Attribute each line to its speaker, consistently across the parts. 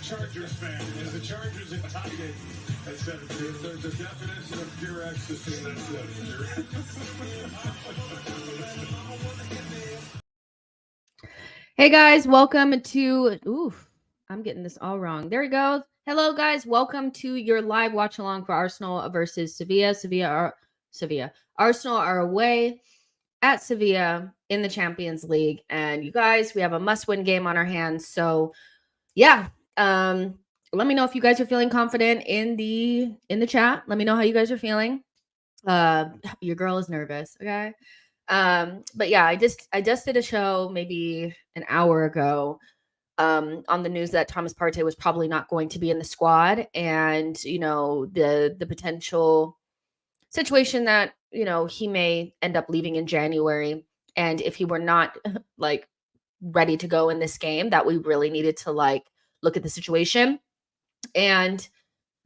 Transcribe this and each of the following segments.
Speaker 1: Chargers fan. Is the Chargers a tie game at 17? There's a definition of pure ecstasy, and that's it.
Speaker 2: Hey guys, welcome to. Oof, I'm getting this all wrong. There we go. Hello guys, welcome to your live watch along for Arsenal versus Sevilla. Sevilla. Arsenal are away at Sevilla in the Champions League, and you guys, we have a must-win game on our hands. So, yeah, let me know if you guys are feeling confident in the chat. Let me know how you guys are feeling. Your girl is nervous, okay? But yeah, I just did a show maybe an hour ago on the news that Thomas Partey was probably not going to be in the squad, and the potential situation that he may end up leaving in January, and if he were not like ready to go in this game, that we really needed to look at the situation. And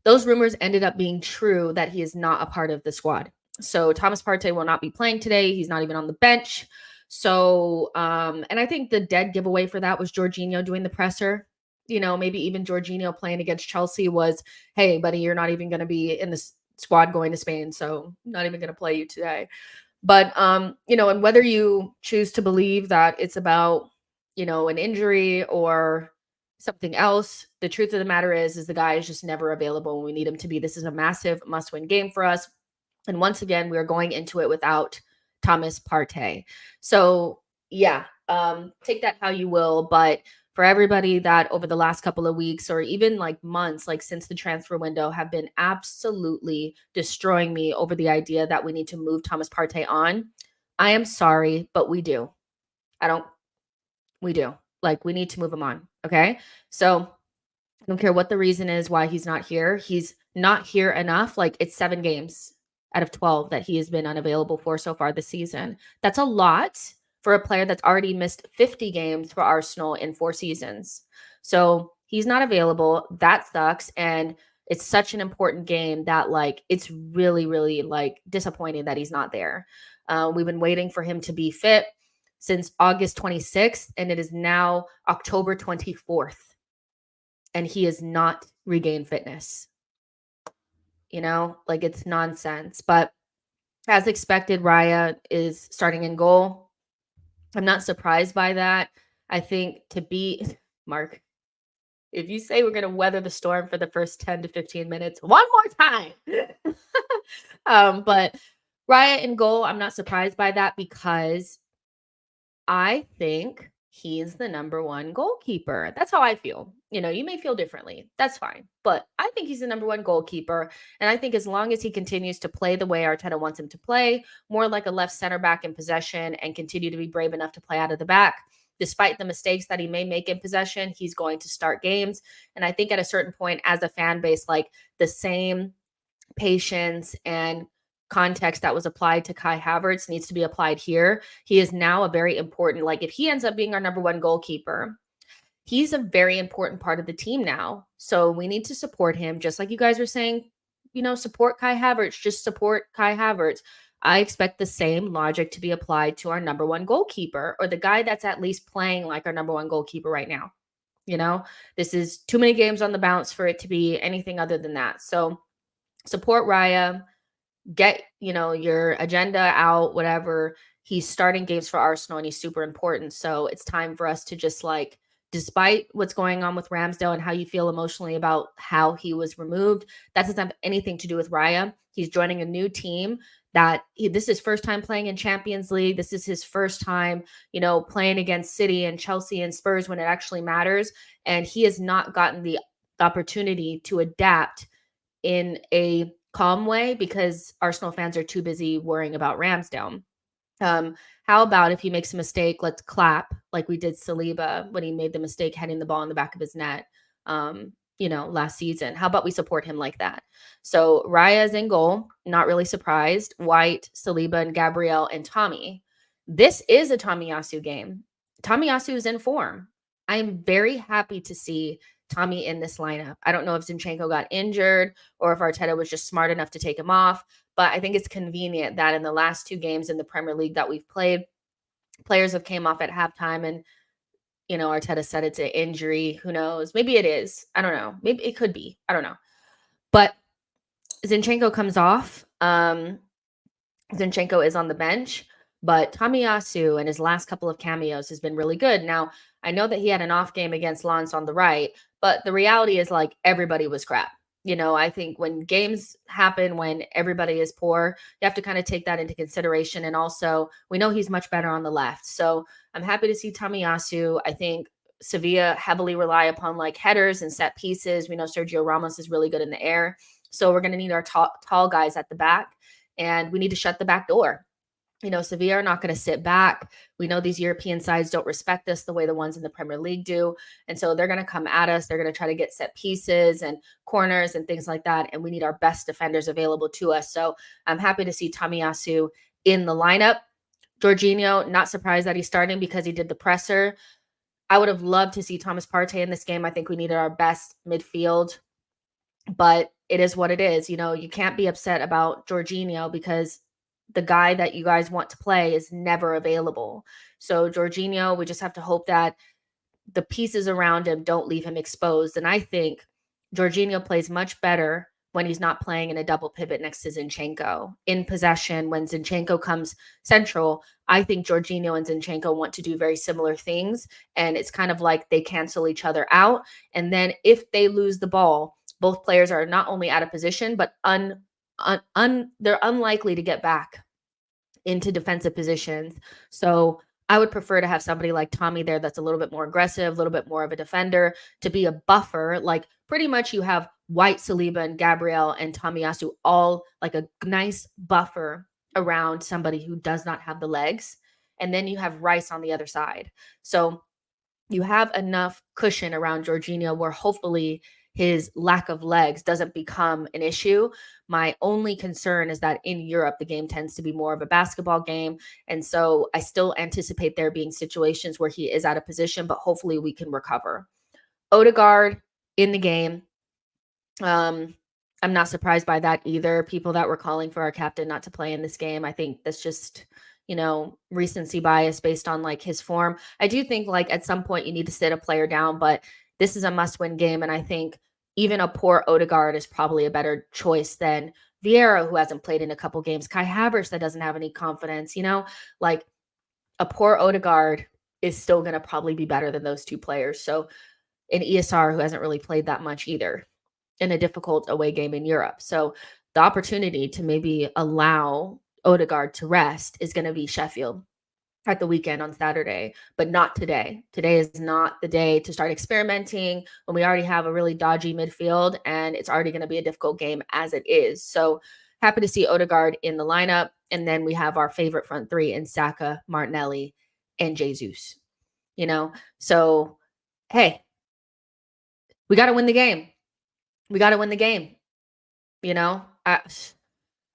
Speaker 2: those rumors ended up being true, that he is not a part of the squad. So Thomas Partey will not be playing today. He's not even on the bench. So, and I think the dead giveaway for that was Jorginho doing the presser. Maybe even Jorginho playing against Chelsea was, hey, buddy, you're not even going to be in the squad going to Spain. So I'm not even going to play you today. But, and whether you choose to believe that it's about, an injury or something else, the truth of the matter is the guy is just never available when we need him to be. This is a massive must-win game for us. And once again, we are going into it without Thomas Partey. So yeah, take that how you will. But for everybody that over the last couple of weeks or even months, since the transfer window, have been absolutely destroying me over the idea that we need to move Thomas Partey on, I am sorry, but we do. We do. We need to move him on. Okay. So I don't care what the reason is why he's not here. He's not here enough. It's 7 games out of 12 that he has been unavailable for so far this season. That's a lot for a player that's already missed 50 games for Arsenal in 4 seasons. So he's not available. That sucks. And it's such an important game that it's really, really disappointing that he's not there. We've been waiting for him to be fit since August 26th, and it is now October 24th. And he has not regained fitness. It's nonsense. But as expected, Raya is starting in goal. I'm not surprised by that. I think to be Mark, if you say we're going to weather the storm for the first 10 to 15 minutes, one more time. But Raya in goal, I'm not surprised by that because I think he's the number 1 goalkeeper. That's how I feel. You may feel differently. That's fine. But I think he's the number 1 goalkeeper. And I think as long as he continues to play the way Arteta wants him to play, more like a left center back in possession, and continue to be brave enough to play out of the back, despite the mistakes that he may make in possession, he's going to start games. And I think at a certain point, as a fan base, the same patience and context that was applied to Kai Havertz needs to be applied here. He is now a very important, if he ends up being our number 1 goalkeeper, he's a very important part of the team now. So we need to support him, just like you guys were saying, support Kai Havertz, just support Kai Havertz. I expect the same logic to be applied to our number 1 goalkeeper, or the guy that's at least playing like our number 1 goalkeeper right now. This is too many games on the bounce for it to be anything other than that. So support Raya. Get your agenda out, whatever. He's starting games for Arsenal and he's super important. So it's time for us to just despite what's going on with Ramsdale and how you feel emotionally about how he was removed, that doesn't have anything to do with Raya. He's joining a new team this is his first time playing in Champions League. This is his first time, playing against City and Chelsea and Spurs when it actually matters. And he has not gotten the opportunity to adapt in a calm way because Arsenal fans are too busy worrying about Ramsdale. How about if he makes a mistake, let's clap like we did Saliba when he made the mistake heading the ball in the back of his net, last season. How about we support him like that? So Raya is in goal, not really surprised. White, Saliba, and Gabriel and Tommy. This is a Tomiyasu game. Tomiyasu is in form. I'm very happy to see Tommy in this lineup. I don't know if Zinchenko got injured or if Arteta was just smart enough to take him off, but I think it's convenient that in the last 2 games in the Premier League that we've played, players have came off at halftime and, Arteta said it's an injury. Who knows? Maybe it is. I don't know. Maybe it could be. I don't know. But Zinchenko comes off. Zinchenko is on the bench, but Tomiyasu in his last couple of cameos has been really good. Now, I know that he had an off game against Lens on the right, but the reality is like everybody was crap. I think when games happen, when everybody is poor, you have to kind of take that into consideration. And also, we know he's much better on the left. So I'm happy to see Tomiyasu. I think Sevilla heavily rely upon like headers and set pieces. We know Sergio Ramos is really good in the air. So we're going to need our tall guys at the back, and we need to shut the back door. Sevilla are not going to sit back. We know these European sides don't respect us the way the ones in the Premier League do. And so they're going to come at us. They're going to try to get set pieces and corners and things like that. And we need our best defenders available to us. So I'm happy to see Tomiyasu in the lineup. Jorginho, not surprised that he's starting because he did the presser. I would have loved to see Thomas Partey in this game. I think we needed our best midfield, but it is what it is. You can't be upset about Jorginho because the guy that you guys want to play is never available. So Jorginho, we just have to hope that the pieces around him don't leave him exposed. And I think Jorginho plays much better when he's not playing in a double pivot next to Zinchenko. In possession, when Zinchenko comes central, I think Jorginho and Zinchenko want to do very similar things. And it's kind of like they cancel each other out. And then if they lose the ball, both players are not only out of position, but they're unlikely to get back into defensive positions. So I would prefer to have somebody like Tommy there that's a little bit more aggressive, a little bit more of a defender, to be a buffer. Like pretty much you have White, Saliba, and Gabriel and Tomiyasu all like a nice buffer around somebody who does not have the legs. And then you have Rice on the other side. So you have enough cushion around Jorginho where hopefully his lack of legs doesn't become an issue. My only concern is that in Europe, the game tends to be more of a basketball game. And so I still anticipate there being situations where he is out of position, but hopefully we can recover. Odegaard in the game. I'm not surprised by that either. People that were calling for our captain not to play in this game, I think that's just, recency bias based on like his form. I do think like at some point you need to sit a player down, but this is a must-win game. And I think even a poor Odegaard is probably a better choice than Vieira, who hasn't played in a couple games. Kai Havertz that doesn't have any confidence, like a poor Odegaard is still going to probably be better than those two players. So an ESR who hasn't really played that much either in a difficult away game in Europe. So the opportunity to maybe allow Odegaard to rest is going to be Sheffield at the weekend on Saturday, but not today. Today is not the day to start experimenting when we already have a really dodgy midfield and it's already going to be a difficult game as it is. So happy to see Odegaard in the lineup. And then we have our favorite front three in Saka, Martinelli, and Jesus. So hey, we got to win the game. We got to win the game.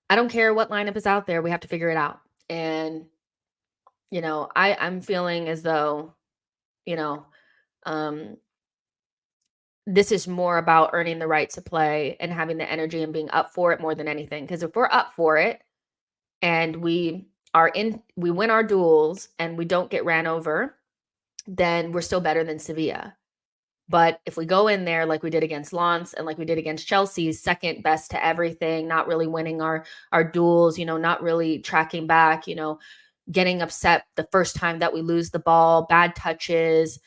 Speaker 2: I don't care what lineup is out there. We have to figure it out. And I'm feeling as though, this is more about earning the right to play and having the energy and being up for it more than anything. Because if we're up for it and we win our duels and we don't get ran over, then we're still better than Sevilla. But if we go in there like we did against Lens and like we did against Chelsea, second best to everything, not really winning our duels, not really tracking back, getting upset the first time that we lose the ball, bad touches,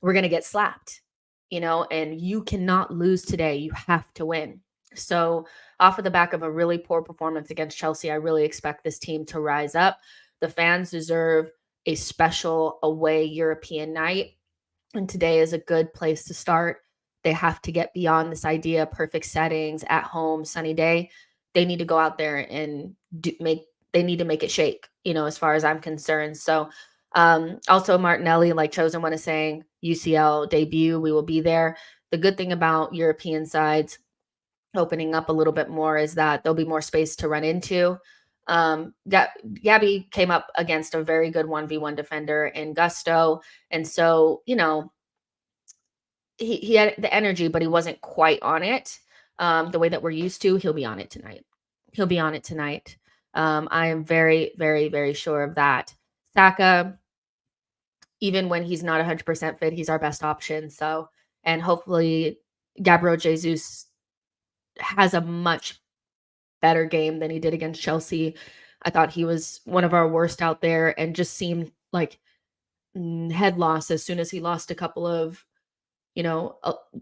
Speaker 2: we're going to get slapped, and you cannot lose today. You have to win. So off of the back of a really poor performance against Chelsea, I really expect this team to rise up. The fans deserve a special away European night. And today is a good place to start. They have to get beyond this idea of perfect settings at home, sunny day. They need to go out there and they need to make it shake, as far as I'm concerned. So also Martinelli, like Chosen One is saying, UCL debut, we will be there. The good thing about European sides opening up a little bit more is that there'll be more space to run into. Gabby came up against a very good 1v1 defender in Gusto. And so, he had the energy, but he wasn't quite on it the way that we're used to. He'll be on it tonight. I am very, very, very sure of that. Saka, even when he's not 100% fit, he's our best option. So, and hopefully Gabriel Jesus has a much better game than he did against Chelsea. I thought he was one of our worst out there and just seemed like head loss as soon as he lost a couple of,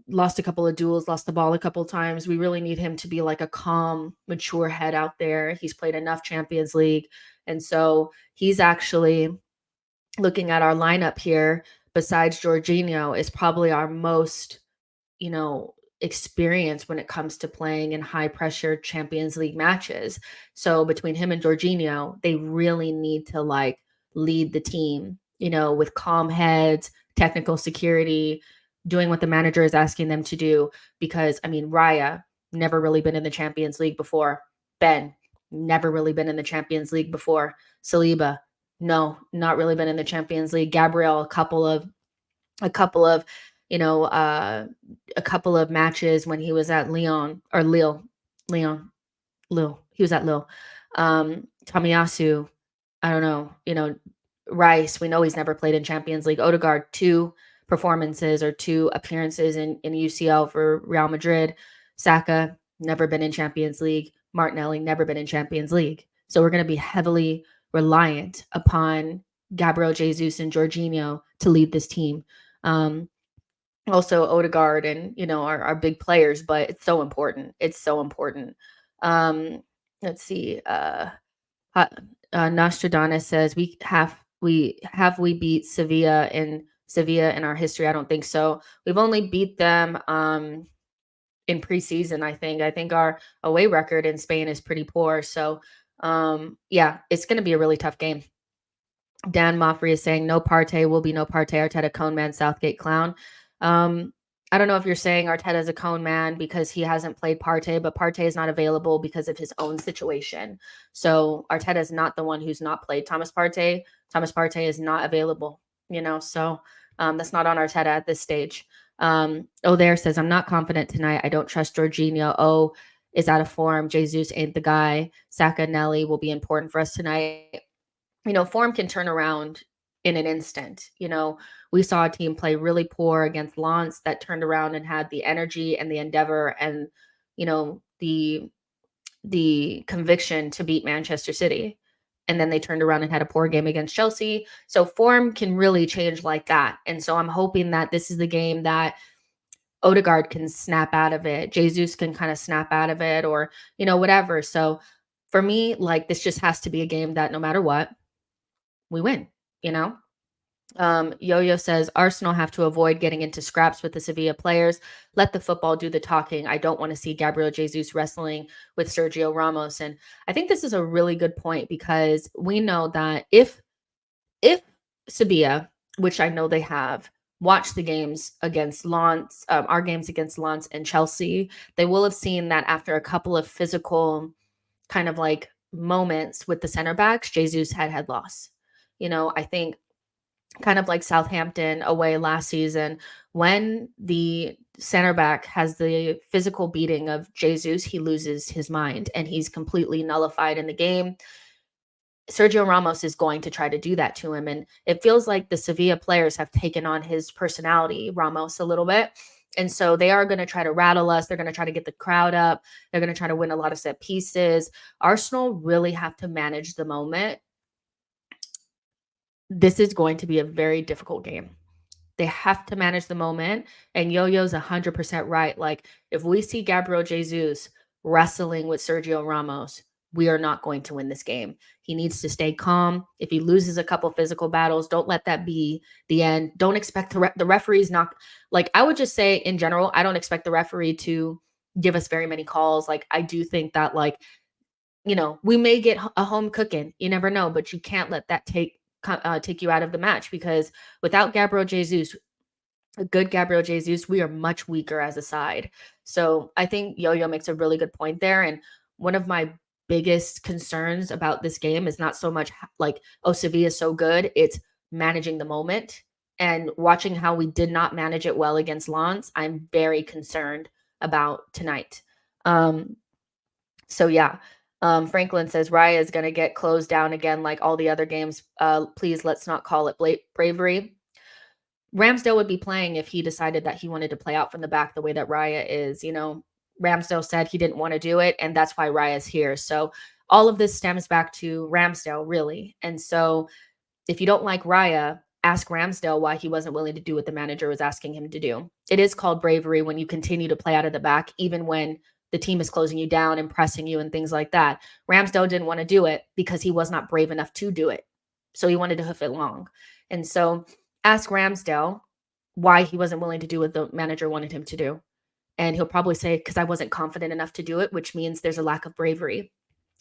Speaker 2: lost a couple of duels, lost the ball a couple times. We really need him to be like a calm, mature head out there. He's played enough Champions League. And so he's actually looking at our lineup here, besides Jorginho, is probably our most, experience when it comes to playing in high pressure Champions League matches. So between him and Jorginho, they really need to like lead the team, with calm heads, technical security, doing what the manager is asking them to do. Because I mean, Raya never really been in the Champions League before. Ben never really been in the Champions League before. Saliba, no, not really been in the Champions League. Gabriel, a couple of a couple of matches when he was at Lyon or Lyon, Lille. He was at Lille. Tomiyasu, I don't know, Rice, we know he's never played in Champions League. Odegaard, 2 performances or 2 appearances in UCL for Real Madrid. Saka, never been in Champions League. Martinelli, never been in Champions League. So we're going to be heavily reliant upon Gabriel Jesus and Jorginho to lead this team. Also Odegaard and, our big players, but it's so important. It's so important. Let's see. Nostradamus says we beat Sevilla in our history. I don't think so. We've only beat them in preseason. I think our away record in Spain is pretty poor. So yeah, it's going to be a really tough game. Dan Moffrey is saying no Partey, will be no Partey. Arteta cone man, Southgate clown. I don't know if you're saying Arteta's a cone man because he hasn't played Partey, but Partey is not available because of his own situation. So Arteta is not the one who's not played Thomas Partey. Thomas Partey is not available, so that's not on Arteta at this stage. There says, I'm not confident tonight. I don't trust Jorginho. Is out of form. Jesus ain't the guy. Saka, Nelly will be important for us tonight. Form can turn around in an instant. We saw a team play really poor against Lens that turned around and had the energy and the endeavor and, the conviction to beat Manchester City. And then they turned around and had a poor game against Chelsea. So form can really change like that. And so I'm hoping that this is the game that Odegaard can snap out of it. Jesus can kind of snap out of it or, whatever. So for me, like this just has to be a game that no matter what, we win, Yo-Yo says Arsenal have to avoid getting into scraps with the Sevilla players. Let the football do the talking. I don't want to see Gabriel Jesus wrestling with Sergio Ramos. And I think this is a really good point because we know that if Sevilla, which I know they have, watched the games against Lens, our games against Lens and Chelsea, they will have seen that after a couple of physical kind of like moments with the center backs, Jesus had loss. I think kind of like Southampton away last season, when the center back has the physical beating of Jesus, he loses his mind and he's completely nullified in the game. Sergio Ramos is going to try to do that to him. And it feels like the Sevilla players have taken on his personality, Ramos, a little bit. And so they are going to try to rattle us. They're going to try to get the crowd up. They're going to try to win a lot of set pieces. Arsenal really have to manage the moment. This is going to be a very difficult game. They have to manage the moment. And Yo-Yo's 100% right. Like, if we see Gabriel Jesus wrestling with Sergio Ramos, we are not going to win this game. He needs to stay calm. If he loses a couple physical battles, don't let that be the end. Don't expect the referee's not, like, I would just say in general, I don't expect the referee to give us very many calls. Like, I do think that, like, we may get a home cooking. You never know, but you can't let that take you out of the match, because without Gabriel Jesus, a good Gabriel Jesus, we are much weaker as a side. So I think Yo-Yo makes a really good point there. And one of my biggest concerns about this game is not so much like, oh, Sevilla is so good. It's managing the moment and watching how we did not manage it well against Lens. I'm very concerned about tonight. So yeah. Franklin says Raya is going to get closed down again like all the other games. Please, let's not call it bravery. Ramsdale would be playing if he decided that he wanted to play out from the back the way that Raya is. Ramsdale said he didn't want to do it, and that's why Raya's here. So all of this stems back to Ramsdale, really. And so if you don't like Raya, ask Ramsdale why he wasn't willing to do what the manager was asking him to do. It is called bravery when you continue to play out of the back, even when the team is closing you down and pressing you and things like that. Ramsdale didn't want to do it because he was not brave enough to do it. So he wanted to hoof it long. And so ask Ramsdale why he wasn't willing to do what the manager wanted him to do. And he'll probably say, because I wasn't confident enough to do it, which means there's a lack of bravery.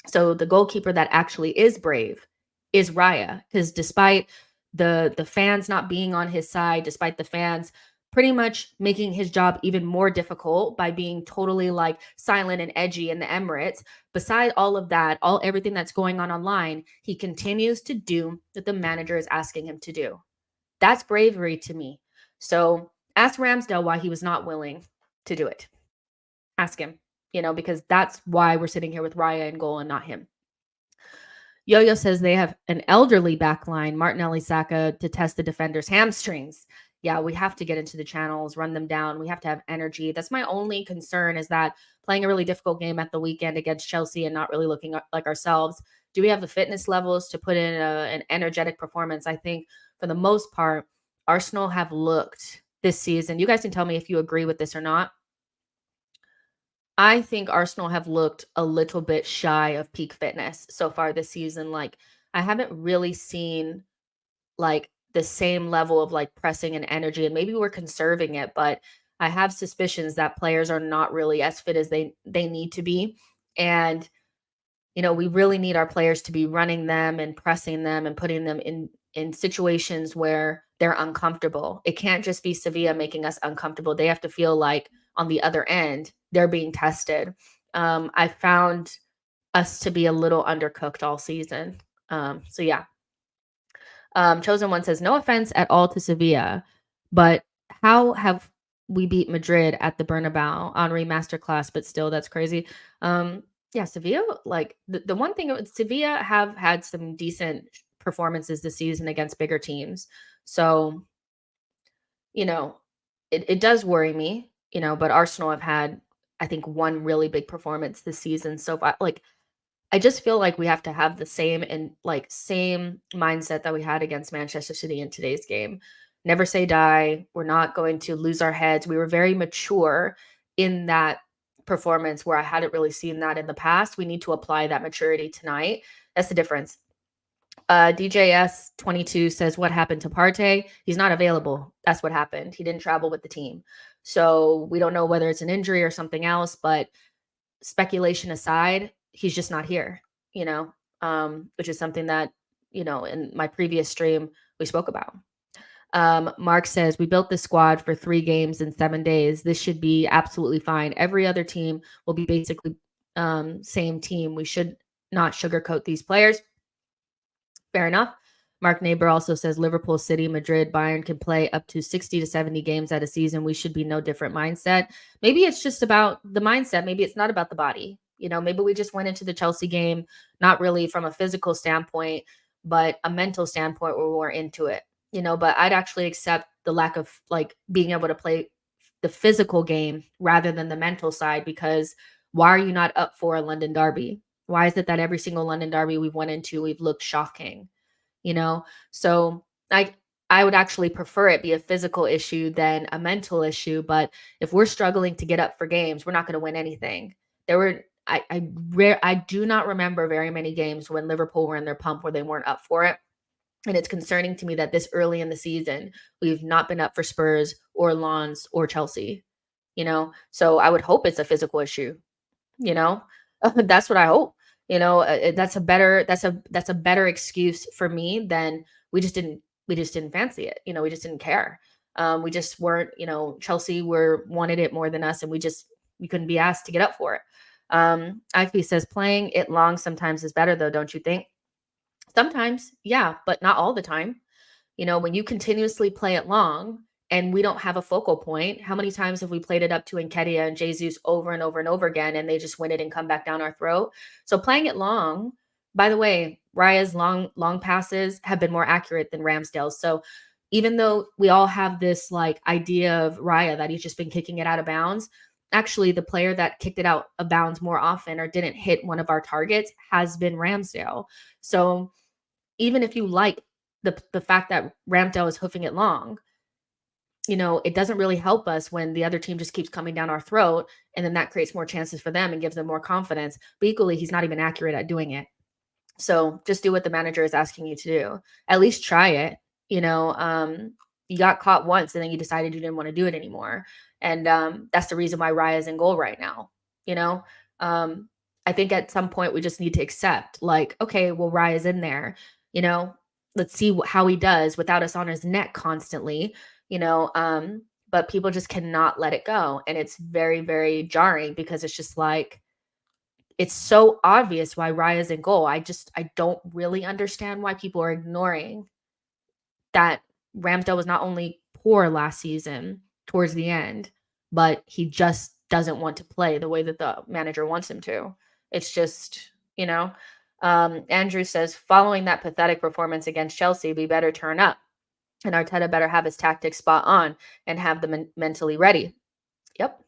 Speaker 2: So the goalkeeper that actually is brave is Raya, because despite the fans not being on his side, despite the fans pretty much making his job even more difficult by being totally like silent and edgy in the Emirates, beside all of that, everything that's going on online, he continues to do what the manager is asking him to do. That's bravery to me. So ask Ramsdale why he was not willing to do it. Ask him, because that's why we're sitting here with Raya in goal and not him. Yo-Yo says they have an elderly backline, Martinelli, Saka, to test the defender's hamstrings. Yeah, we have to get into the channels, run them down. We have to have energy. That's my only concern, is that playing a really difficult game at the weekend against Chelsea and not really looking like ourselves. Do we have the fitness levels to put in an energetic performance? I think for the most part, Arsenal have looked this season. You guys can tell me if you agree with this or not. I think Arsenal have looked a little bit shy of peak fitness so far this season. Like, I haven't really seen like the same level of like pressing and energy, and maybe we're conserving it, but I have suspicions that players are not really as fit as they need to be. And we really need our players to be running them and pressing them and putting them in situations where they're uncomfortable. It can't just be Sevilla making us uncomfortable. They have to feel like on the other end, they're being tested. I found us to be a little undercooked all season. So yeah. Chosen One says, no offense at all to Sevilla, but how have we beat Madrid at the Bernabeu? Henri masterclass, but still, that's crazy. Yeah, Sevilla, like the one thing, Sevilla have had some decent performances this season against bigger teams. So, it does worry me, but Arsenal have had, I think, one really big performance this season. So like, I just feel like we have to have the same mindset that we had against Manchester City in today's game. Never say die. We're not going to lose our heads. We were very mature in that performance where I hadn't really seen that in the past. We need to apply that maturity tonight. That's the difference. DJS22 says, what happened to Partey? He's not available. That's what happened. He didn't travel with the team. So we don't know whether it's an injury or something else, but speculation aside, he's just not here, which is something that, in my previous stream, we spoke about. Mark says, we built this squad for 3 games in 7 days. This should be absolutely fine. Every other team will be basically same team. We should not sugarcoat these players. Fair enough. Mark Neighbor also says Liverpool, City, Madrid, Bayern can play up to 60 to 70 games at a season. We should be no different mindset. Maybe it's just about the mindset. Maybe it's not about the body. Maybe we just went into the Chelsea game, not really from a physical standpoint, but a mental standpoint where we're into it. But I'd actually accept the lack of like being able to play the physical game rather than the mental side, because why are you not up for a London derby? Why is it that every single London derby we've went into, we've looked shocking? So I would actually prefer it be a physical issue than a mental issue. But if we're struggling to get up for games, we're not going to win anything. I do not remember very many games when Liverpool were in their pump where they weren't up for it. And it's concerning to me that this early in the season, we've not been up for Spurs or Lens or Chelsea, So I would hope it's a physical issue, That's what I hope. That's a better excuse for me than we just didn't fancy it. We just didn't care. We just weren't, Chelsea wanted it more than us, and we couldn't be asked to get up for it. Ivy says playing it long sometimes is better though, don't you think? Sometimes, yeah, but not all the time. When you continuously play it long and we don't have a focal point, how many times have we played it up to Nketiah and Jesus over and over and over again, and they just win it and come back down our throat? So playing it long, by the way, Raya's long passes have been more accurate than Ramsdale's. So, even though we all have this like idea of Raya that he's just been kicking it out of bounds, actually the player that kicked it out of bounds more often or didn't hit one of our targets has been Ramsdale. So even if you like the fact that Ramsdale is hoofing it long, it doesn't really help us when the other team just keeps coming down our throat, and then that creates more chances for them and gives them more confidence. But equally, he's not even accurate at doing it. So just do what the manager is asking you to do. At least try it. You got caught once and then you decided you didn't want to do it anymore. And that's the reason why Raya's in goal right now. You know, um, I think at some point we just need to accept, like, okay, well, Raya's in there. You know, let's see how he does without us on his neck constantly. You know, but people just cannot let it go, and it's very, very jarring because it's just like it's so obvious why Raya's in goal. I don't really understand why people are ignoring that Ramsdale was not only poor last season towards the end, but he just doesn't want to play the way that the manager wants him to. It's just, Andrew says, following that pathetic performance against Chelsea, we better turn up. And Arteta better have his tactics spot on and have them mentally ready. Yep.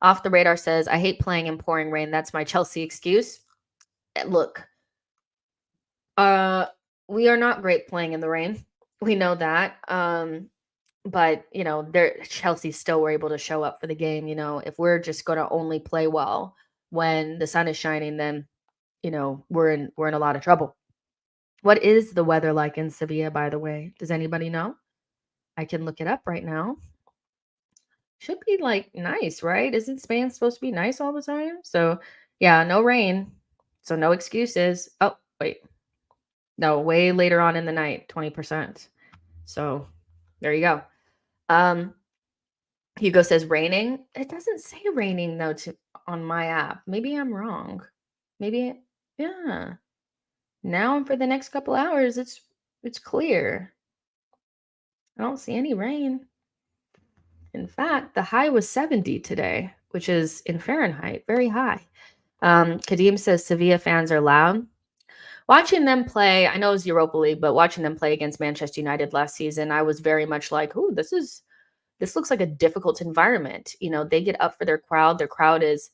Speaker 2: Off the Radar says, I hate playing in pouring rain. That's my Chelsea excuse. Look, we are not great playing in the rain. We know that. But Chelsea still were able to show up for the game. If we're just going to only play well when the sun is shining, then we're in a lot of trouble. What is the weather like in Sevilla, by the way? Does anybody know? I can look it up right now. Should be like nice, right? Isn't Spain supposed to be nice all the time? So yeah, no rain. So no excuses. Oh, wait. No, way later on in the night, 20%. So there you go. Hugo says raining. It doesn't say raining though on my app. Maybe I'm wrong. Maybe yeah. Now and for the next couple hours, it's clear. I don't see any rain. In fact, the high was 70 today, which is in Fahrenheit, very high. Kadeem says Sevilla fans are loud. Watching them play, I know it was Europa League, but watching them play against Manchester United last season, I was very much like, "Ooh, this looks like a difficult environment." They get up for their crowd. Their crowd is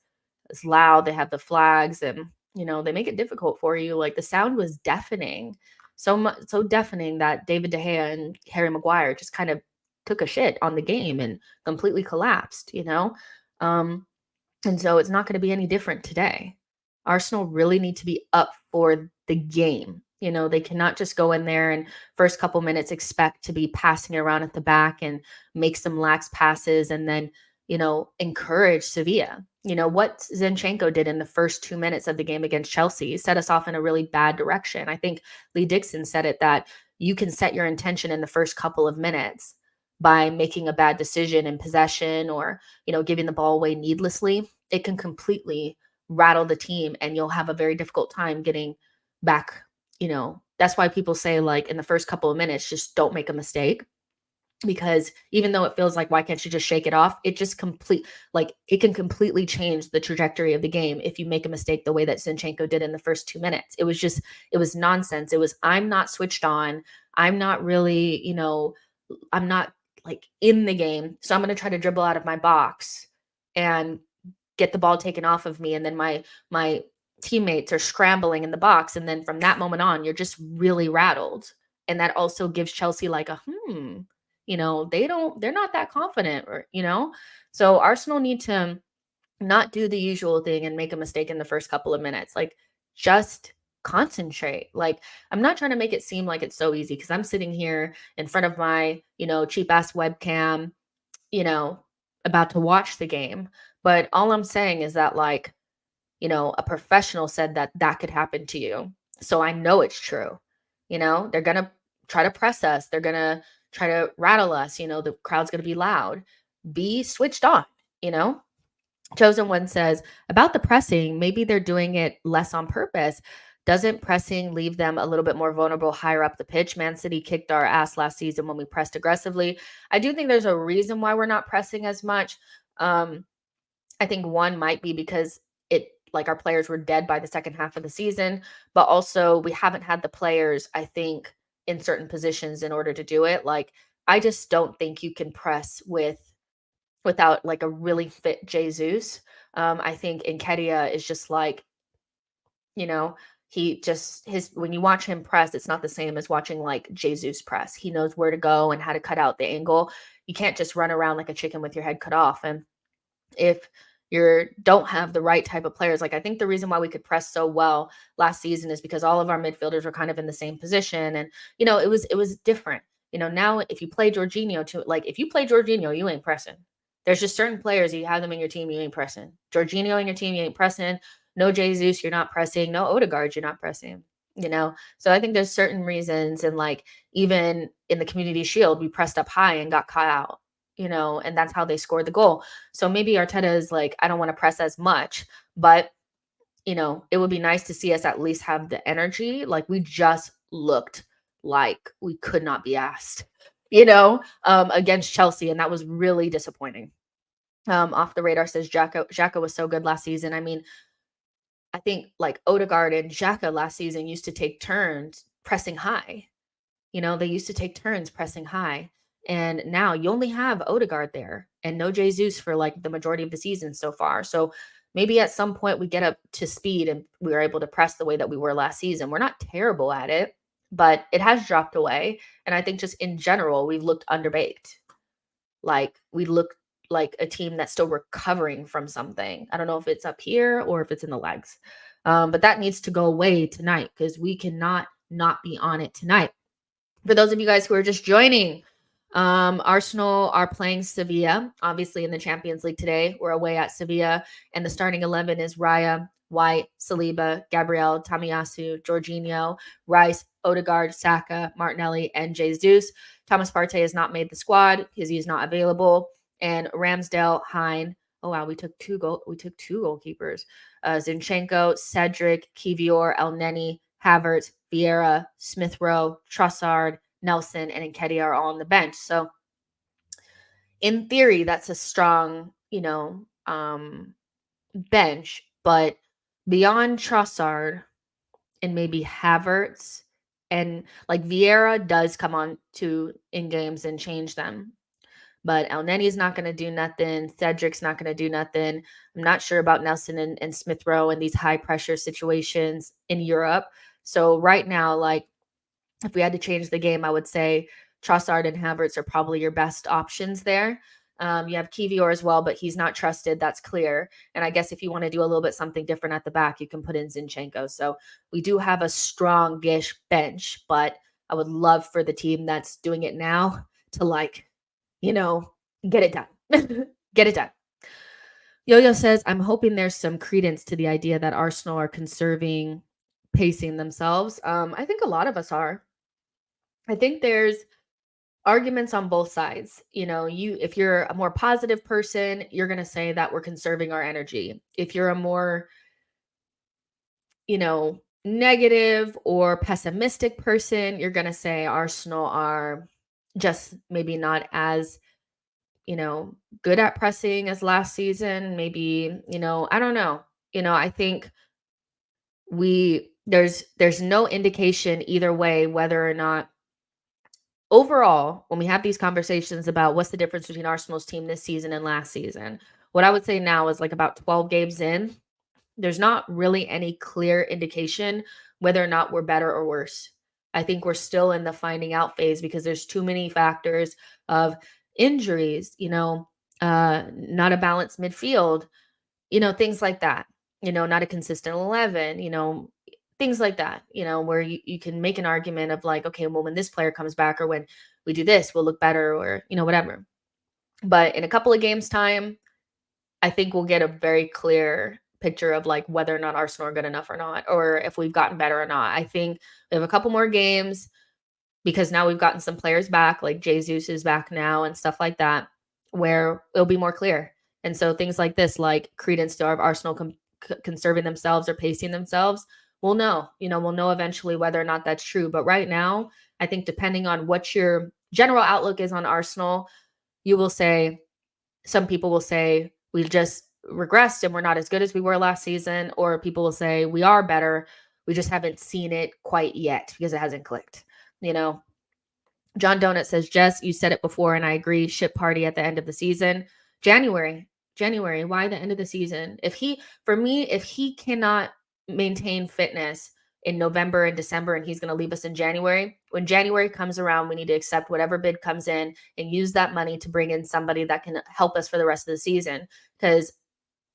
Speaker 2: loud. They have the flags, and they make it difficult for you. Like the sound was deafening, so deafening that David De Gea and Harry Maguire just kind of took a shit on the game and completely collapsed. And so it's not going to be any different today. Arsenal really need to be up for the game. They cannot just go in there and first couple minutes expect to be passing around at the back and make some lax passes and then, encourage Sevilla. What Zinchenko did in the first 2 minutes of the game against Chelsea set us off in a really bad direction. I think Lee Dixon said it that you can set your intention in the first couple of minutes by making a bad decision in possession or, giving the ball away needlessly. It can completely rattle the team and you'll have a very difficult time getting back. That's why people say like in the first couple of minutes, just don't make a mistake. Because even though it feels like, why can't you just shake it off? It just it can completely change the trajectory of the game if you make a mistake the way that Zinchenko did in the first 2 minutes. It was nonsense. It was, I'm not switched on. I'm not really, I'm not like in the game. So I'm going to try to dribble out of my box and get the ball taken off of me. And then my teammates are scrambling in the box. And then from that moment on, you're just really rattled. And that also gives Chelsea like they're not that confident so Arsenal need to not do the usual thing and make a mistake in the first couple of minutes. Like just concentrate. Like I'm not trying to make it seem like it's so easy because I'm sitting here in front of my cheap ass webcam about to watch the game, but all I'm saying is that like a professional said that could happen to you, so I know it's true. They're gonna try to press us. They're gonna try to rattle us. The crowd's going to be loud. Be switched on. Chosen One says about the pressing, maybe they're doing it less on purpose. Doesn't pressing leave them a little bit more vulnerable higher up the pitch? Man City kicked our ass last season when we pressed aggressively. I do think there's a reason why we're not pressing as much. I think one might be because our players were dead by the second half of the season, but also we haven't had the players, I think, in certain positions in order to do it. Like I just don't think you can press without like a really fit Jesus. I think Nketiah is just like, you know, he just his when you watch him press, it's not the same as watching like Jesus press. He knows where to go and how to cut out the angle. You can't just run around like a chicken with your head cut off. And if you don't have the right type of players, like I think the reason why we could press so well last season is because all of our midfielders were kind of in the same position, and it was different. Now if you play Jorginho to like if you play Jorginho, you ain't pressing. There's just certain players you have them in your team, you ain't pressing. Jorginho in your team, you ain't pressing. No Jesus, you're not pressing. No Odegaard, you're not pressing. So I think there's certain reasons, and like even in the Community Shield, we pressed up high and got caught out. And that's how they scored the goal. So maybe Arteta is like, I don't want to press as much, but it would be nice to see us at least have the energy. Like we just looked like we could not be asked, against Chelsea, and that was really disappointing. Off the radar says Xhaka was so good last season. I mean, I think like Odegaard and Xhaka last season used to take turns pressing high. They used to take turns pressing high. And now you only have Odegaard there and no Jesus for like the majority of the season so far. So maybe at some point we get up to speed and we are able to press the way that we were last season. We're not terrible at it, but it has dropped away. And I think just in general, we've looked underbaked. Like we look like a team that's still recovering from something. I don't know if it's up here or if it's in the legs. But that needs to go away tonight because we cannot not be on it tonight. For those of you guys who are just joining, Arsenal are playing Sevilla, obviously in the Champions League today. We're away at Sevilla, and the starting 11 is Raya, White, Saliba, Gabriel, Tamiyasu, Jorginho, Rice, Odegaard, Saka, Martinelli, and Jesus. Thomas Partey has not made the squad because he's not available. And Ramsdale, Hine. Oh wow, we took two goalkeepers. Zinchenko, Cedric, Kivior, Elneny, Havertz, Vieira, Smith Rowe, Trossard, Nelson, and Nketiah are all on the bench. So in theory, that's a strong, bench. But beyond Trossard and maybe Havertz, and like Vieira does come on to in games and change them. But Elneny's not going to do nothing. Cedric's not going to do nothing. I'm not sure about Nelson and Smith Rowe in these high pressure situations in Europe. So right now, like if we had to change the game, I would say Trossard and Havertz are probably your best options there. You have Kivior as well, but he's not trusted. That's clear. And I guess if you want to do a little bit something different at the back, you can put in Zinchenko. So we do have a strong-ish bench, but I would love for the team that's doing it now to get it done. Get it done. Yo-Yo says, I'm hoping there's some credence to the idea that Arsenal are conserving pacing themselves. I think a lot of us are. I think there's arguments on both sides. If you're a more positive person, you're going to say that we're conserving our energy. If you're a more, negative or pessimistic person, you're going to say Arsenal are just maybe not as, good at pressing as last season. Maybe, I don't know. I think there's no indication either way whether or not overall, when we have these conversations about what's the difference between Arsenal's team this season and last season, what I would say now is like about 12 games in, there's not really any clear indication whether or not we're better or worse. I think we're still in the finding out phase because there's too many factors of injuries, not a balanced midfield, things like that, not a consistent 11, things like that, where you can make an argument of like, okay, well, when this player comes back or when we do this, we'll look better or, whatever. But in a couple of games time, I think we'll get a very clear picture of like whether or not Arsenal are good enough or not, or if we've gotten better or not. I think we have a couple more games because now we've gotten some players back, like Jesus is back now and stuff like that, where it'll be more clear. And so things like this, like credence to our Arsenal conserving themselves or pacing themselves, we'll know, we'll know eventually whether or not that's true. But right now, I think depending on what your general outlook is on Arsenal, you will say, some people will say we've just regressed and we're not as good as we were last season, or people will say we are better. We just haven't seen it quite yet because it hasn't clicked, John Donut says, Jess, you said it before, and I agree. Ship party at the end of the season. January. Why the end of the season? If he cannot maintain fitness in November and December and he's going to leave us in January, when January comes around, we need to accept whatever bid comes in and use that money to bring in somebody that can help us for the rest of the season. Because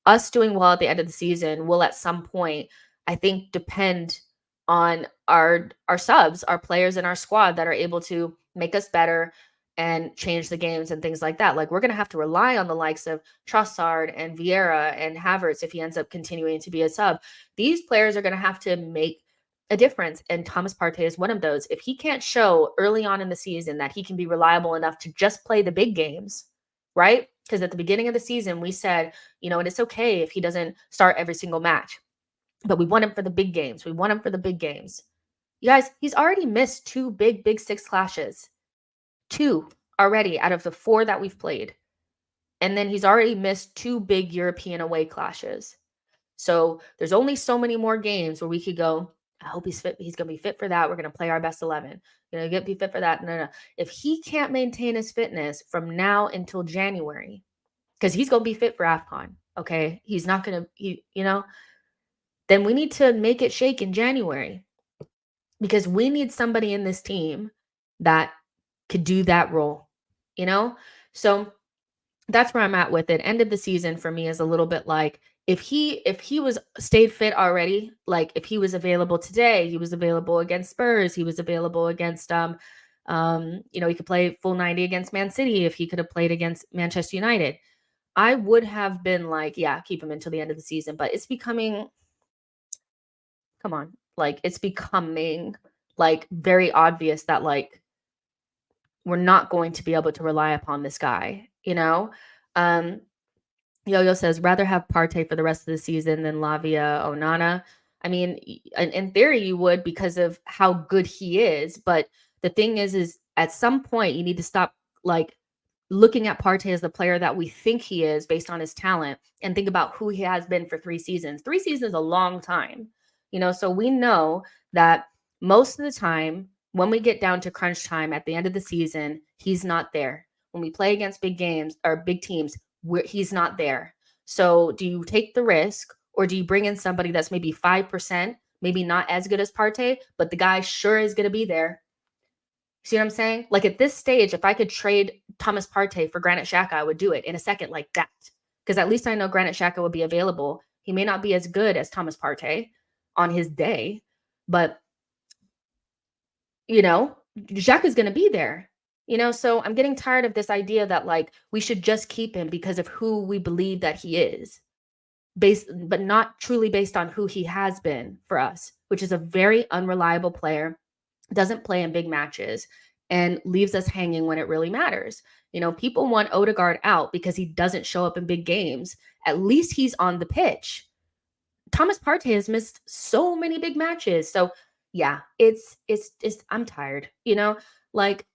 Speaker 2: us doing well at the end of the season will at some point, I think, depend on our subs, our players in our squad that are able to make us better and change the games and things like that. Like, we're going to have to rely on the likes of Trossard and Vieira and Havertz if he ends up continuing to be a sub. These players are going to have to make a difference, and Thomas Partey is one of those. If he can't show early on in the season that he can be reliable enough to just play the big games, right? Because at the beginning of the season, we said, and it's okay if he doesn't start every single match, but we want him for the big games. You guys, he's already missed 2 big 6 clashes. 2 already out of the 4 that we've played. And then he's already missed 2 big European away clashes. So there's only so many more games where we could go, I hope he's fit. He's going to be fit for that. We're going to play our best 11. Be fit for that. No. If he can't maintain his fitness from now until January, because he's going to be fit for AFCON, okay? He's not going to, then we need to make it shake in January, because we need somebody in this team that could do that role, So that's where I'm at with it. End of the season for me is a little bit like, if he was stayed fit already, like if he was available today, he was available against Spurs, he was available against he could play full 90 against Man City if he could have played against Manchester United. I would have been like, yeah, keep him until the end of the season, but it's becoming it's becoming like very obvious that like we're not going to be able to rely upon this guy, Yo-Yo says, rather have Partey for the rest of the season than Lavia Onana. I mean, in theory, you would, because of how good he is. But the thing is at some point, you need to stop like looking at Partey as the player that we think he is based on his talent and think about who he has been for 3 seasons. 3 seasons is a long time, so we know that most of the time when we get down to crunch time at the end of the season, he's not there. When we play against big games or big teams, he's not there. So do you take the risk, or do you bring in somebody that's maybe 5%, maybe not as good as Partey, but the guy sure is going to be there? See what I'm saying? Like at this stage, if I could trade Thomas Partey for Granit Xhaka, I would do it in a second like that. Because at least I know Granit Xhaka would be available. He may not be as good as Thomas Partey on his day, but Xhaka is going to be there. So I'm getting tired of this idea that like we should just keep him because of who we believe that he is, but not truly based on who he has been for us, which is a very unreliable player, doesn't play in big matches, and leaves us hanging when it really matters. People want Odegaard out because he doesn't show up in big games. At least he's on the pitch. Thomas Partey has missed so many big matches. So yeah, it's I'm tired, like,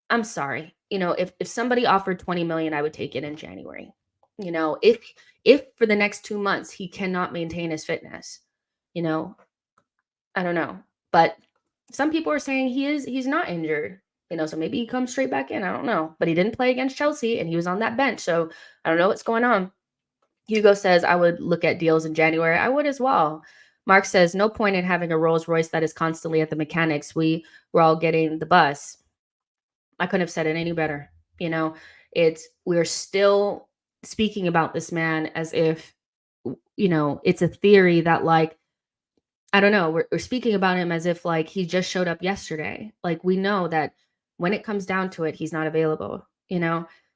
Speaker 2: I'm sorry. If somebody offered 20 million, I would take it in January. If for the next 2 months he cannot maintain his fitness, I don't know. But some people are saying he's not injured, so maybe he comes straight back in. I don't know. But he didn't play against Chelsea and he was on that bench. So I don't know what's going on. Hugo says, I would look at deals in January. I would as well. Mark says, no point in having a Rolls Royce that is constantly at the mechanics. We're all getting the bus. I couldn't have said it any better. We're still speaking about this man as if, it's a theory that like, I don't know. We're speaking about him as if like he just showed up yesterday. Like we know that when it comes down to it, he's not available,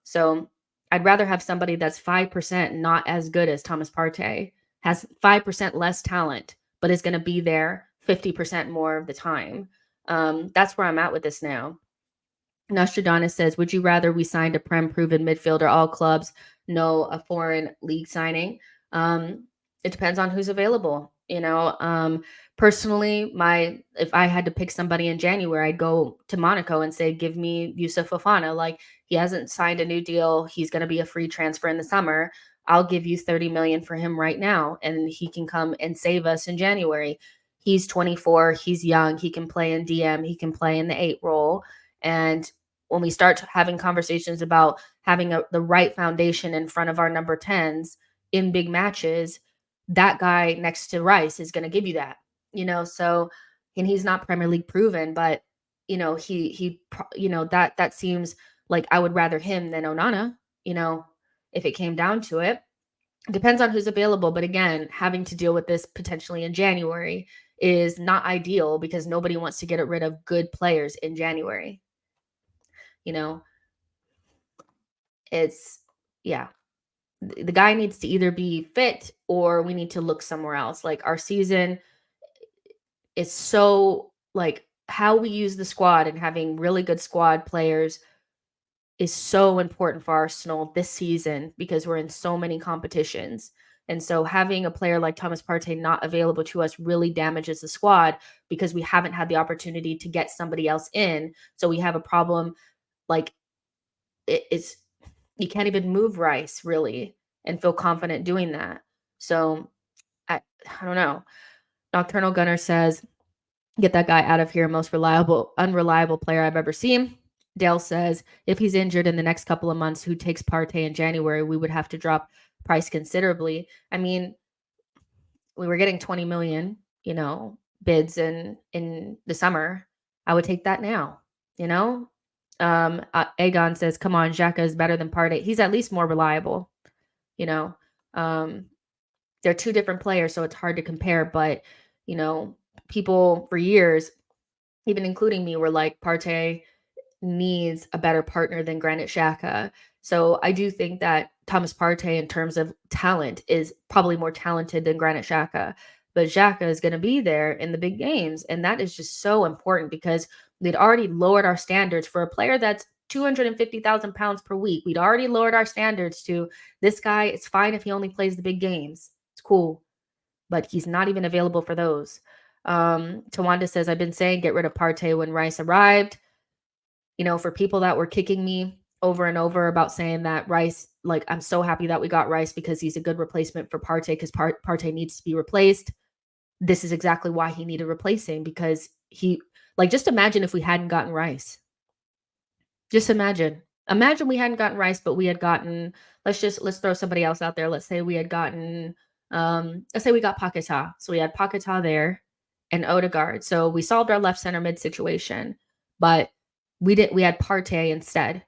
Speaker 2: So I'd rather have somebody that's 5% not as good as Thomas Partey, has 5% less talent, but is going to be there 50% more of the time. That's where I'm at with this now. Nostradamus says, would you rather we signed a Prem-proven midfielder, all clubs, no a foreign league signing? It depends on who's available. Personally, if I had to pick somebody in January, I'd go to Monaco and say, give me Yusuf Fofana. Like, he hasn't signed a new deal. He's going to be a free transfer in the summer. I'll give you 30 million for him right now, and he can come and save us in January. He's 24. He's young. He can play in DM. He can play in the 8 role. And when we start having conversations about having the right foundation in front of our number 10s in big matches, that guy next to Rice is going to give you that, so, and he's not Premier League proven, but that seems like I would rather him than Onana, if it came down to it. Depends on who's available, but again, having to deal with this potentially in January is not ideal because nobody wants to get rid of good players in January. It's, yeah, the guy needs to either be fit or we need to look somewhere else. Like, our season is so, like, how we use the squad and having really good squad players is so important for Arsenal this season because we're in so many competitions. And so having a player like Thomas Partey not available to us really damages the squad because we haven't had the opportunity to get somebody else in. So we have a problem. Like, it's, you can't even move Rice really and feel confident doing that. So I don't know. Nocturnal Gunner says, get that guy out of here. Most unreliable player I've ever seen. Dale says, if he's injured in the next couple of months, who takes Partey in January? We would have to drop price considerably. I mean, we were getting 20 million, bids in the summer. I would take that now, Aegon says, come on, Xhaka is better than Partey. He's at least more reliable, they're two different players, so it's hard to compare, but, people for years, even including me, were like, Partey needs a better partner than Granit Xhaka. So I do think that Thomas Partey, in terms of talent, is probably more talented than Granit Xhaka. But Xhaka is going to be there in the big games, and that is just so important because we'd already lowered our standards for a player that's 250,000 pounds per week. We'd already lowered our standards to this guy. It's fine if he only plays the big games. It's cool, but he's not even available for those. Tawanda says, I've been saying get rid of Partey when Rice arrived. For people that were kicking me over and over about saying that Rice, like, I'm so happy that we got Rice because he's a good replacement for Partey because Partey needs to be replaced. This is exactly why he needed replacing because just imagine if we hadn't gotten Rice. Just imagine we hadn't gotten Rice, but we had gotten, let's throw somebody else out there. Let's say we had gotten, let's say we got Paquetá. So we had Paquetá there and Odegaard. So we solved our left center mid situation, but we had Partey instead.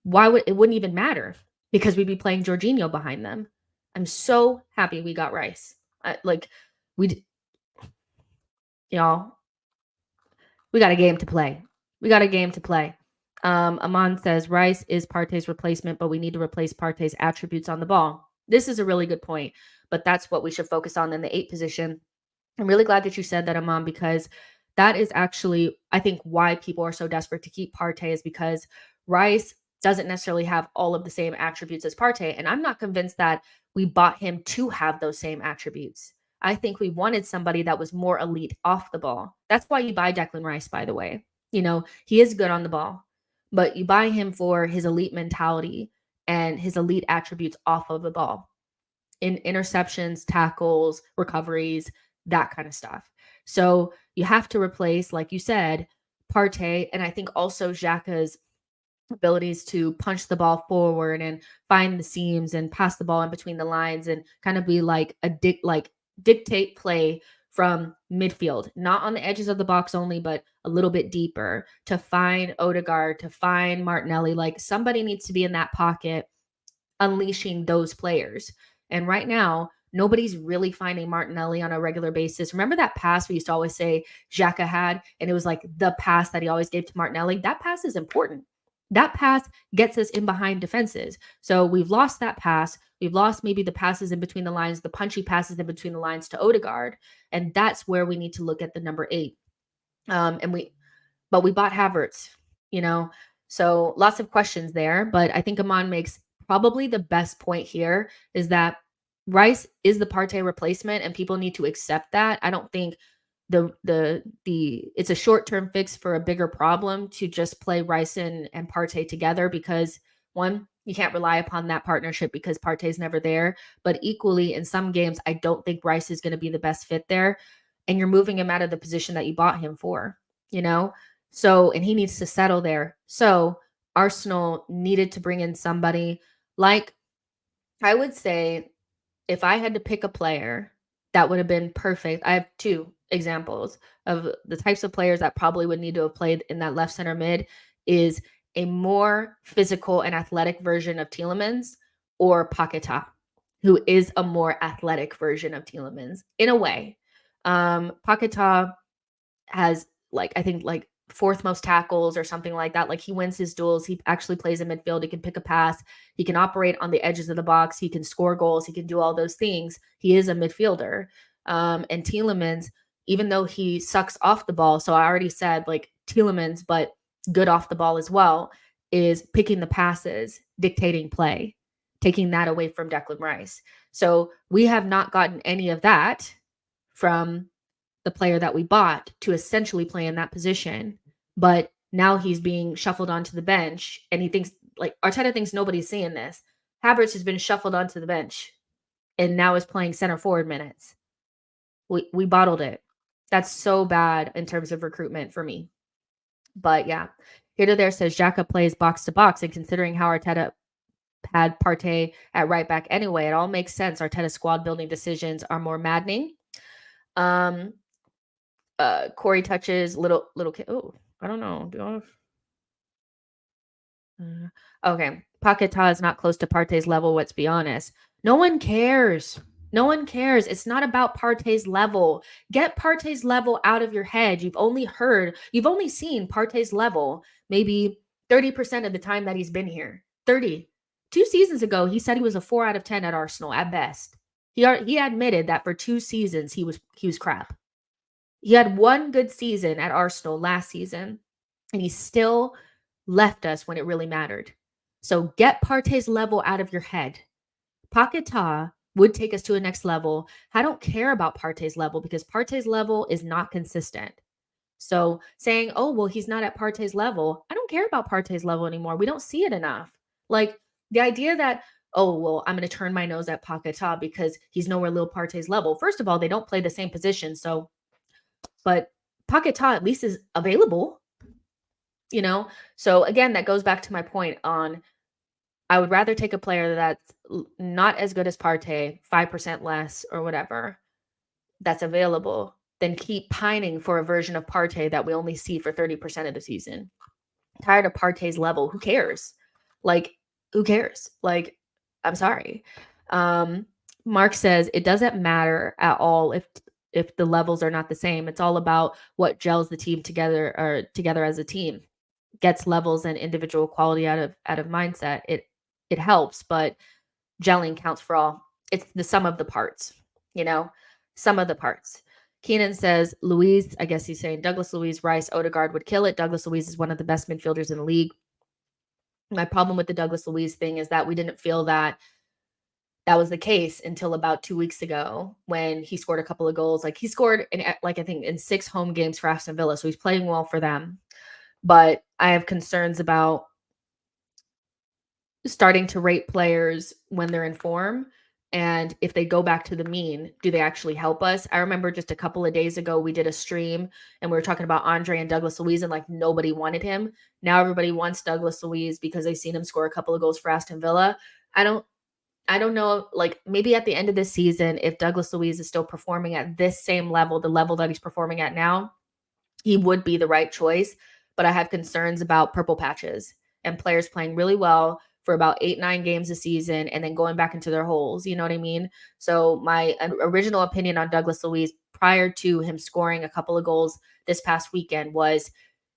Speaker 2: It wouldn't even matter because we'd be playing Jorginho behind them. I'm so happy we got Rice. Y'all, we got a game to play. Aman says Rice is Partey's replacement, but we need to replace Partey's attributes on the ball. This is a really good point, but that's what we should focus on in the 8 position. I'm really glad that you said that, Aman, because that is actually, I think, why people are so desperate to keep Partey is because Rice doesn't necessarily have all of the same attributes as Partey. And I'm not convinced that we bought him to have those same attributes. I think we wanted somebody that was more elite off the ball. That's why you buy Declan Rice, by the way. He is good on the ball, but you buy him for his elite mentality and his elite attributes off of the ball in interceptions, tackles, recoveries, that kind of stuff. So you have to replace, like you said, Partey, and I think also Xhaka's abilities to punch the ball forward and find the seams and pass the ball in between the lines and kind of be like dictate play from midfield, not on the edges of the box only, but a little bit deeper to find Odegaard, to find Martinelli. Like, somebody needs to be in that pocket, unleashing those players. And right now, nobody's really finding Martinelli on a regular basis. Remember that pass we used to always say Xhaka had, and it was like the pass that he always gave to Martinelli? That pass is important. That pass gets us in behind defenses. So we've lost that pass. We've lost maybe the passes in between the lines, the punchy passes in between the lines to Odegaard. And that's where we need to look at the number 8. But we bought Havertz, so lots of questions there. But I think Aman makes probably the best point here is that Rice is the Partey replacement and people need to accept that. I don't think it's a short-term fix for a bigger problem to just play Rice and Partey together because, one, you can't rely upon that partnership because Partey's never there. But equally, in some games, I don't think Rice is going to be the best fit there. And you're moving him out of the position that you bought him for, So, and he needs to settle there. So Arsenal needed to bring in somebody like, I would say, if I had to pick a player that would have been perfect, I have two examples of the types of players that probably would need to have played in that left center mid is a more physical and athletic version of Tielemans or Paquetá, who is a more athletic version of Tielemans in a way. Paquetá has like I think like fourth most tackles or something like that. Like he wins his duels. He actually plays in midfield. He can pick a pass. He can operate on the edges of the box. He can score goals. He can do all those things. He is a midfielder. And Tielemans, even though he sucks off the ball, so I already said like Tielemans, but good off the ball as well, is picking the passes, dictating play, taking that away from Declan Rice. So we have not gotten any of that from the player that we bought to essentially play in that position. But now he's being shuffled onto the bench, and he thinks like Arteta thinks nobody's seeing this. Havertz has been shuffled onto the bench and now is playing center forward minutes. We bottled it. That's so bad in terms of recruitment for me. But yeah, here to there says Xhaka plays box to box, and considering how Arteta had Partey at right back anyway, it all makes sense. Arteta's squad building decisions are more maddening. Corey touches little kid. Oh, I don't know. Do I okay. Paquetá is not close to Partey's level. Let's be honest. No one cares. No one cares. It's not about Partey's level. Get Partey's level out of your head. You've only seen Partey's level maybe 30% of the time that he's been here. 30. 2 seasons ago, he said he was a 4 out of 10 at Arsenal at best. He admitted that for 2 seasons he was crap. He had one good season at Arsenal last season, and he still left us when it really mattered. So get Partey's level out of your head. Paquetá would take us to a next level. I don't care about Partey's level because Partey's level is not consistent. So saying, oh, well, he's not at Partey's level, I don't care about Partey's level anymore. We don't see it enough. Like the idea that, oh, well, I'm going to turn my nose at Paquetá because he's nowhere near Partey's level. First of all, they don't play the same position. So but Paquetá at least is available, you know? So again, that goes back to my point on I would rather take a player that's not as good as Partey, 5% less or whatever, that's available than keep pining for a version of Partey that we only see for 30% of the season. Tired of Partey's level. Who cares? Like, who cares? Like, I'm sorry. Mark says it doesn't matter at all if the levels are not the same. It's all about what gels the team together or together as a team. Gets levels and individual quality out of mindset. It helps, but gelling counts for all. It's the sum of the parts, sum of the parts. Keenan says Luiz, I guess he's saying Douglas Luiz, Rice, Odegaard would kill it. Douglas Luiz is one of the best midfielders in the league. My problem with the Douglas Luiz thing is that we didn't feel that was the case until about 2 weeks ago when he scored a couple of goals. Like he scored I think in 6 home games for Aston Villa. So he's playing well for them. But I have concerns about starting to rate players when they're in form. And if they go back to the mean, do they actually help us? I remember just a couple of days ago, we did a stream and we were talking about Andre and Douglas Luiz and like nobody wanted him. Now everybody wants Douglas Luiz because they've seen him score a couple of goals for Aston Villa. I don't know, like maybe at the end of this season, if Douglas Luiz is still performing at this same level, the level that he's performing at now, he would be the right choice. But I have concerns about purple patches and players playing really well for about 8-9 games a season and then going back into their holes. You know what I mean? So my original opinion on Douglas Luiz prior to him scoring a couple of goals this past weekend was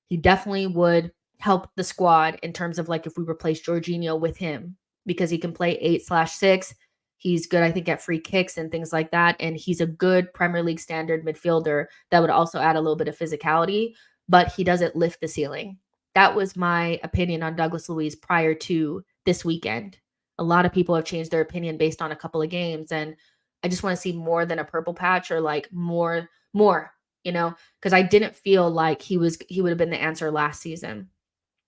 Speaker 2: he definitely would help the squad in terms of like if we replace Jorginho with him, because he can play 8/6. He's good, I think, at free kicks and things like that. And he's a good Premier League standard midfielder that would also add a little bit of physicality, but he doesn't lift the ceiling. That was my opinion on Douglas Luiz prior to this weekend. A lot of people have changed their opinion based on a couple of games. And I just want to see more than a purple patch or like more, because I didn't feel like he would have been the answer last season.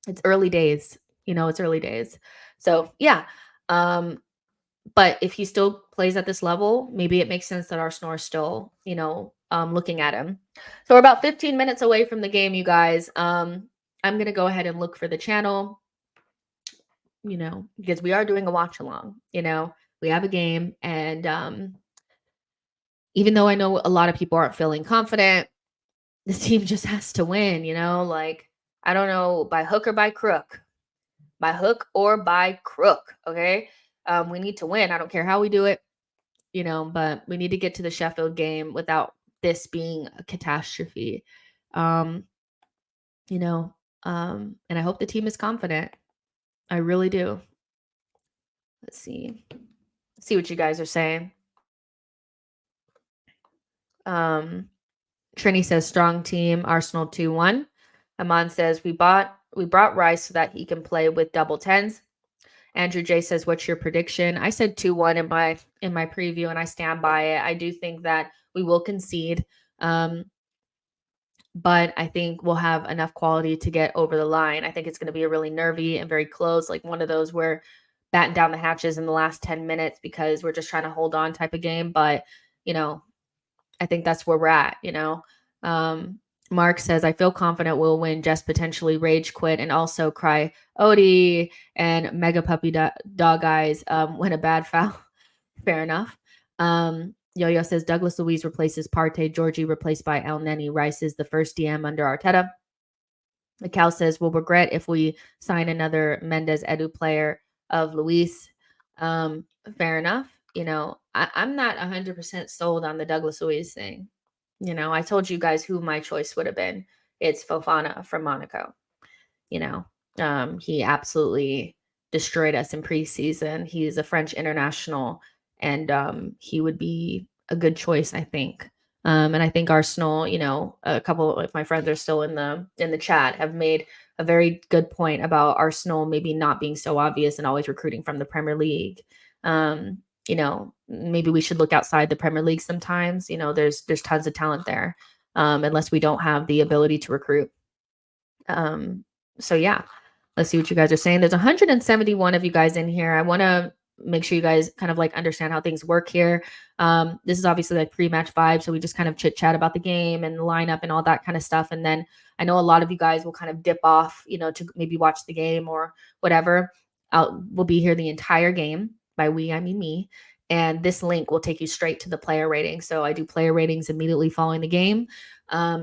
Speaker 2: It's early days, it's early days. So yeah. But if he still plays at this level, maybe it makes sense that Arsenal are still, looking at him. So we're about 15 minutes away from the game, you guys. I'm going to go ahead and look for the channel. because we are doing a watch along, we have a game. And even though I know a lot of people aren't feeling confident, this team just has to win, like, I don't know, by hook or by crook. By hook or by crook, okay? We need to win. I don't care how we do it, but we need to get to the Sheffield game without this being a catastrophe. Um, and I hope the team is confident. I really do. Let's see what you guys are saying. Trini says strong team, Arsenal 2-1. Aman says we brought Rice so that he can play with double tens. Andrew J says, what's your prediction? I said 2-1 in my preview, and I stand by it. I do think that we will concede. But I think we'll have enough quality to get over the line. I think it's going to be a really nervy and very close, like one of those where batten down the hatches in the last 10 minutes because we're just trying to hold on type of game. But, I think that's where we're at, Mark says, I feel confident we'll win, just potentially rage quit and also cry Odie and mega puppy dog eyes when a bad foul. Fair enough. Yo-Yo says, Douglas Luiz replaces Partey, Georgie replaced by El Neni. Rice is the first DM under Arteta. The cow says, we'll regret if we sign another Mendes Edu player of Luis. Fair enough. I'm not 100% sold on the Douglas Luiz thing. I told you guys who my choice would have been. It's Fofana from Monaco. He absolutely destroyed us in preseason. He's a French international, and he would be a good choice, I think. And I think Arsenal, a couple of my friends are still in the chat, have made a very good point about Arsenal maybe not being so obvious and always recruiting from the Premier League. Maybe we should look outside the Premier League sometimes. There's tons of talent there, unless we don't have the ability to recruit. So yeah, let's see what you guys are saying. There's 171 of you guys in here. I want to make sure you guys kind of like understand how things work here. This is obviously like pre-match vibe, so we just kind of chit chat about the game and the lineup and all that kind of stuff. And then I know a lot of you guys will kind of dip off, to maybe watch the game or whatever. We'll be here the entire game. By we, I mean me. And this link will take you straight to the player rating. So I do player ratings immediately following the game.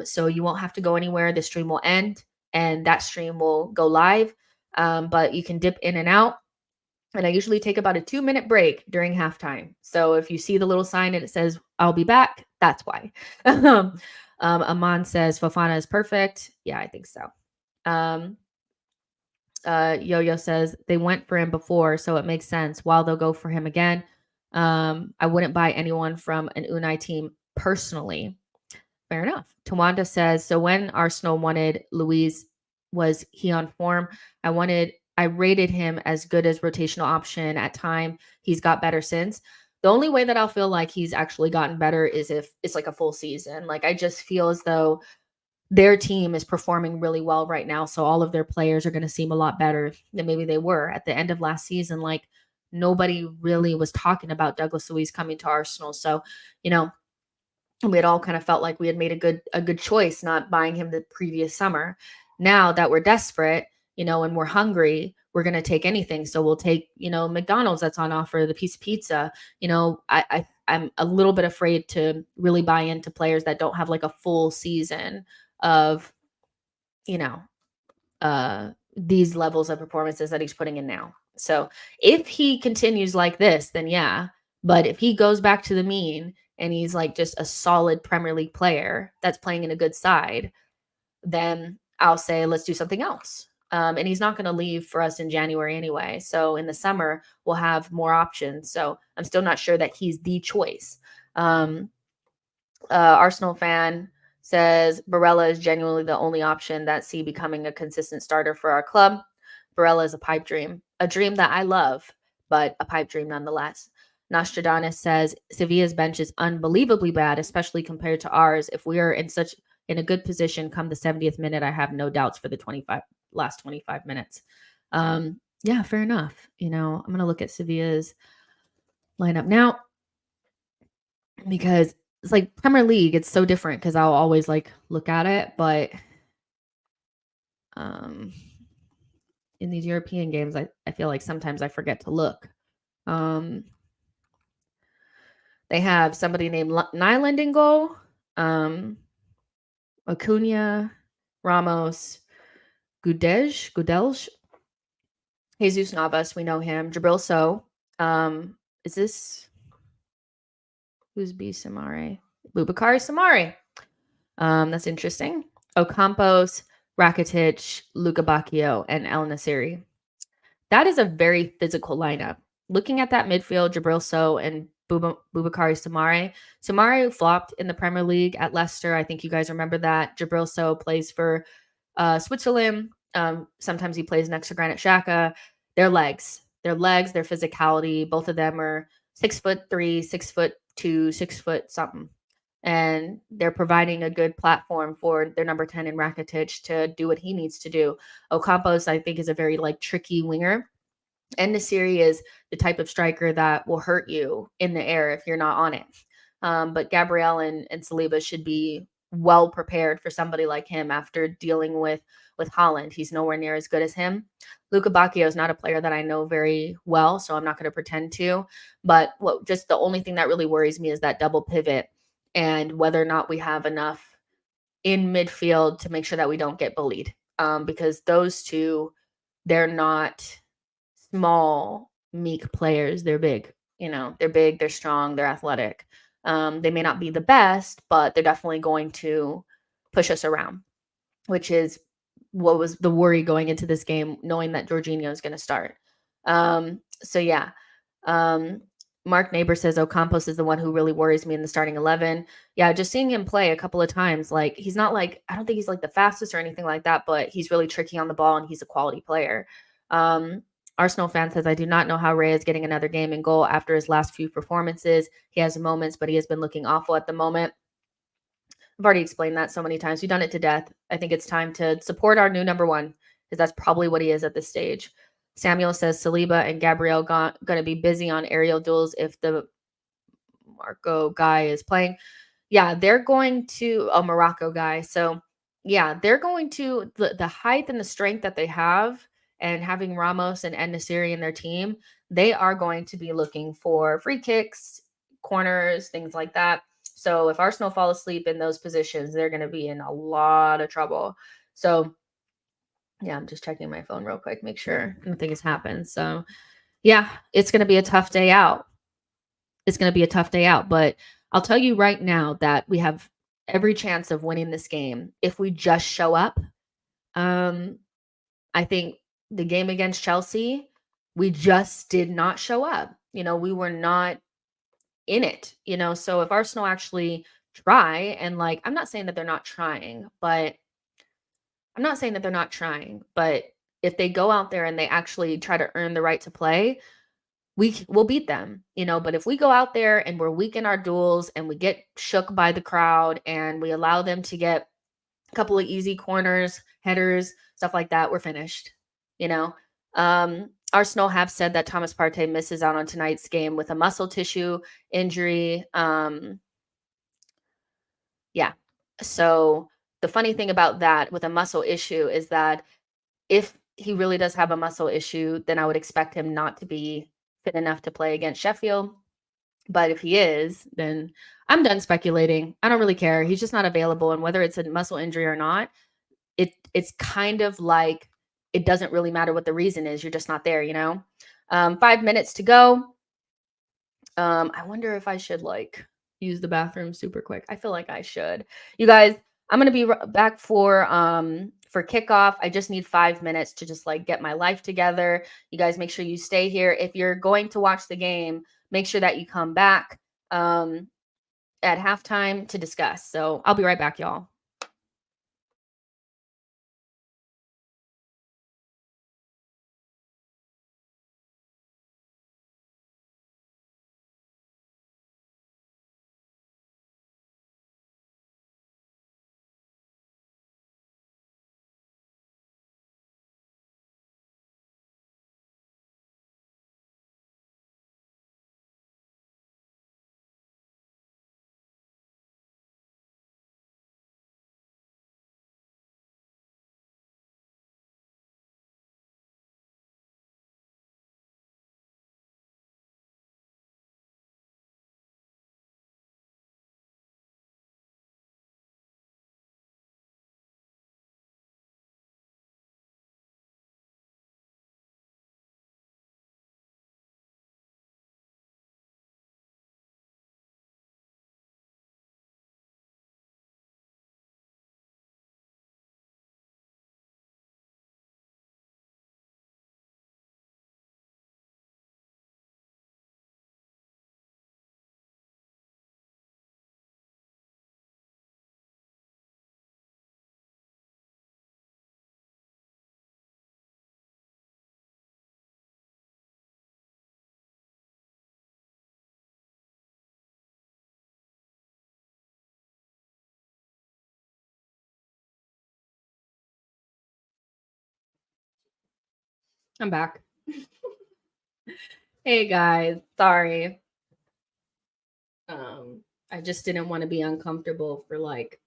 Speaker 2: So you won't have to go anywhere. The stream will end and that stream will go live. But you can dip in and out. And I usually take about a 2-minute break during halftime. So if you see the little sign and it says, I'll be back, that's why. Aman says, Fofana is perfect. Yeah, I think so. Yo-Yo says, they went for him before, so it makes sense. While they'll go for him again, I wouldn't buy anyone from an Unai team personally. Fair enough. Tawanda says, so when Arsenal wanted Luiz, was he on form? I rated him as good as rotational option at time. He's got better since. The only way that I'll feel like he's actually gotten better is if it's like a full season. Like I just feel as though their team is performing really well right now. So all of their players are going to seem a lot better than maybe they were at the end of last season. Like nobody really was talking about Douglas Luiz coming to Arsenal. So, we had all kind of felt like we had made a good choice not buying him the previous summer. Now that we're desperate, and we're hungry, we're going to take anything. So we'll take, McDonald's that's on offer, the piece of pizza. I'm a little bit afraid to really buy into players that don't have like a full season of, these levels of performances that he's putting in now. So if he continues like this, then yeah. But if he goes back to the mean and he's like just a solid Premier League player that's playing in a good side, then I'll say, let's do something else. And he's not going to leave for us in January anyway. So in the summer, we'll have more options. So I'm still not sure that he's the choice. Arsenal fan says Barella is genuinely the only option that see becoming a consistent starter for our club. Barella is a pipe dream, a dream that I love, but a pipe dream nonetheless. Nostradamus says Sevilla's bench is unbelievably bad, especially compared to ours. If we are in a good position come the 70th minute, I have no doubts for the last 25 minutes. Yeah, fair enough. I'm going to look at Sevilla's lineup now because it's like Premier League. It's so different because I'll always like look at it, but in these European games, I feel like sometimes I forget to look. They have somebody named Nyland in goal, Acuna, Ramos, Gudelj, Jesus Navas, we know him, Jabril So. Is this who's B Samare? Bubakari Samari. That's interesting. Ocampos, Rakitic, Luka Bacchio, and El Nasiri. That is a very physical lineup. Looking at that midfield, Jabril So and Bubakari Samare. Samare flopped in the Premier League at Leicester. I think you guys remember that. Jabril So plays for Switzerland. Sometimes he plays next to Granit Xhaka. Their legs, their physicality. Both of them are 6'3", 6'2", 6 foot something, and they're providing a good platform for their number 10 in Rakitic to do what he needs to do. Ocampos, I think, is a very tricky winger. And Nasiri is the type of striker that will hurt you in the air if you're not on it. But Gabriel and Saliba should be well prepared for somebody like him after dealing with Holland. He's nowhere near as good as him. Luka Bacchio is not a player that I know very well, so I'm not going to pretend to. But just the only thing that really worries me is that double pivot and whether or not we have enough in midfield to make sure that we don't get bullied. Because those two, they're not small, meek players. They're big. They're big, they're strong, they're athletic. They may not be the best, but they're definitely going to push us around, which is what was the worry going into this game, knowing that Jorginho is going to start. So yeah. Mark Neighbor says Ocampos is the one who really worries me in the starting 11. Yeah, just seeing him play a couple of times, he's not I don't think he's the fastest or anything like that, but he's really tricky on the ball and he's a quality player. Arsenal fan says, I do not know how Ray is getting another game in goal after his last few performances. He has moments, but he has been looking awful at the moment. I've already explained that so many times. We've done it to death. I think it's time to support our new number one because that's probably what he is at this stage. Samuel says Saliba and Gabriel going to be busy on aerial duels if the Marco guy is playing. Yeah, they're going to a Morocco guy. So yeah, they're going to the height and the strength that they have, and having Ramos and En-Nesyri in their team, they are going to be looking for free kicks, corners, things like that. So if Arsenal fall asleep in those positions, they're going to be in a lot of trouble. So yeah, I'm just checking my phone real quick, make sure nothing has happened. So yeah, it's going to be a tough day out. But I'll tell you right now that we have every chance of winning this game if we just show up. I think the game against Chelsea, we just did not show up. We were not in it, so if Arsenal actually try and I'm not saying that they're not trying, but if they go out there and they actually try to earn the right to play, we'll beat them, but if we go out there and we're weak in our duels and we get shook by the crowd and we allow them to get a couple of easy corners, headers, stuff like that, we're finished. Arsenal have said that Thomas Partey misses out on tonight's game with a muscle tissue injury. Yeah. So the funny thing about that with a muscle issue is that if he really does have a muscle issue, then I would expect him not to be fit enough to play against Sheffield. But if he is, then I'm done speculating. I don't really care. He's just not available. And whether it's a muscle injury or not, it's kind of it doesn't really matter what the reason is. You're just not there, 5 minutes to go. I wonder if I should use the bathroom super quick. I feel like I should. You guys, I'm going to be back for kickoff. I just need 5 minutes to just get my life together. You guys make sure you stay here. If you're going to watch the game, make sure that you come back at halftime to discuss. So I'll be right back, y'all. I'm back. Hey guys, sorry. I just didn't want to be uncomfortable for like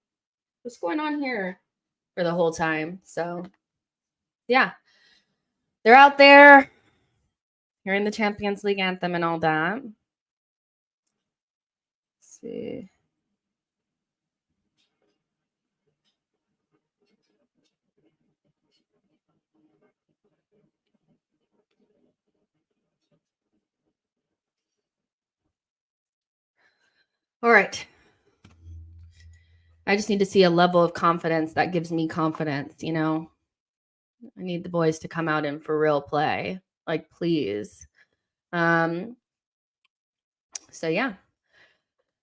Speaker 2: what's going on here for the whole time. So yeah, they're out there hearing the Champions League anthem and all that. Let's see. All right. I just need to see a level of confidence that gives me confidence, you know. I need the boys to come out in for real play. Like, please. Um, so yeah.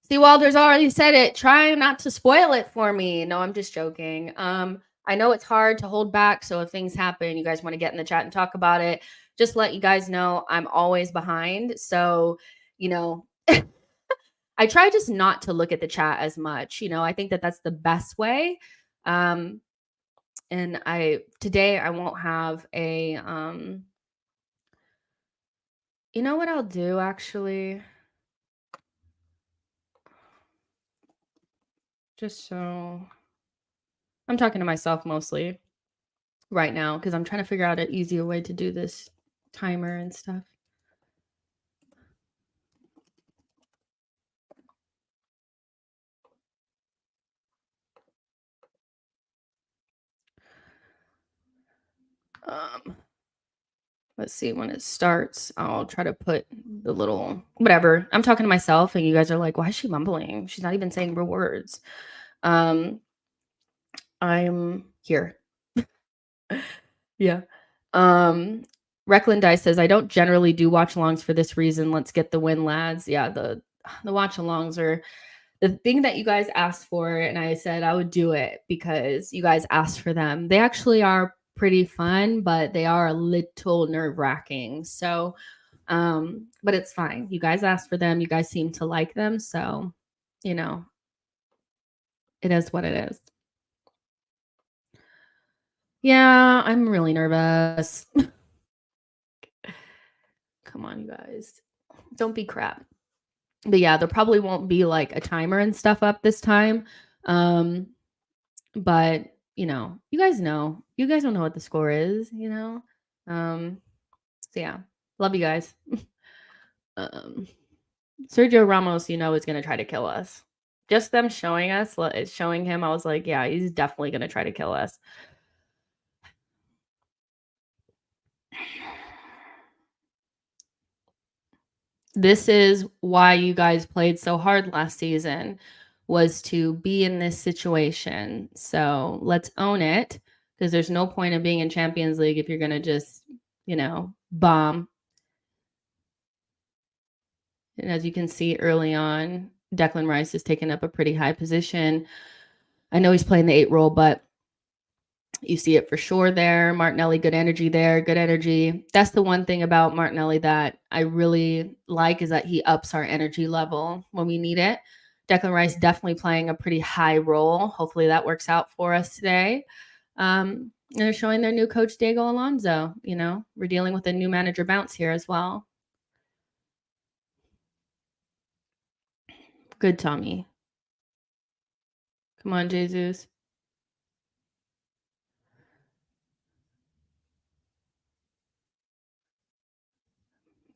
Speaker 2: See, Walter's already said it. Try not to spoil it for me. No, I'm just joking. I know it's hard to hold back. So if things happen, you guys want to get in the chat and talk about it, just let you guys know I'm always behind. So, you know, I try just not to look at the chat as much. You know, I think that that's the best way. And today I won't have a you know what I'll do actually? Just so I'm talking to myself mostly right now because I'm trying to figure out an easier way to do this timer and stuff. Let's see when it starts. I'll try to put the little whatever. I'm talking to myself and you guys are like, why is she mumbling? She's not even saying real words. I'm here. Yeah. Reckland Dice says, I don't generally do watch alongs for this reason. Let's get the win, lads. Yeah, the watch alongs are the thing that you guys asked for, and I said I would do it because you guys asked for them. They actually are pretty fun, but they are a little nerve-wracking. So, but it's fine. You guys asked for them. You guys seem to like them. So, you know, it is what it is. Yeah, I'm really nervous. Come on, you guys. Don't be crap. But yeah, there probably won't be like a timer and stuff up this time. Um, but you know, you guys know. You guys don't know what the score is, you know? So yeah. Love you guys. um Sergio Ramos, you know, is gonna try to kill us. Just them showing us, showing him, I was like, yeah, he's definitely gonna try to kill us. This is why you guys played so hard last season, was to be in this situation. So let's own it, because there's no point in being in Champions League if you're going to just, you know, bomb. And as you can see early on, Declan Rice has taken up a pretty high position. I know he's playing the 8 role, but you see it for sure there. Martinelli, good energy there, good energy. That's the one thing about Martinelli that I really like, is that he ups our energy level when we need it. Declan Rice definitely playing a pretty high role. Hopefully that works out for us today. They're showing their new coach, Diego Alonso. You know, we're dealing with a new manager bounce here as well. Good, Tommy. Come on, Jesus.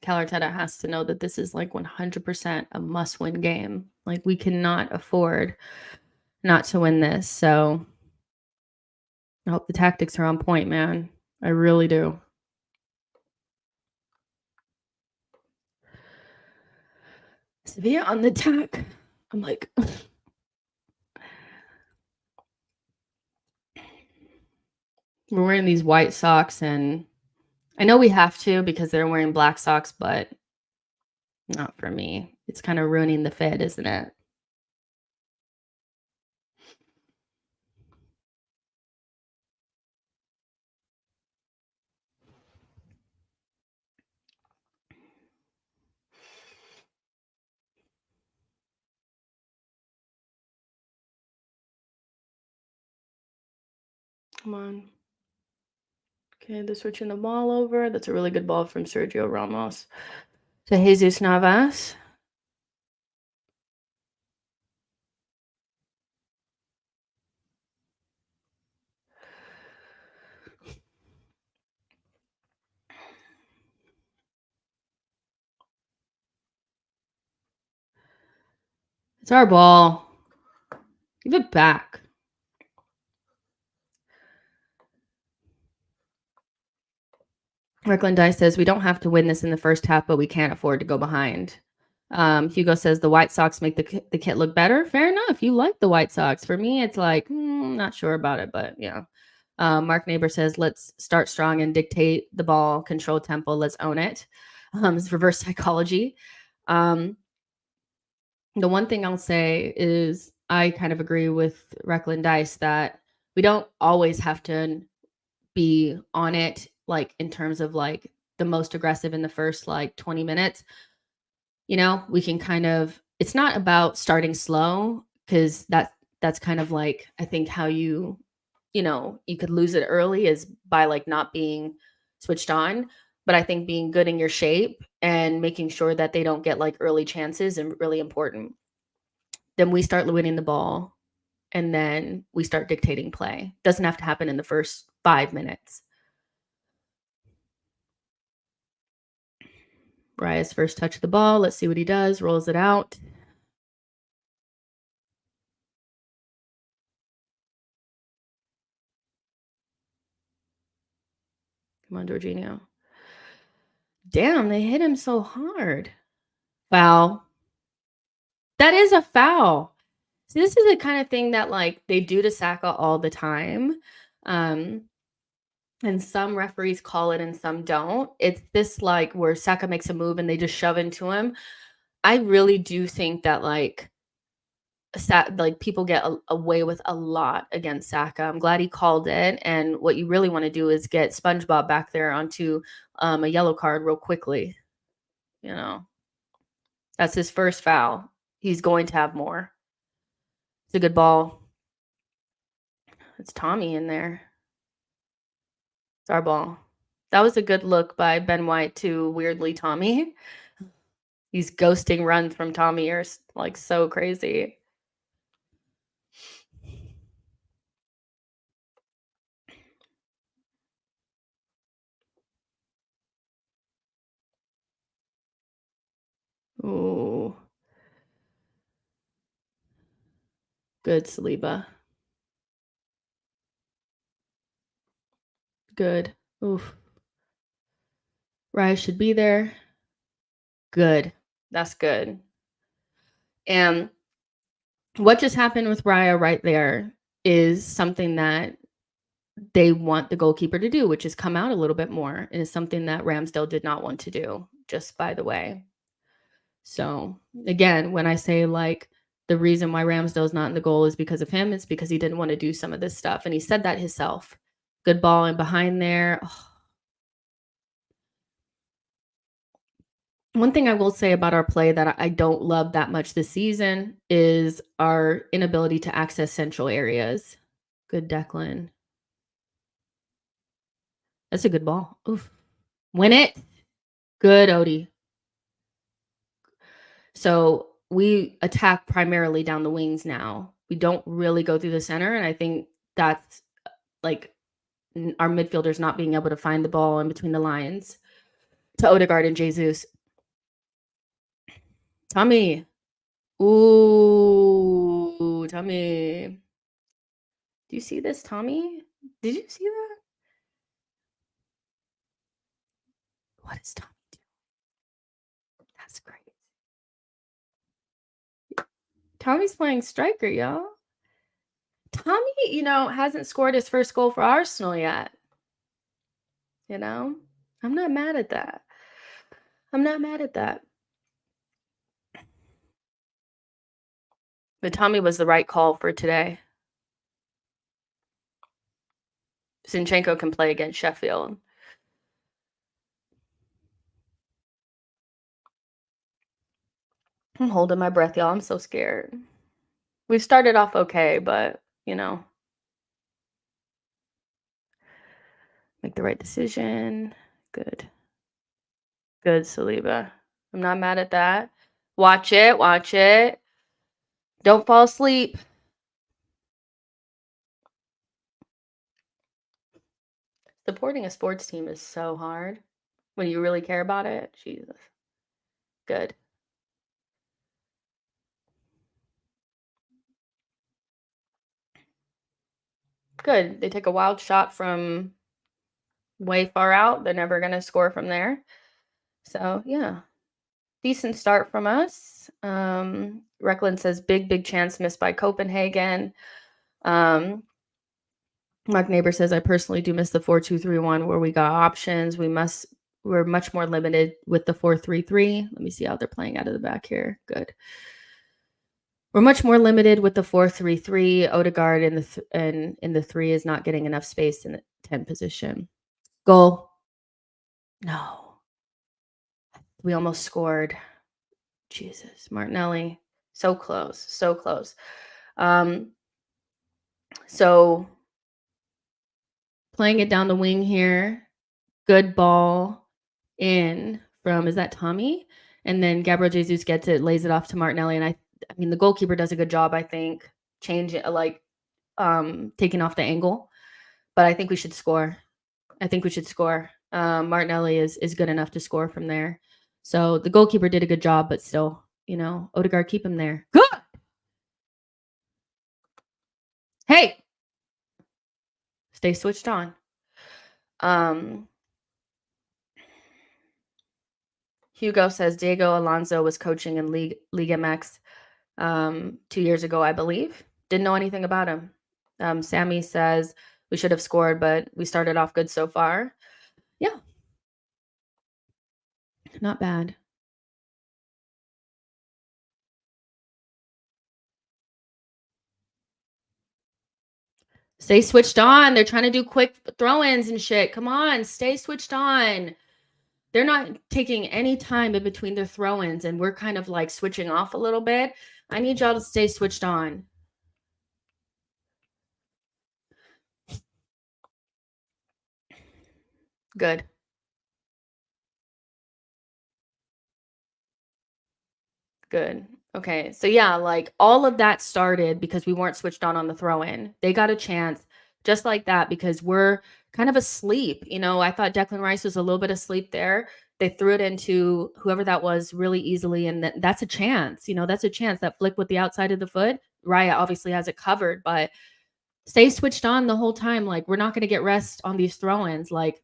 Speaker 2: Cal Arteta has to know that this is like 100% a must-win game. Like, we cannot afford not to win this. So I hope the tactics are on point, man. I really do. Sevilla on the attack. I'm like, we're wearing these white socks, and I know we have to because they're wearing black socks, but not for me. It's kind of ruining the fit, isn't it? Come on. Okay, they're switching the ball over. That's a really good ball from Sergio Ramos to Jesus Navas. It's our ball. Give it back. Reckland Dice says we don't have to win this in the first half, but we can't afford to go behind. Hugo says the White Sox make the kit look better. Fair enough. You like the White Sox. For me, it's like, not sure about it, but yeah. Mark Neighbor says, let's start strong and dictate the ball, control tempo. Let's own it. It's reverse psychology. The one thing I'll say is I kind of agree with Reckland Dice that we don't always have to be on it, like in terms of like the most aggressive in the first like 20 minutes. We can kind of, it's not about starting slow because that's kind of like, I think how you could lose it early is by like not being switched on. But I think being good in your shape and making sure that they don't get like early chances and really important. Then we start winning the ball and then we start dictating play. Doesn't have to happen in the first 5 minutes. Brias first touch the ball. Let's see what he does. Rolls it out. Come on, Jorginho. Damn, they hit him so hard. Foul. That is a foul. So this is the kind of thing that like they do to Saka all the time. And some referees call it and some don't. It's this like where Saka makes a move and they just shove into him. I really do think that like people get away with a lot against Saka. I'm glad he called it. And what you really want to do is get SpongeBob back there onto a yellow card real quickly. That's his first foul. He's going to have more. It's a good ball. It's Tommy in there. It's our ball. That was a good look by Ben White to weirdly Tommy. These ghosting runs from Tommy are like so crazy. Ooh. Good, Saliba. Good. Oof. Raya should be there. Good. That's good. And what just happened with Raya right there is something that they want the goalkeeper to do, which is come out a little bit more. And it's something that Ramsdale did not want to do, just by the way. So again, when I say like the reason why Ramsdale's not in the goal is because of him, it's because he didn't want to do some of this stuff. And he said that himself. Good ball and behind there. Oh. One thing I will say about our play that I don't love that much this season is our inability to access central areas. Good Declan. That's a good ball. Oof. Win it. Good, Odie. So we attack primarily down the wings now. We don't really go through the center. And I think that's like our midfielders not being able to find the ball in between the lines to Odegaard and Jesus. Tommy. Ooh, Tommy. Do you see this, Tommy? Did you see that? What is Tommy doing? That's great. Tommy's playing striker, y'all. Tommy, hasn't scored his first goal for Arsenal yet. I'm not mad at that. But Tommy was the right call for today. Zinchenko can play against Sheffield. I'm holding my breath, y'all. I'm so scared. We've started off okay, but, man, Make the right decision. Good. Good, Saliba. I'm not mad at that. Watch it. Watch it. Don't fall asleep. Supporting a sports team is so hard when you really care about it. Jesus. Good. Good. They take a wild shot from way far out. They're never going to score from there. So, yeah. Decent start from us. Reckland says big chance missed by Copenhagen. Mark Neighbor says I personally do miss the 4-2-3-1 where we got options. We're much more limited with the 4-3-3. Let me see how they're playing out of the back here. Good. We're much more limited with the 4-3-3. Odegaard in the 3 is not getting enough space in the 10 position. Goal. No. We almost scored. Jesus, Martinelli. So close. So close. So playing it down the wing here. Good ball in from, is that Tommy? And then Gabriel Jesus gets it, lays it off to Martinelli. And I mean, the goalkeeper does a good job, I think, taking off the angle. But I think we should score. Martinelli is good enough to score from there. So the goalkeeper did a good job, but still, Odegaard, keep him there. Good. Hey, stay switched on. Hugo says Diego Alonso was coaching in Liga MX 2 years ago, I believe. Didn't know anything about him. Sammy says we should have scored, but we started off good so far. Yeah. Not bad. Stay switched on. They're trying to do quick throw-ins and shit. Come on, stay switched on. They're not taking any time in between their throw-ins, and we're kind of like switching off a little bit. I need y'all to stay switched on. Good. Good. Okay. So yeah, like all of that started because we weren't switched on the throw-in. They got a chance just like that because we're kind of asleep. I thought Declan Rice was a little bit asleep there. They threw it into whoever that was really easily, and that's a chance. That's a chance. That flick with the outside of the foot. Raya obviously has it covered, but stay switched on the whole time. Like, we're not going to get rest on these throw-ins. Like,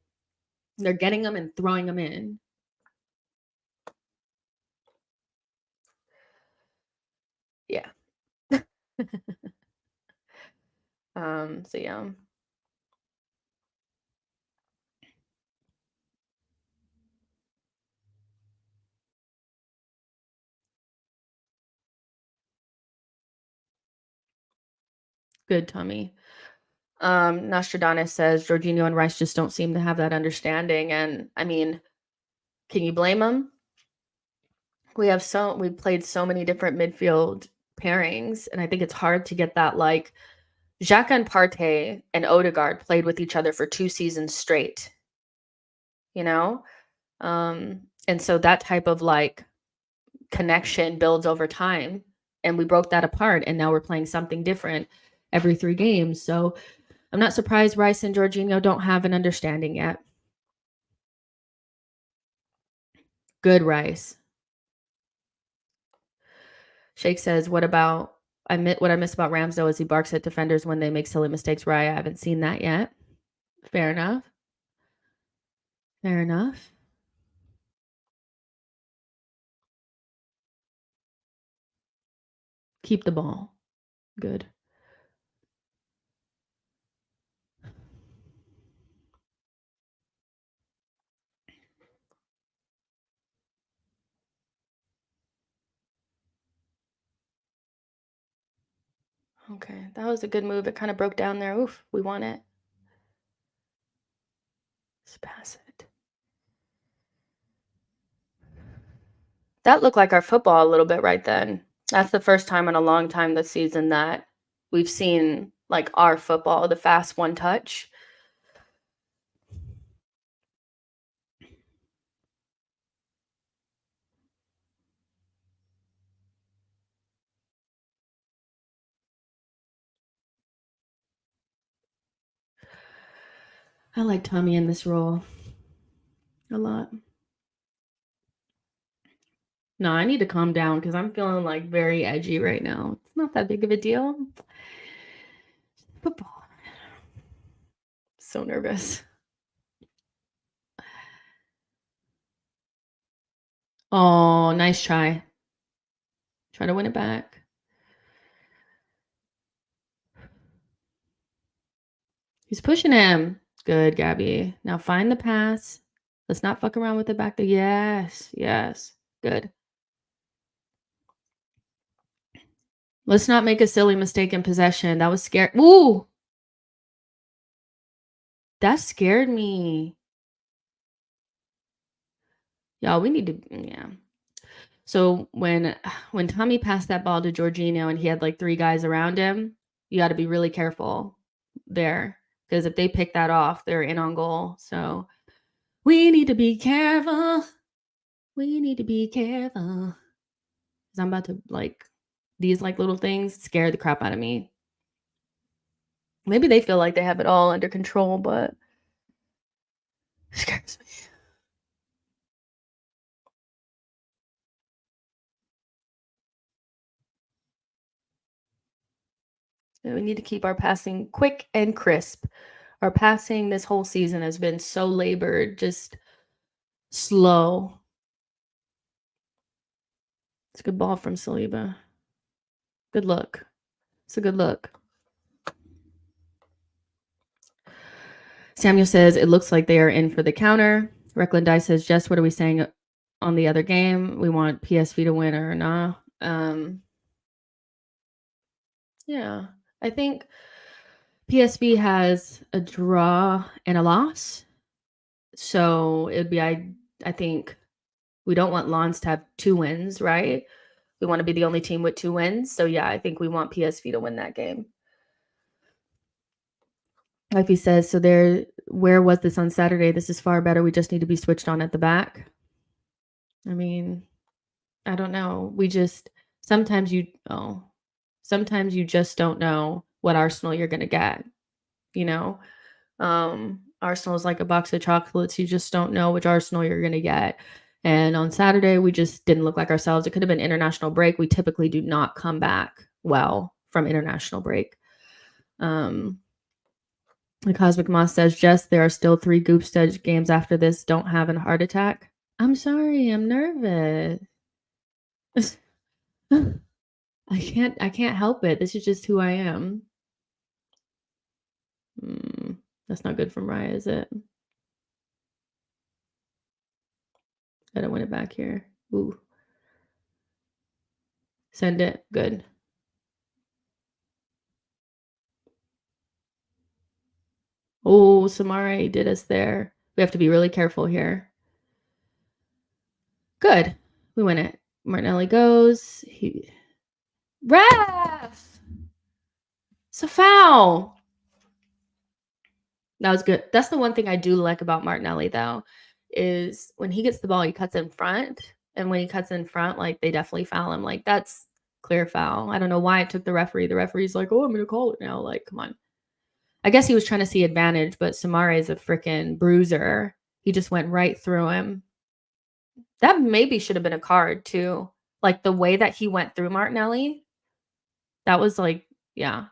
Speaker 2: they're getting them and throwing them in. Yeah. So yeah. Good, Tommy. Nostradamus says Jorginho and Rice just don't seem to have that understanding. And I mean, can you blame them? We played so many different midfield pairings, and I think it's hard to get that. Like, Xhaka and Partey and Odegaard played with each other for 2 seasons straight. And so that type of like connection builds over time, and we broke that apart, and now we're playing something different every 3 games. So I'm not surprised Rice and Jorginho don't have an understanding yet. Good, Rice. Shake says, what I miss about Ramsdale is he barks at defenders when they make silly mistakes. Right, I haven't seen that yet. Fair enough. Keep the ball. Good. Okay, that was a good move. It kind of broke down there. Oof, we won it. Let's pass it. That looked like our football a little bit right then. That's the first time in a long time this season that we've seen like our football, the fast one touch. I like Tommy in this role a lot. No, I need to calm down because I'm feeling like very edgy right now. It's not that big of a deal. Football. So nervous. Oh, nice try. Try to win it back. He's pushing him. Good, Gabby. Now find the pass. Let's not fuck around with it back there. Yes, yes. Good. Let's not make a silly mistake in possession. That was scary. Ooh, that scared me. Y'all, we need to, yeah. So when Tommy passed that ball to Jorginho and he had like 3 guys around him, you got to be really careful there because if they pick that off, they're in on goal. So we need to be careful. We need to be careful. 'Cause I'm about to like these like little things scare the crap out of me. Maybe they feel like they have it all under control, but it scares me. And we need to keep our passing quick and crisp. Our passing this whole season has been so labored, just slow. It's a good ball from Saliba. Good look. It's a good look. Samuel says it looks like they are in for the counter. Reckland Dye says, Jess, what are we saying on the other game? We want PSV to win or nah? Yeah, I think PSV has a draw and a loss. So it'd be I think we don't want Lens to have 2 wins, right? We want to be the only team with 2 wins. So yeah, I think we want PSV to win that game. Like he says, so where was this on Saturday? This is far better. We just need to be switched on at the back. I mean, I don't know. Sometimes you sometimes you just don't know what Arsenal you're gonna get, you know? Arsenal is like a box of chocolates. You just don't know which Arsenal you're gonna get. And on Saturday, we just didn't look like ourselves. It could have been international break. We typically do not come back well from international break. The Cosmic Moss says, Jess, there are still 3 Goop Stage games after this. Don't have a heart attack. I'm sorry. I'm nervous. I can't help it. This is just who I am. That's not good from Raya, is it? Gotta win it back here. Ooh. Send it. Good. Oh, Samare did us there. We have to be really careful here. Good. We win it. Martinelli goes. Ref! It's a foul. That was good. That's the one thing I do like about Martinelli, though, is when he gets the ball, he cuts in front. And when he cuts in front, like, they definitely foul him. Like, that's clear foul. I don't know why it took the referee. The referee's like, oh, I'm going to call it now. Like, come on. I guess he was trying to see advantage, but Samare is a freaking bruiser. He just went right through him. That maybe should have been a card, too. Like, the way that he went through Martinelli, that was like, yeah.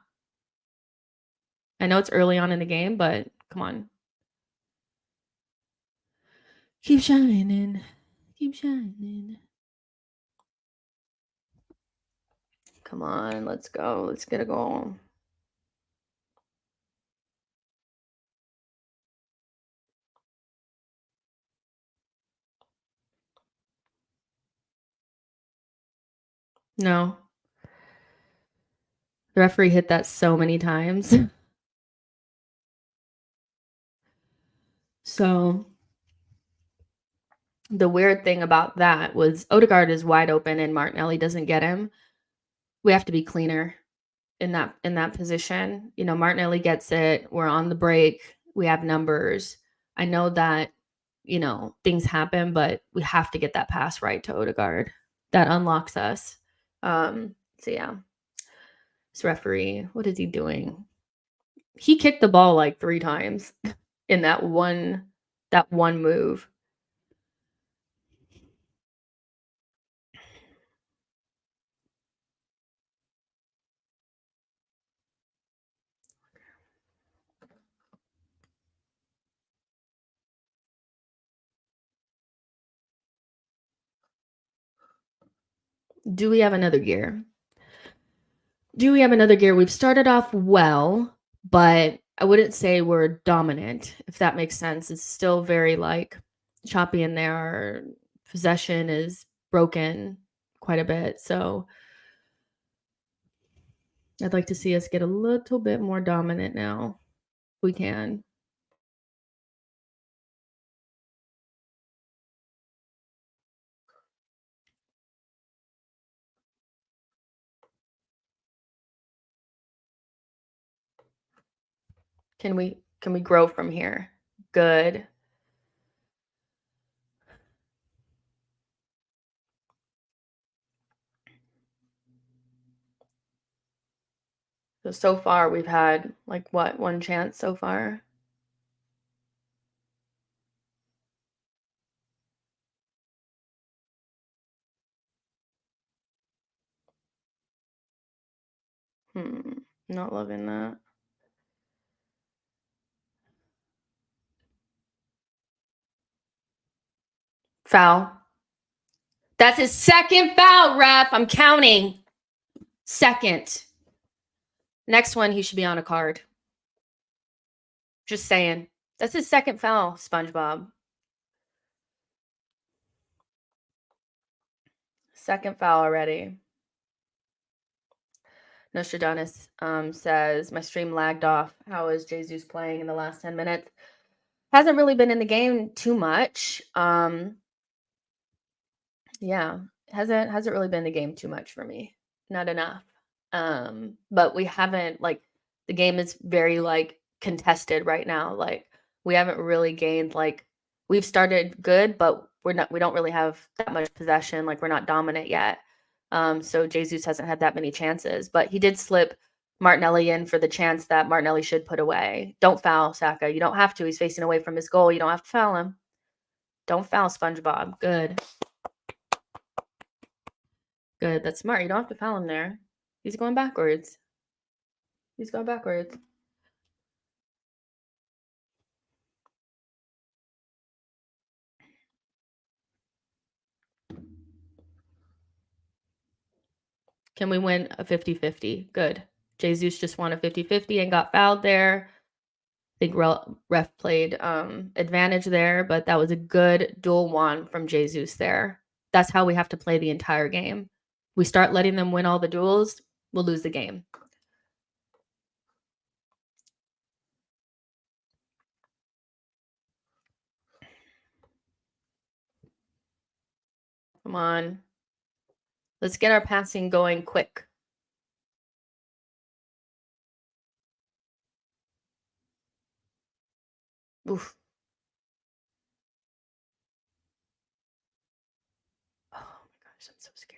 Speaker 2: I know it's early on in the game, but come on. Keep shining. Keep shining. Come on, let's go. Let's get a goal. No. The referee hit that so many times. So the weird thing about that was Odegaard is wide open and Martinelli doesn't get him. We have to be cleaner in that position. You know, Martinelli gets it. We're on the break. We have numbers. I know that, you know, things happen, but we have to get that pass right to Odegaard. That unlocks us. So yeah. This referee, what is he doing? He kicked the ball like 3 times in that one move. Do we have another gear? Do we have another gear? We've started off well, but I wouldn't say we're dominant, if that makes sense. It's still very like choppy in there. Our possession is broken quite a bit. So I'd like to see us get a little bit more dominant now. If we can. Can we grow from here? Good. So far we've had like what, one chance so far? Not loving that. Foul. That's his second foul, ref. I'm counting. Second. Next one, he should be on a card. Just saying. That's his second foul, SpongeBob. Second foul already. Nostradamus says, my stream lagged off. How is Jesus playing in the last 10 minutes? Hasn't really been in the game too much. Yeah, hasn't really been in the game too much for me. Not enough. But we haven't like the game is very like contested right now. Like we haven't really gained like we've started good, but we don't really have that much possession. Like we're not dominant yet. So Jesus hasn't had that many chances, but he did slip Martinelli in for the chance that Martinelli should put away. Don't foul Saka. You don't have to. He's facing away from his goal. You don't have to foul him. Don't foul SpongeBob. Good. Good. That's smart. You don't have to foul him there. He's going backwards. He's going backwards. Can we win a 50-50? Good. Jesus just won a 50-50 and got fouled there. I think ref played advantage there, but that was a good dual one from Jesus there. That's how we have to play the entire game. We start letting them win all the duels, we'll lose the game. Come on. Let's get our passing going quick. Oof. Oh my gosh, I'm so scared.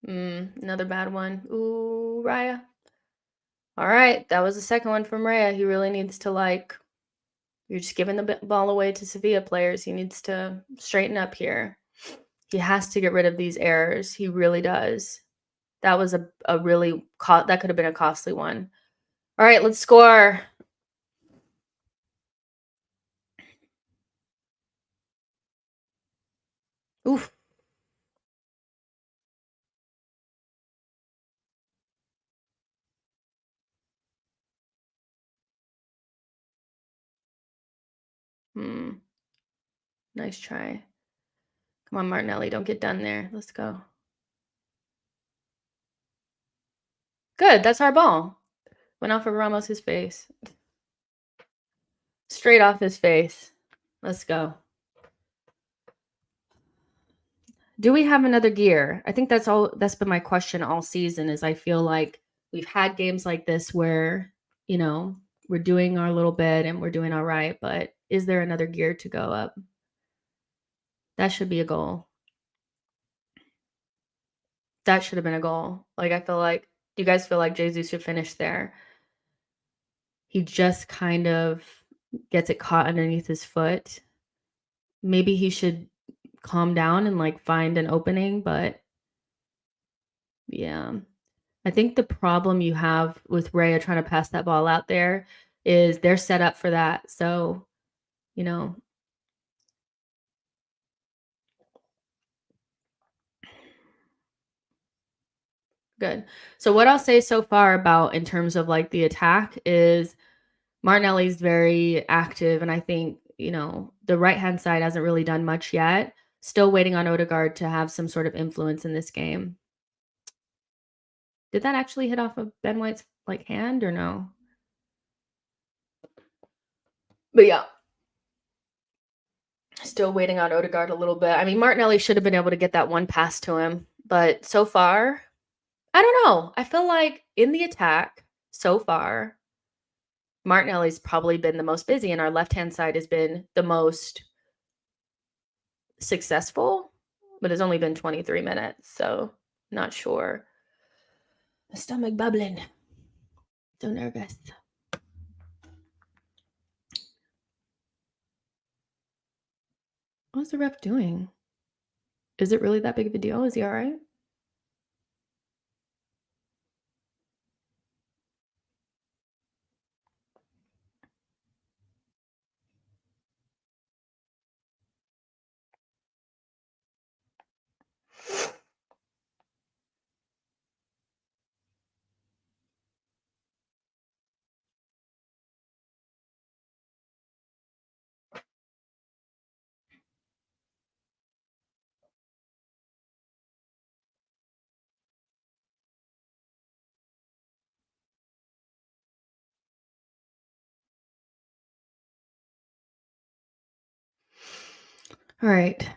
Speaker 2: Another bad one. Ooh, Raya. All right, that was the second one from Raya. He really needs to like you're just giving the ball away to Sevilla players. He needs to straighten up here. He has to get rid of these errors. He really does. That was a really that could have been a costly one. All right, let's score. Oof. Nice try. Come on, Martinelli, don't get done there. Let's go. Good, that's our ball. Went off of Ramos' face. Straight off his face. Let's go. Do we have another gear? I think that's been my question all season is I feel like we've had games like this where, you know, we're doing our little bit and we're doing all right, but is there another gear to go up? That should be a goal. That should have been a goal. Like, I feel like do you guys feel like Jesus should finish there? He just kind of gets it caught underneath his foot. Maybe he should calm down and, like, find an opening, but yeah. I think the problem you have with Raya trying to pass that ball out there is they're set up for that. So, you know, good. So what I'll say so far about in terms of like the attack is Martinelli's very active, and I think, the right-hand side hasn't really done much yet. Still waiting on Odegaard to have some sort of influence in this game. Did that actually hit off of Ben White's, like, hand or no? But yeah, still waiting on Odegaard a little bit. I mean, Martinelli should have been able to get that one pass to him, but so far, I don't know. I feel like in the attack so far, Martinelli's probably been the most busy, and our left-hand side has been the most successful, but it's only been 23 minutes, so not sure. My stomach bubbling. So nervous. What's the ref doing? Is it really that big of a deal? Is he all right? All right.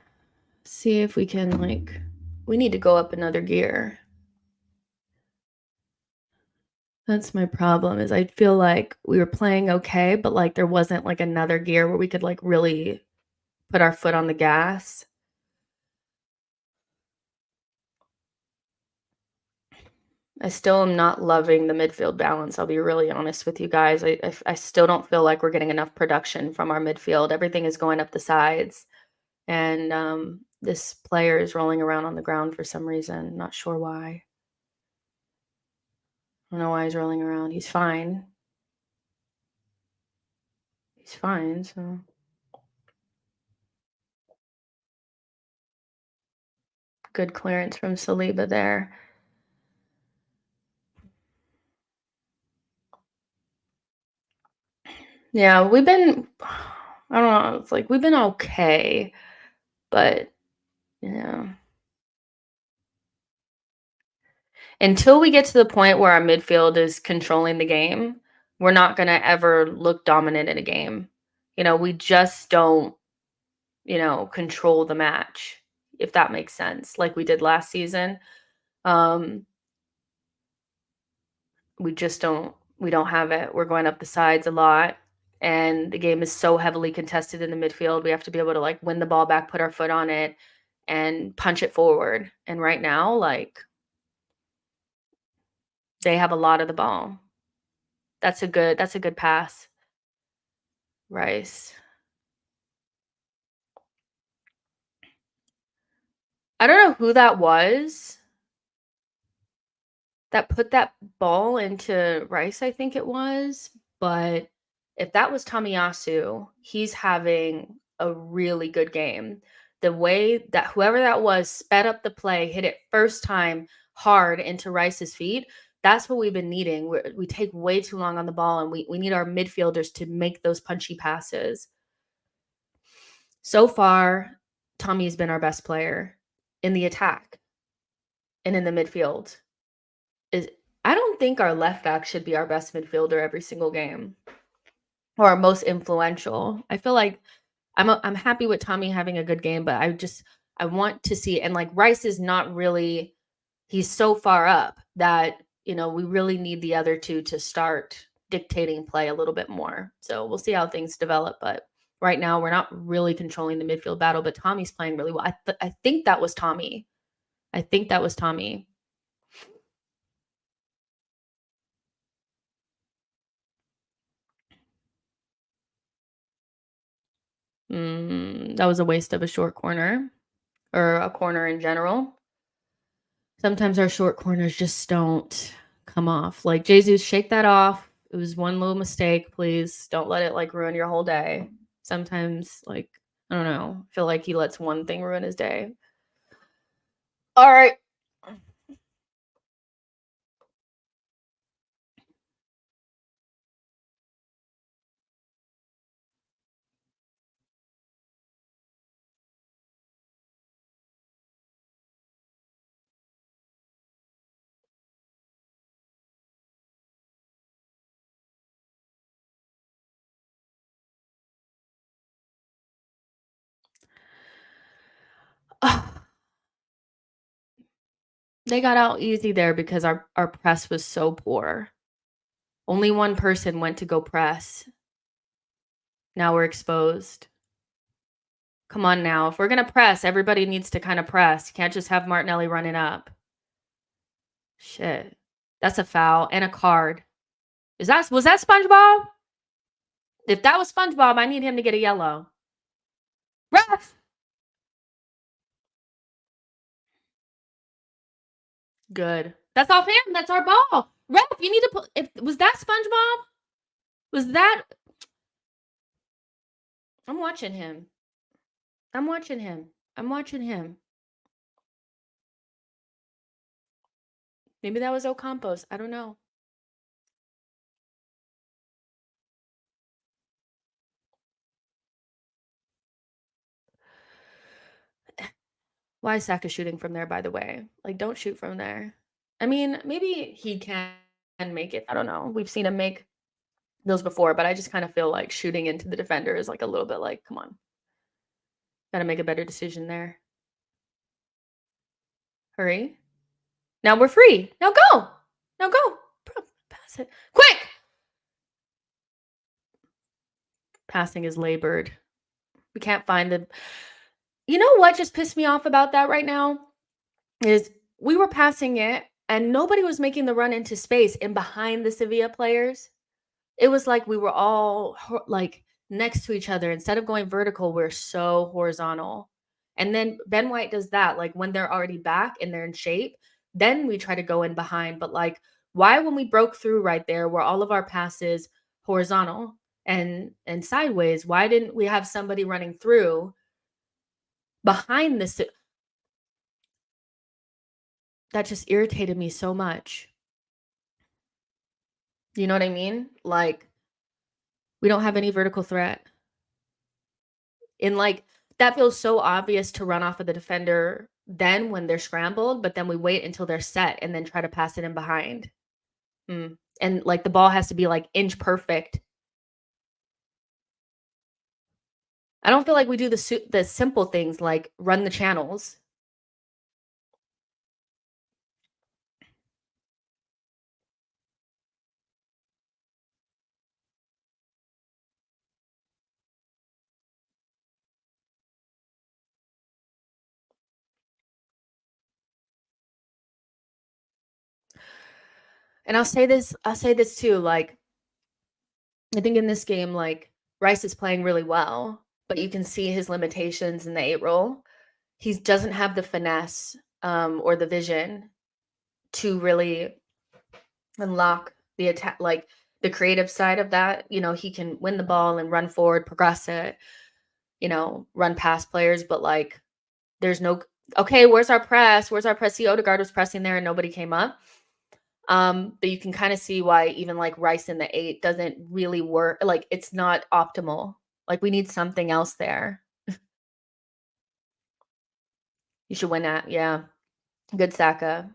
Speaker 2: See if we can, like, we need to go up another gear. That's my problem is I feel like we were playing okay, but, like, there wasn't, like, another gear where we could, like, really put our foot on the gas. I still am not loving the midfield balance, I'll be really honest with you guys. I still don't feel like we're getting enough production from our midfield. Everything is going up the sides, and, this player is rolling around on the ground for some reason, not sure why. I don't know why he's rolling around. He's fine. He's fine, so good clearance from Saliba there. Yeah, we've been I don't know, it's like we've been okay, but yeah. Until we get to the point where our midfield is controlling the game, we're not gonna ever look dominant in a game. We just don't, control the match, if that makes sense, like we did last season. Um, we don't have it. We're going up the sides a lot, and the game is so heavily contested in the midfield. We have to be able to, like, win the ball back, put our foot on it, and punch it forward. And right now, like, they have a lot of the ball. That's a good pass. Rice. I don't know who that was that put that ball into Rice, I think it was, but if that was Tomiyasu, he's having a really good game. The way that whoever that was sped up the play, hit it first time hard into Rice's feet, that's what we've been needing. We take way too long on the ball, and we need our midfielders to make those punchy passes. So far, Tommy's been our best player in the attack and in the midfield. Is I don't think our left back should be our best midfielder every single game or our most influential. I feel like I'm happy with Tommy having a good game, but I want to see, and like Rice is not really, he's so far up that we really need the other two to start dictating play a little bit more. So we'll see how things develop, but right now we're not really controlling the midfield battle, but Tommy's playing really well. I think that was Tommy. I think that was Tommy. That was a waste of a short corner or a corner in general. Sometimes our short corners just don't come off. Like, Jesus, shake that off. It was one little mistake, please. Don't let it like ruin your whole day. Sometimes, like, I don't know, I feel like he lets one thing ruin his day. All right. They got out easy there because our press was so poor. Only one person went to go press. Now we're exposed. Come on now. If we're going to press, everybody needs to kind of press. You can't just have Martinelli running up. Shit. That's a foul and a card. Was that SpongeBob? If that was SpongeBob, I need him to get a yellow. Ref! Good. That's off him. That's our ball. Ref, you need to put. Was that SpongeBob? Was that? I'm watching him. I'm watching him. I'm watching him. Maybe that was Ocampos. I don't know. Why is Saka shooting from there, by the way? Like, don't shoot from there. I mean, maybe he can make it. I don't know. We've seen him make those before, but I just kind of feel like shooting into the defender is like a little bit like, come on. Gotta make a better decision there. Hurry. Now we're free. Now go. Now go. Pass it. Quick. Passing is labored. We can't find the. You know what just pissed me off about that right now? Is we were passing it and nobody was making the run into space in behind the Sevilla players. It was like we were all like next to each other. Instead of going vertical, we're so horizontal. And then Ben White does that, like when they're already back and they're in shape, then we try to go in behind. But like, why when we broke through right there, were all of our passes horizontal and sideways? Why didn't we have somebody running through behind this? That just irritated me so much. You know what I mean? Like, we don't have any vertical threat. And like, that feels so obvious to run off of the defender then when they're scrambled, but then we wait until they're set and then try to pass it in behind. And like the ball has to be like inch perfect. I don't feel like we do the simple things like run the channels. And I'll say this too, like, I think in this game, like, Rice is playing really well, but you can see his limitations in the 8 role. He doesn't have the finesse, or the vision to really unlock the attack, like, the creative side of that. You know, he can win the ball and run forward, progress it, you know, run past players, but, like, there's no okay, where's our press? Where's our press? See, Odegaard was pressing there and nobody came up. But you can kind of see why even like Rice in the 8 doesn't really work. Like, it's not optimal. Like, we need something else there. You should win that. Yeah. Good Saka.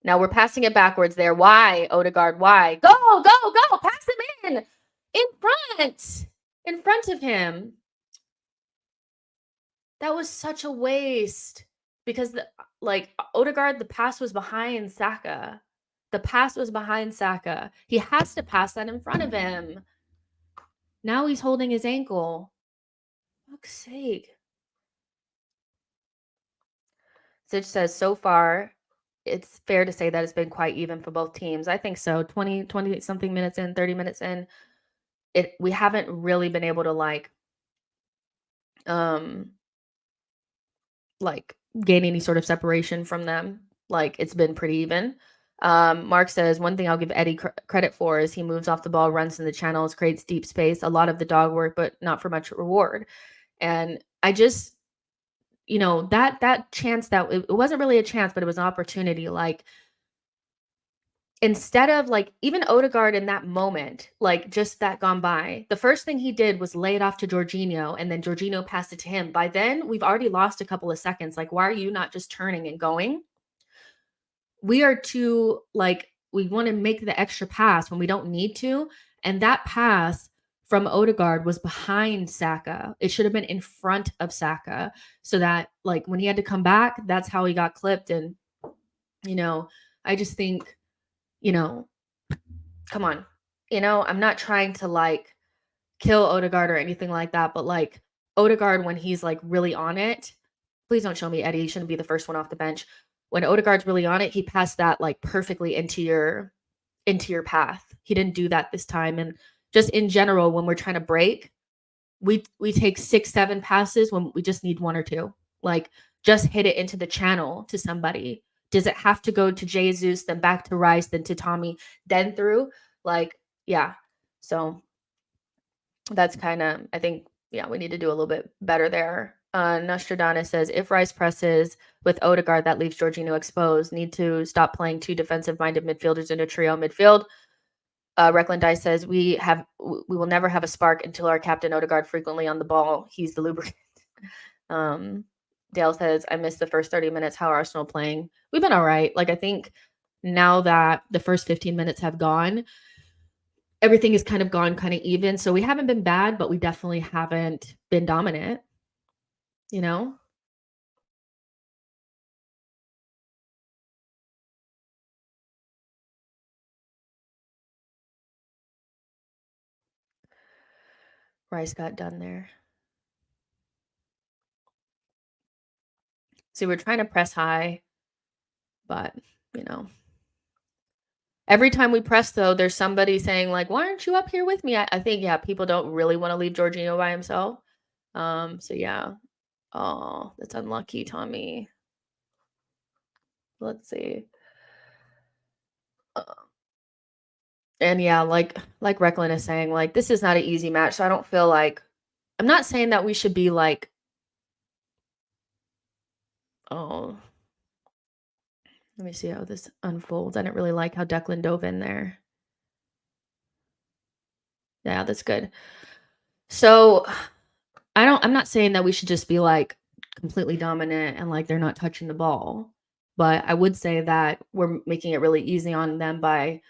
Speaker 2: Now we're passing it backwards there. Why, Odegaard? Why? Go, go, go. Pass him in. In front. In front of him. That was such a waste. Because like Odegaard, the pass was behind Saka. The pass was behind Saka. He has to pass that in front of him. Now he's holding his ankle. Fuck's sake. Sitch says, so far, it's fair to say that it's been quite even for both teams. I think so. 20 something minutes in, 30 minutes in, we haven't really been able to like um, like gain any sort of separation from them. Like it's been pretty even. Mark says one thing I'll give Eddie credit for is he moves off the ball, runs in the channels, creates deep space, a lot of the dog work, but not for much reward. And I just, that chance that it wasn't really a chance, but it was an opportunity. Like instead of like even Odegaard in that moment, like just that gone by, the first thing he did was lay it off to Jorginho, and then Jorginho passed it to him. By then, we've already lost a couple of seconds. Like, why are you not just turning and going? We are too like we want to make the extra pass when we don't need to. And that pass from Odegaard was behind Saka. It should have been in front of Saka so that like when he had to come back, that's how he got clipped. And I just think, come on. I'm not trying to like kill Odegaard or anything like that, but like Odegaard when he's like really on it, please don't show me Eddie. He shouldn't be the first one off the bench. When Odegaard's really on it, he passed that like perfectly into your path. He didn't do that this time. And just in general, when we're trying to break, we take 6, 7 passes when we just need 1 or 2. Like just hit it into the channel to somebody. Does it have to go to Jesus, then back to Rice, then to Tommy, then through? Like, yeah. So that's kind of, I think, yeah, we need to do a little bit better there. Nostradamus says, if Rice presses with Odegaard, that leaves Jorginho exposed. Need to stop playing 2 defensive-minded midfielders in a trio midfield. Reckland Dice says, we will never have a spark until our captain Odegaard frequently on the ball. He's the lubricant. Dale says, I missed the first 30 minutes. How are Arsenal playing? We've been all right. Like, I think now that the first 15 minutes have gone, everything has kind of gone kind of even. So we haven't been bad, but we definitely haven't been dominant, Rice got done there. See, we're trying to press high, but, every time we press, though, there's somebody saying, like, why aren't you up here with me? I think, yeah, people don't really want to leave Jorginho by himself. So, yeah. Oh, that's unlucky, Tommy. Let's see. And yeah, like Recklin is saying, like, this is not an easy match. So I don't feel like I'm not saying that we should be like, oh, let me see how this unfolds. I didn't really like how Declan dove in there. Yeah, that's good. So I'm not saying that we should just be like completely dominant and like they're not touching the ball. But I would say that we're making it really easy on them by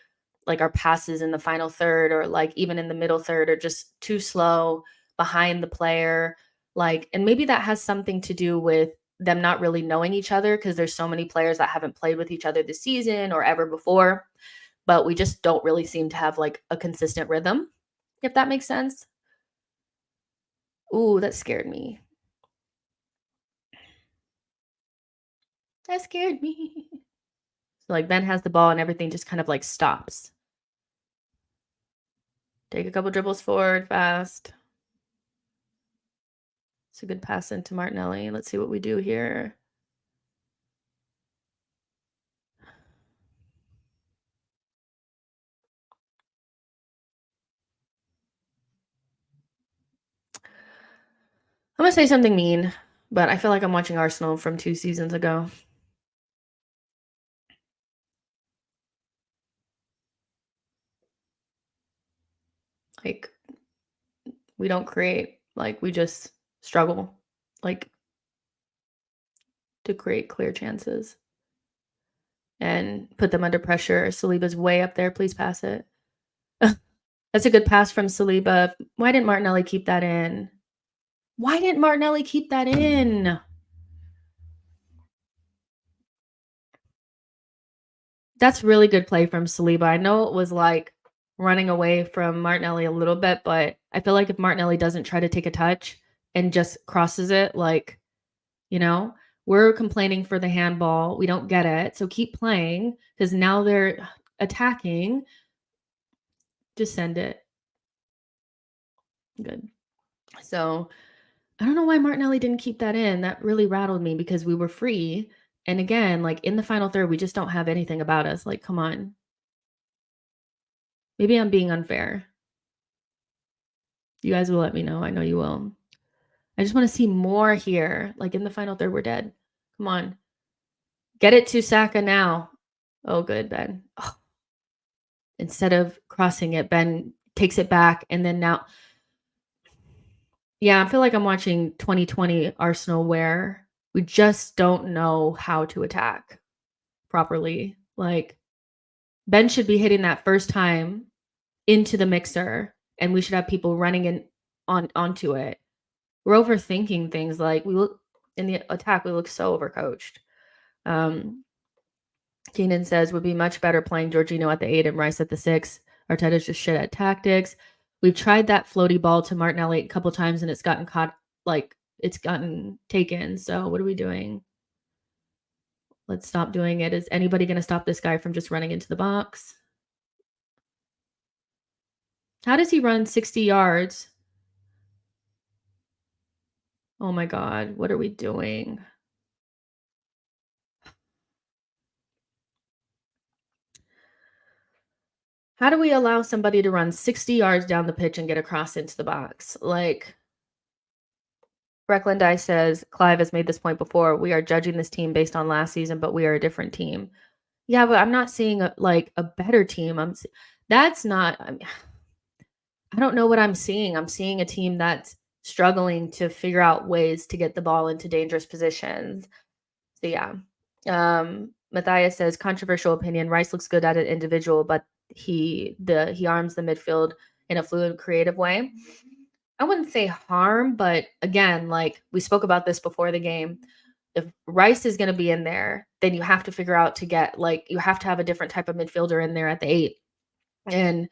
Speaker 2: like our passes in the final third or like even in the middle third are just too slow behind the player. Like, and maybe that has something to do with them not really knowing each other because there's so many players that haven't played with each other this season or ever before. But we just don't really seem to have like a consistent rhythm, if that makes sense. Ooh, that scared me. That scared me. So like Ben has the ball and everything just kind of like stops. Take a couple dribbles forward fast. It's a good pass into Martinelli. Let's see what we do here. I'm going to say something mean, but I feel like I'm watching Arsenal from 2 seasons ago. Like, we don't create. Like, we just struggle, like, to create clear chances and put them under pressure. Saliba's way up there. Please pass it. That's a good pass from Saliba. Why didn't Martinelli keep that in? Why didn't Martinelli keep that in? That's really good play from Saliba. I know it was like running away from Martinelli a little bit, but I feel like if Martinelli doesn't try to take a touch and just crosses it, like, we're complaining for the handball. We don't get it. So keep playing because now they're attacking. Just send it. Good. So I don't know why Martinelli didn't keep that in. That really rattled me because we were free. And again, like in the final third, we just don't have anything about us. Like, come on. Maybe I'm being unfair. You guys will let me know. I know you will. I just want to see more here. Like in the final third, we're dead. Come on. Get it to Saka now. Oh, good, Ben. Oh. Instead of crossing it, Ben takes it back. And then now, yeah, I feel like I'm watching 2020 Arsenal where we just don't know how to attack properly. Like, Ben should be hitting that first time into the mixer, and we should have people running in onto it. We're overthinking things. Like we look in the attack, we look so overcoached. Keenan says would be much better playing Jorginho at the 8 and Rice at the 6. Arteta's just shit at tactics. We've tried that floaty ball to Martinelli a couple times and it's gotten caught, like it's gotten taken. So what are we doing? Let's stop doing it. Is anybody going to stop this guy from just running into the box? How does he run 60 yards? Oh my God, what are we doing? How do we allow somebody to run 60 yards down the pitch and get across into the box? Like, Breckland Dice says, Clive has made this point before. We are judging this team based on last season, but we are a different team. Yeah, but I'm not seeing a better team. That's not. I mean, I don't know what I'm seeing. I'm seeing a team that's struggling to figure out ways to get the ball into dangerous positions. So yeah. Matthias says controversial opinion. Rice looks good at an individual, but he arms the midfield in a fluid, creative way. I wouldn't say harm, but again, like we spoke about this before the game. If Rice is going to be in there, then you have to figure out to get you have to have a different type of midfielder in there at the 8. And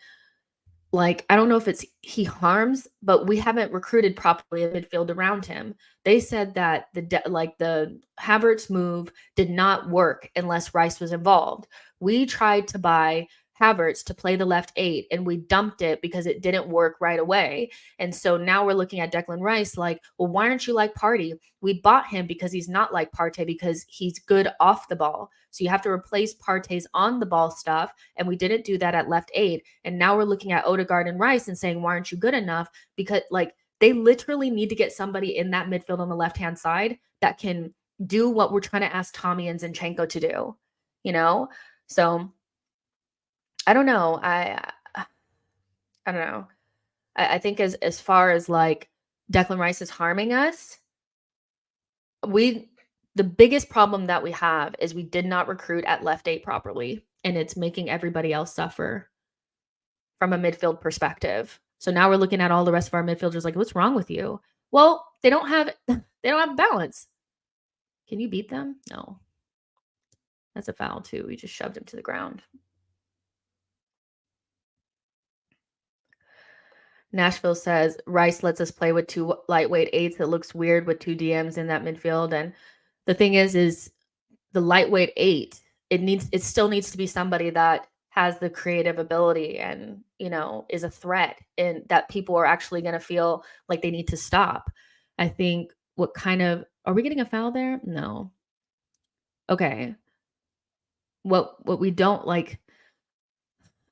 Speaker 2: like, I don't know if it's he harms, but we haven't recruited properly a midfield around him. They said that the Havertz move did not work unless Rice was involved. We tried to buy Havertz to play the left 8 and we dumped it because it didn't work right away. And so now we're looking at Declan Rice like, well, why aren't you like Partey? We bought him because he's not like Partey because he's good off the ball. So you have to replace Partey's on the ball stuff. And we didn't do that at left 8. And now we're looking at Odegaard and Rice and saying, why aren't you good enough? Because like they literally need to get somebody in that midfield on the left-hand side that can do what we're trying to ask Tommy and Zinchenko to do, you know? So I don't know. I don't know. I think as far as like Declan Rice is harming us, the biggest problem that we have is we did not recruit at left 8 properly, and it's making everybody else suffer from a midfield perspective. So now we're looking at all the rest of our midfielders like, what's wrong with you? Well, they don't have balance. Can you beat them? No. That's a foul too. We just shoved him to the ground. Nashville says Rice lets us play with 2 lightweight 8s. It looks weird with 2 DMs in that midfield. And the thing is the lightweight 8, it still needs to be somebody that has the creative ability and, you know, is a threat and that people are actually going to feel like they need to stop. I think are we getting a foul there? No. Okay. What we don't like,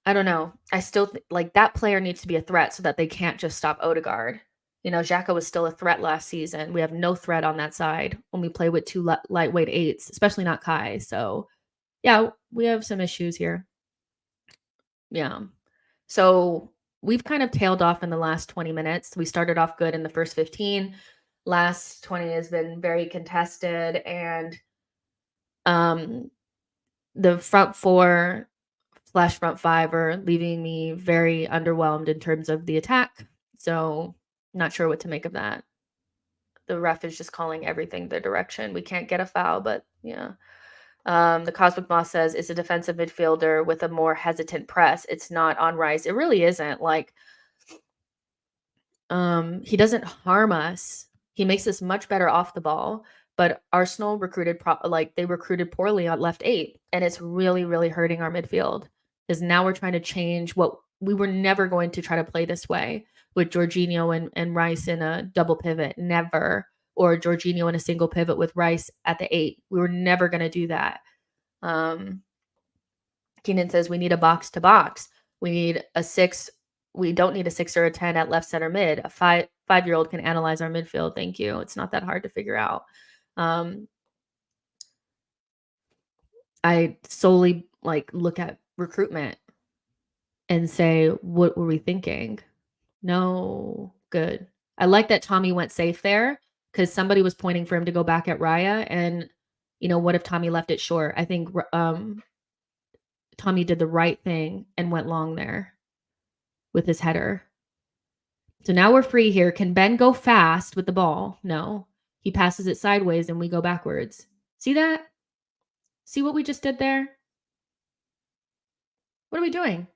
Speaker 2: I don't know. I still like that player needs to be a threat so that they can't just stop Odegaard. You know, Xhaka was still a threat last season. We have no threat on that side when we play with 2 lightweight 8s, especially not Kai. So, yeah, we have some issues here. Yeah. So, we've kind of tailed off in the last 20 minutes. We started off good in the first 15. Last 20 has been very contested and the front 4 / front 5 are leaving me very underwhelmed in terms of the attack. So, not sure what to make of that. The ref is just calling everything their direction. We can't get a foul, but yeah. The Cosmic Moss says it's a defensive midfielder with a more hesitant press. It's not on Rice. It really isn't. Like, he doesn't harm us. He makes us much better off the ball. But Arsenal recruited poorly on left 8, and it's really, really hurting our midfield. Because now we're trying to change what we were never going to try to play this way with Jorginho and Rice in a double pivot. Never. Or Jorginho in a single pivot with Rice at the 8. We were never going to do that. Keenan says we need a box to box. We need a 6. We don't need a 6 or a 10 at left center mid. A 5-year-old can analyze our midfield. Thank you. It's not that hard to figure out. I solely look at recruitment and say, what were we thinking? No, good. I like that Tommy went safe there because somebody was pointing for him to go back at Raya. And, what if Tommy left it short? I think Tommy did the right thing and went long there with his header. So now we're free here. Can Ben go fast with the ball? No. He passes it sideways and we go backwards. See that? See what we just did there? What are we doing?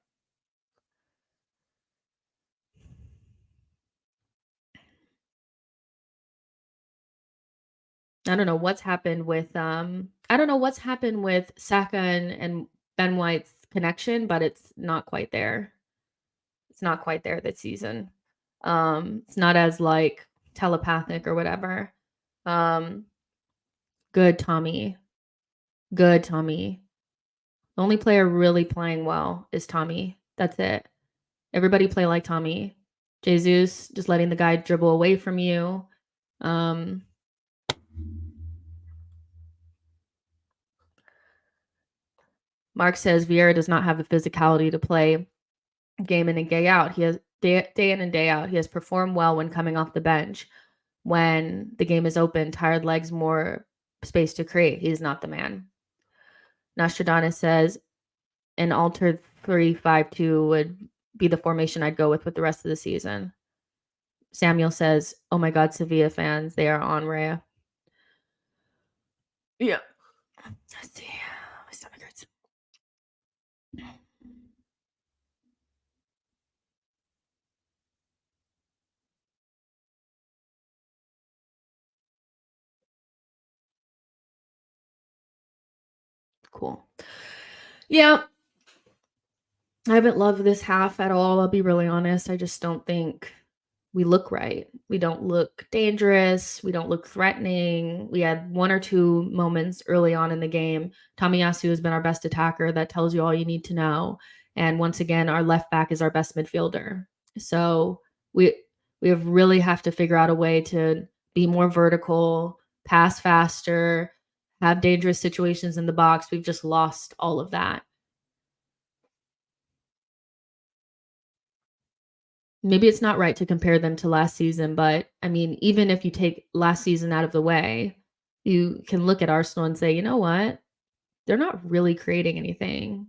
Speaker 2: I don't know what's happened with Saka and Ben White's connection, but it's not quite there. It's not quite there this season. It's not as telepathic or whatever. Good Tommy. Good Tommy. The only player really playing well is Tommy. That's it. Everybody play like Tommy. Jesus, just letting the guy dribble away from you. Mark says Vieira does not have the physicality to play game in and day out. He has day in and day out. He has performed well when coming off the bench. When the game is open, tired legs, more space to create. He's not the man. Nostradamus says an altered 3-5-2 would be the formation I'd go with the rest of the season. Samuel says, oh my God, Sevilla fans, they are on Raya. Yeah. Let's see. My stomach hurts. Cool. Yeah. I haven't loved this half at all. I'll be really honest. I just don't think we look right. We don't look dangerous. We don't look threatening. We had 1 or 2 moments early on in the game. Tomiyasu has been our best attacker. That tells you all you need to know. And once again, our left back is our best midfielder. So we really have to figure out a way to be more vertical, pass faster, have dangerous situations in the box. We've just lost all of that. Maybe it's not right to compare them to last season, but I mean, even if you take last season out of the way, you can look at Arsenal and say, you know what? They're not really creating anything.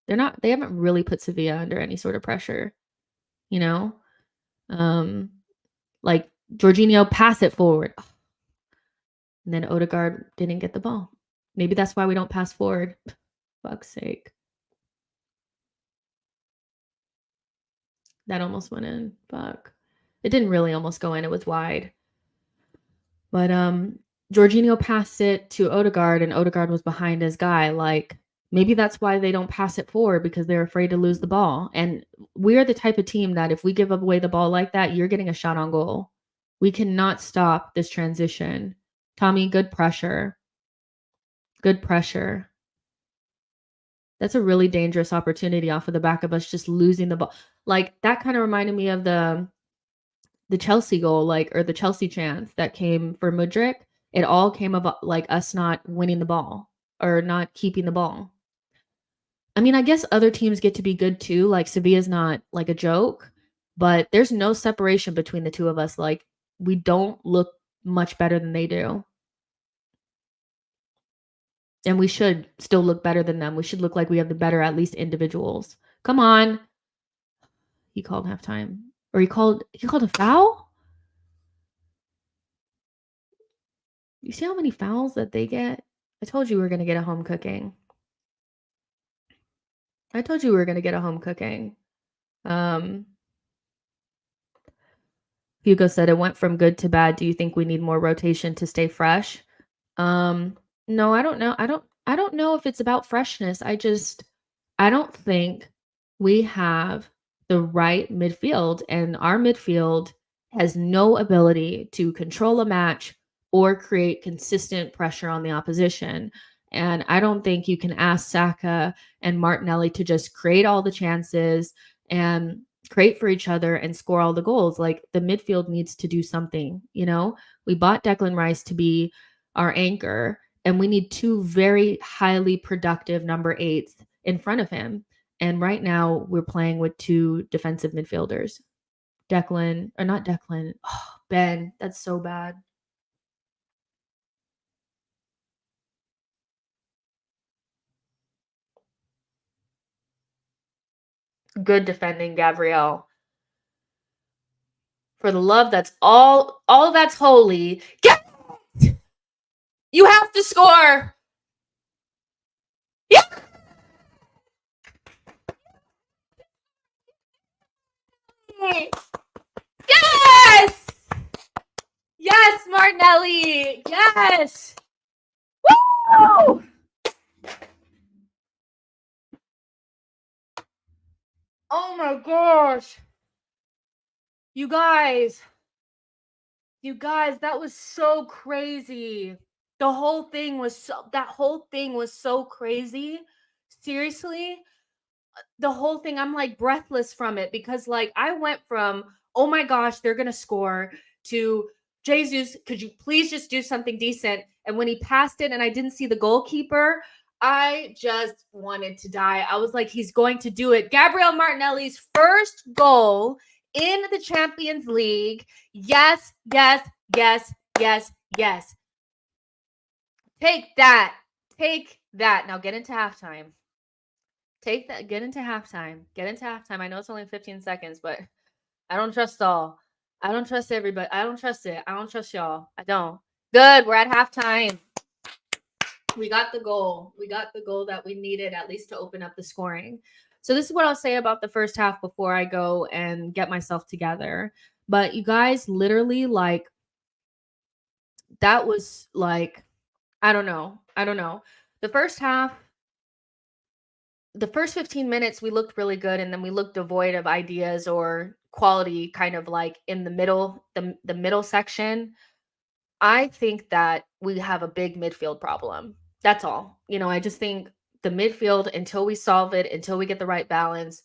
Speaker 2: They haven't really put Sevilla under any sort of pressure, you know? Jorginho, pass it forward. And then Odegaard didn't get the ball. Maybe that's why we don't pass forward. Fuck's sake. That almost went in. Fuck. It didn't really almost go in. It was wide. But Jorginho passed it to Odegaard, and Odegaard was behind his guy. Maybe that's why they don't pass it forward, because they're afraid to lose the ball. And we're the type of team that if we give away the ball like that, you're getting a shot on goal. We cannot stop this transition. Tommy, good pressure. Good pressure. That's a really dangerous opportunity off of the back of us just losing the ball. That kind of reminded me of the Chelsea goal, or the Chelsea chance that came for Mudryk. It all came of us not winning the ball or not keeping the ball. I mean, I guess other teams get to be good too. Sevilla's not a joke, but there's no separation between the two of us. We don't look much better than they do. And we should still look better than them. We should look like we have the better, at least, individuals. Come on. He called halftime. Or he called a foul? You see how many fouls that they get? I told you we were going to get a home cooking. Hugo said it went from good to bad. Do you think we need more rotation to stay fresh? No, I don't know. I don't know if it's about freshness. I don't think we have the right midfield, and our midfield has no ability to control a match or create consistent pressure on the opposition. And I don't think you can ask Saka and Martinelli to just create all the chances and create for each other and score all the goals. Like, the midfield needs to do something, you know? We bought Declan Rice to be our anchor, and we need two very highly productive number eights in front of him. And right now we're playing with two defensive midfielders. Declan, or not Declan. Oh, Ben, that's so bad. Good defending, Gabrielle. For the love that's all that's holy. Get You have to score. Yeah. Yes! Yes, Martinelli. Yes. Woo! Oh my gosh. You guys, that was so crazy. That whole thing was so crazy. Seriously, the whole thing, I'm like breathless from it, because like I went from, oh my gosh, they're gonna score, to Jesus, could you please just do something decent? And when he passed it and I didn't see the goalkeeper, I just wanted to die. I was like, he's going to do it. Gabriel Martinelli's first goal in the Champions League. Yes, yes, yes, yes, yes. Take that. Take that. Now get into halftime. Take that. Get into halftime. Get into halftime. I know it's only 15 seconds, but I don't trust all. I don't trust everybody. I don't trust it. I don't trust y'all. I don't. Good. We're at halftime. We got the goal. We got the goal that we needed, at least to open up the scoring. So this is what I'll say about the first half before I go and get myself together. But you guys, literally, like, that was like, I don't know. The first half, the first 15 minutes, we looked really good, and then we looked devoid of ideas or quality, kind of like in the middle, the middle section. I think that we have a big midfield problem. That's all. I just think the midfield, until we solve it, until we get the right balance,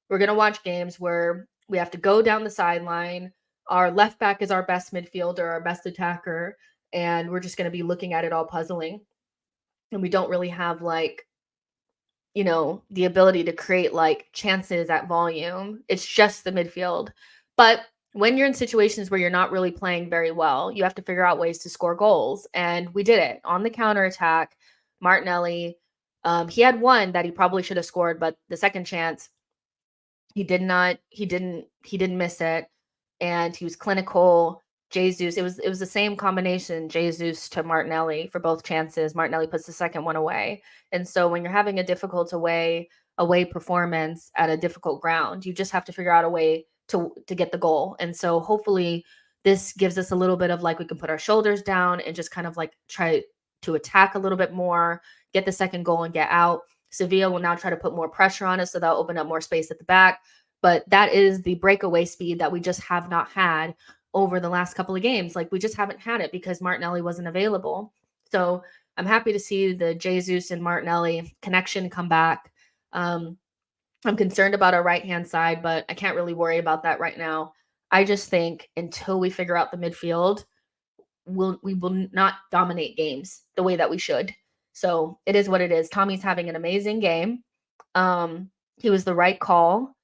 Speaker 2: we're going to watch games where we have to go down the sideline. Our left back is our best midfielder, our best attacker, and we're just going to be looking at it all puzzling. And we don't really have like, the ability to create like chances at volume. It's just the midfield. But when you're in situations where you're not really playing very well, you have to figure out ways to score goals. And we did it on the counterattack. Martinelli, he had one that he probably should have scored, but the second chance, he didn't miss it. And he was clinical. Jesus, it was the same combination, Jesus to Martinelli for both chances. Martinelli puts the second one away. And so when you're having a difficult away performance at a difficult ground, you just have to figure out a way to get the goal. And so hopefully this gives us a little bit of like, we can put our shoulders down and just kind of like try to attack a little bit more, get the second goal and get out. Sevilla will now try to put more pressure on us, so that'll open up more space at the back. But that is the breakaway speed that we just have not had over the last couple of games. Like, we just haven't had it because Martinelli wasn't available. So I'm happy to see the Jesus and Martinelli connection come back. I'm concerned about our right-hand side, but I can't really worry about that right now. I just think until we figure out the midfield, we will not dominate games the way that we should. So it is what it is. Tommy's having an amazing game. He was the right call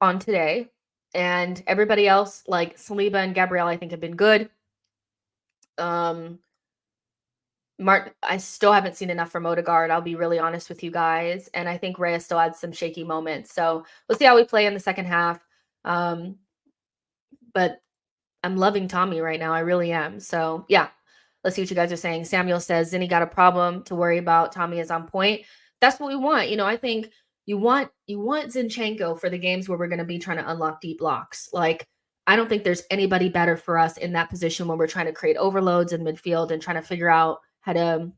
Speaker 2: on today. And everybody else, like Saliba and Gabrielle, I think have been good. I still haven't seen enough from Odegaard. I'll be really honest with you guys. And I think Raya still had some shaky moments. So we'll see how we play in the second half. But I'm loving Tommy right now. I really am. So yeah, let's see what you guys are saying. Samuel says, Zinni got a problem to worry about. Tommy is on point. That's what we want. I think you want Zinchenko for the games where we're going to be trying to unlock deep blocks. Like, I don't think there's anybody better for us in that position when we're trying to create overloads in midfield and trying to figure out how to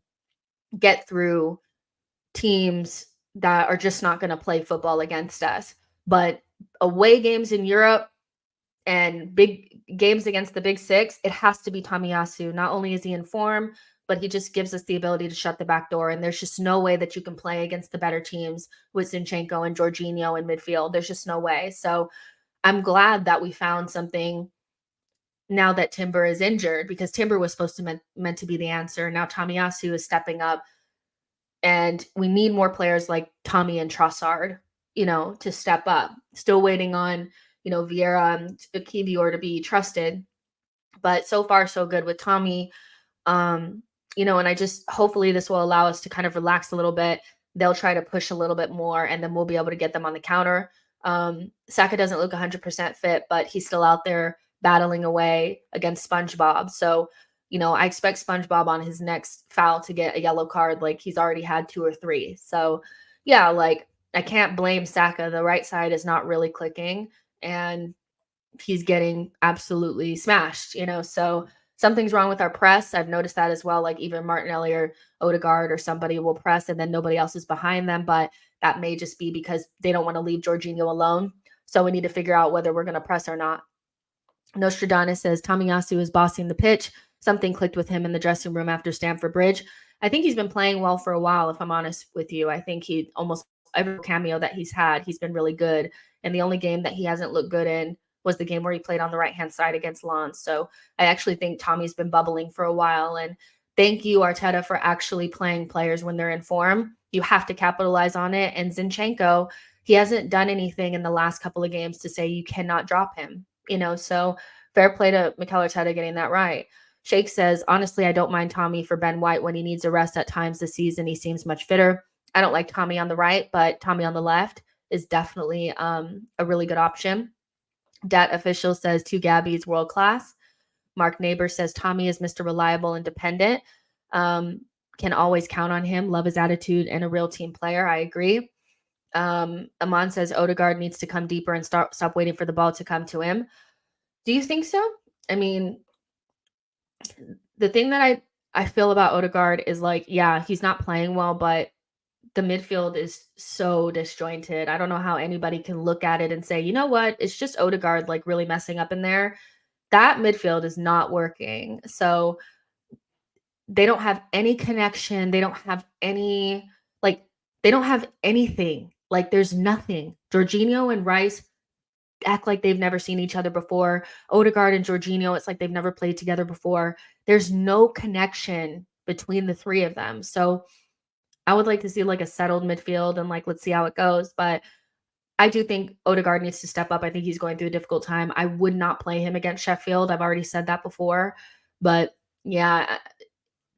Speaker 2: get through teams that are just not going to play football against us. But away games in Europe and big games against the Big Six, it has to be Tomiyasu. Not only is he in form, but he just gives us the ability to shut the back door. And there's just no way that you can play against the better teams with Zinchenko and Jorginho in midfield. There's just no way. So I'm glad that we found something now that Timber is injured, because Timber was supposed to meant to be the answer. Now Tomiyasu is stepping up, and we need more players like Tommy and Trossard, to step up. Still waiting on, Vieira and Kivior to be trusted. But so far, so good with Tommy. And I just, hopefully this will allow us to kind of relax a little bit. They'll try to push a little bit more, and then we'll be able to get them on the counter. Saka doesn't look 100% fit, but he's still out there battling away against SpongeBob. So, I expect SpongeBob on his next foul to get a yellow card. Like, he's already had 2 or 3. So yeah, like, I can't blame Saka. The right side is not really clicking, and he's getting absolutely smashed, so something's wrong with our press. I've noticed that as well. Like, even Martinelli or Odegaard or somebody will press and then nobody else is behind them, but that may just be because they don't want to leave Jorginho alone. So we need to figure out whether we're going to press or not. Nostradamus says Tomiyasu is bossing the pitch. Something clicked with him in the dressing room after Stamford Bridge. I think he's been playing well for a while, if I'm honest with you. I think he almost every cameo that he's had, he's been really good. And the only game that he hasn't looked good in was the game where he played on the right-hand side against Lens. So I actually think Tommy's been bubbling for a while. And thank you, Arteta, for actually playing players when they're in form. You have to capitalize on it. And Zinchenko, he hasn't done anything in the last couple of games to say you cannot drop him. So fair play to Mikel Arteta getting that right. Shake says, honestly, I don't mind Tommy for Ben White when he needs a rest at times this season. He seems much fitter. I don't like Tommy on the right, but Tommy on the left is definitely a really good option. Dat Official says 2 Gabbies world class. Mark Neighbor says Tommy is Mr. Reliable and dependent. Can always count on him. Love his attitude and a real team player. I agree. Amon says Odegaard needs to come deeper and stop waiting for the ball to come to him. Do you think so? I mean, the thing that I feel about Odegaard is, like, yeah, he's not playing well, but the midfield is so disjointed. I don't know how anybody can look at it and say, you know what, it's just Odegaard like really messing up in there. That midfield is not working. So they don't have any connection. They don't have any, they don't have anything. Like, there's nothing. Jorginho and Rice act like they've never seen each other before. Odegaard and Jorginho, it's like they've never played together before. There's no connection between the 3 of them. So I would like to see like a settled midfield and let's see how it goes. But I do think Odegaard needs to step up. I think he's going through a difficult time. I would not play him against Sheffield. I've already said that before. But yeah,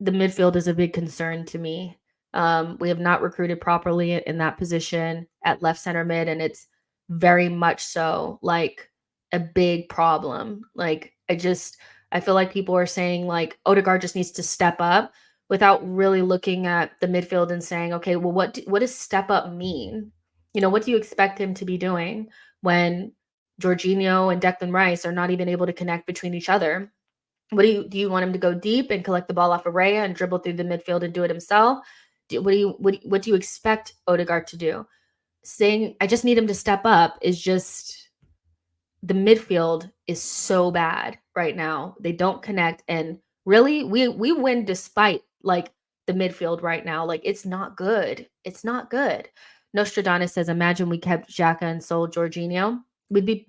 Speaker 2: the midfield is a big concern to me. We have not recruited properly in that position at left center mid, and it's very much so like a big problem. I feel like people are saying like Odegaard just needs to step up without really looking at the midfield and saying, okay, well, what does step up mean? What do you expect him to be doing when Jorginho and Declan Rice are not even able to connect between each other? What do you want him to go deep and collect the ball off of Raya and dribble through the midfield and do it himself? What do you expect Odegaard to do? Saying I just need him to step up is just, the midfield is so bad right now. They don't connect, and really we win despite the midfield right now. It's not good. It's not good. Nostradamus says, imagine we kept Xhaka and sold Jorginho. We'd be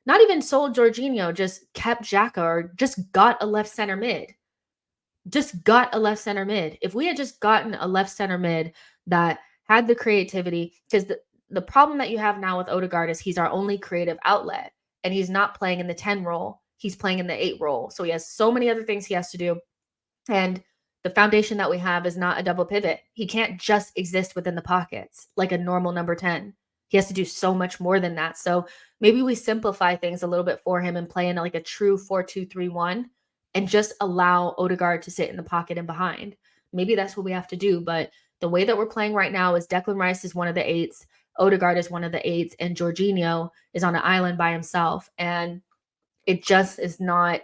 Speaker 2: not even sold Jorginho, just kept Xhaka, or just got a left center mid. Just got a left center mid. If we had just gotten a left center mid that had the creativity, because the problem that you have now with Odegaard is he's our only creative outlet, and he's not playing in the 10 role. He's playing in the 8 role. So he has so many other things he has to do. And the foundation that we have is not a double pivot. He can't just exist within the pockets like a normal number 10. He has to do so much more than that. So maybe we simplify things a little bit for him and play in like a true 4-2-3-1 and just allow Odegaard to sit in the pocket and behind. Maybe that's what we have to do. But the way that we're playing right now is Declan Rice is one of the 8s, Odegaard is one of the 8s, and Jorginho is on an island by himself. And it just is not,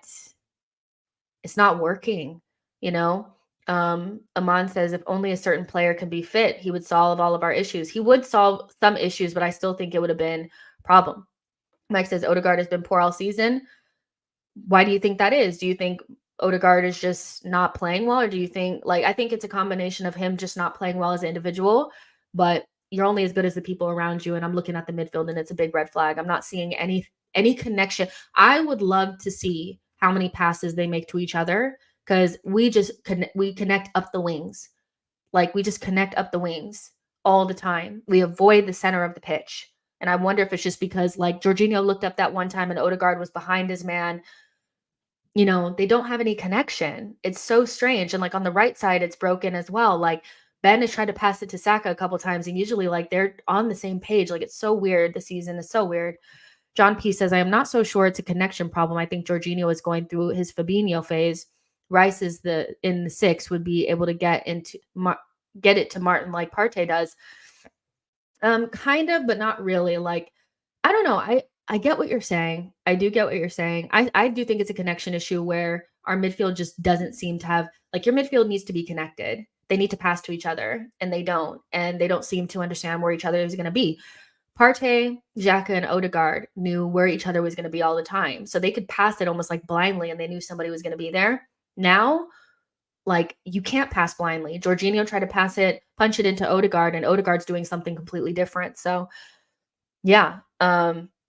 Speaker 2: it's not working, Aman says, if only a certain player can be fit, he would solve all of our issues. He would solve some issues, but I still think it would have been a problem. Mike says, Odegaard has been poor all season. Why do you think that is? Do you think Odegaard is just not playing well? Or do you think, like, I think it's a combination of him just not playing well as an individual, but you're only as good as the people around you. And I'm looking at the midfield and it's a big red flag. I'm not seeing any connection. I would love to see how many passes they make to each other, because we connect up the wings. Like, we just connect up the wings all the time. We avoid the center of the pitch. And I wonder if it's just because, like, Jorginho looked up that one time and Odegaard was behind his man. You know, they don't have any connection. It's so strange. And like on the right side, it's broken as well. Like, Ben has tried to pass it to Saka a couple times, and usually like they're on the same page. Like, it's so weird. The season is so weird. John P says, I am not so sure it's a connection problem. I think Jorginho is going through his Fabinho phase. Rice is in the 6 would be able to get it to Martin like Partey does. Kind of, but not really. Like, I don't know. I get what you're saying. I do get what you're saying. I do think it's a connection issue where our midfield just doesn't seem to have, like, your midfield needs to be connected. They need to pass to each other, and they don't. And they don't seem to understand where each other is going to be. Partey, Xhaka, and Odegaard knew where each other was going to be all the time. So they could pass it almost like blindly, and they knew somebody was going to be there. Now, like, you can't pass blindly. Jorginho tried to pass it, punch it into Odegaard, and Odegaard's doing something completely different. So, yeah.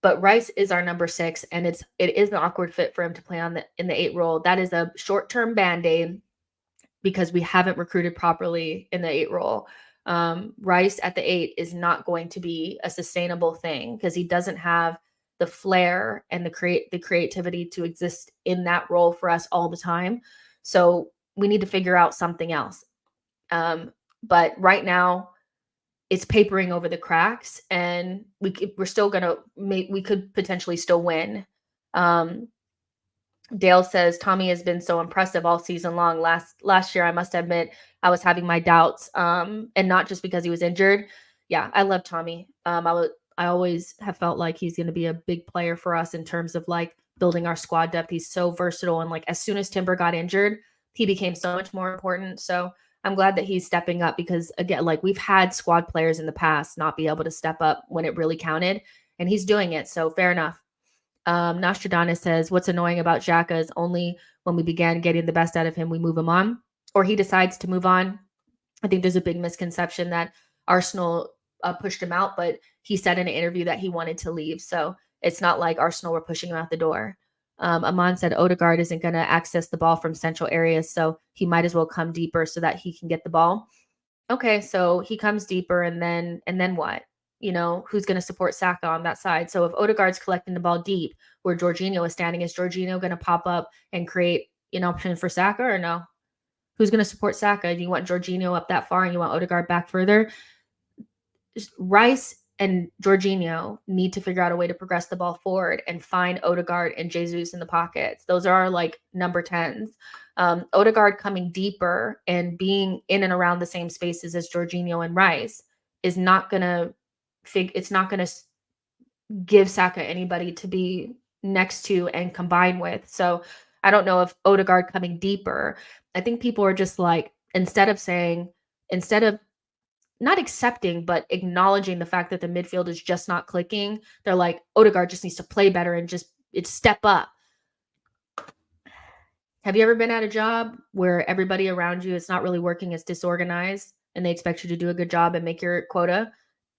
Speaker 2: But Rice is our number 6, and it is an awkward fit for him to play in the 8 role. That is a short-term band-aid because we haven't recruited properly in the 8 role. Rice at the 8 is not going to be a sustainable thing because he doesn't have the flair and the creativity to exist in that role for us all the time. So we need to figure out something else. But right now, it's papering over the cracks, and we're still gonna we could potentially still win. Dale says Tommy has been so impressive all season long. Last year, I must admit, I was having my doubts, and not just because he was injured. Yeah, I love Tommy. I always have felt like he's going to be a big player for us in terms of like building our squad depth. He's so versatile, and like as soon as Timber got injured, he became so much more important. So I'm glad that he's stepping up because, again, like we've had squad players in the past not be able to step up when it really counted, and he's doing it. So fair enough. Nostradamus says, what's annoying about Xhaka is only when we began getting the best out of him, we move him on, or he decides to move on. I think there's a big misconception that Arsenal pushed him out, but he said in an interview that he wanted to leave. So it's not like Arsenal were pushing him out the door. Aman said Odegaard isn't going to access the ball from central areas, so he might as well come deeper so that he can get the ball. Okay, so he comes deeper, and then what? You know, who's going to support Saka on that side? So if Odegaard's collecting the ball deep where Jorginho is standing, is Jorginho going to pop up and create an option for Saka or no? Who's going to support Saka? Do you want Jorginho up that far and you want Odegaard back further? Rice and Jorginho need to figure out a way to progress the ball forward and find Odegaard and Jesus in the pockets. Those are our like number 10s. Odegaard coming deeper and being in and around the same spaces as Jorginho and Rice is not going to it's not going to give Saka anybody to be next to and combine with. So I don't know if Odegaard coming deeper, I think people are just like, instead of not accepting, but acknowledging the fact that the midfield is just not clicking, they're like, Odegaard just needs to play better and it's step up. Have you ever been at a job where everybody around you is not really working, it's disorganized, and they expect you to do a good job and make your quota?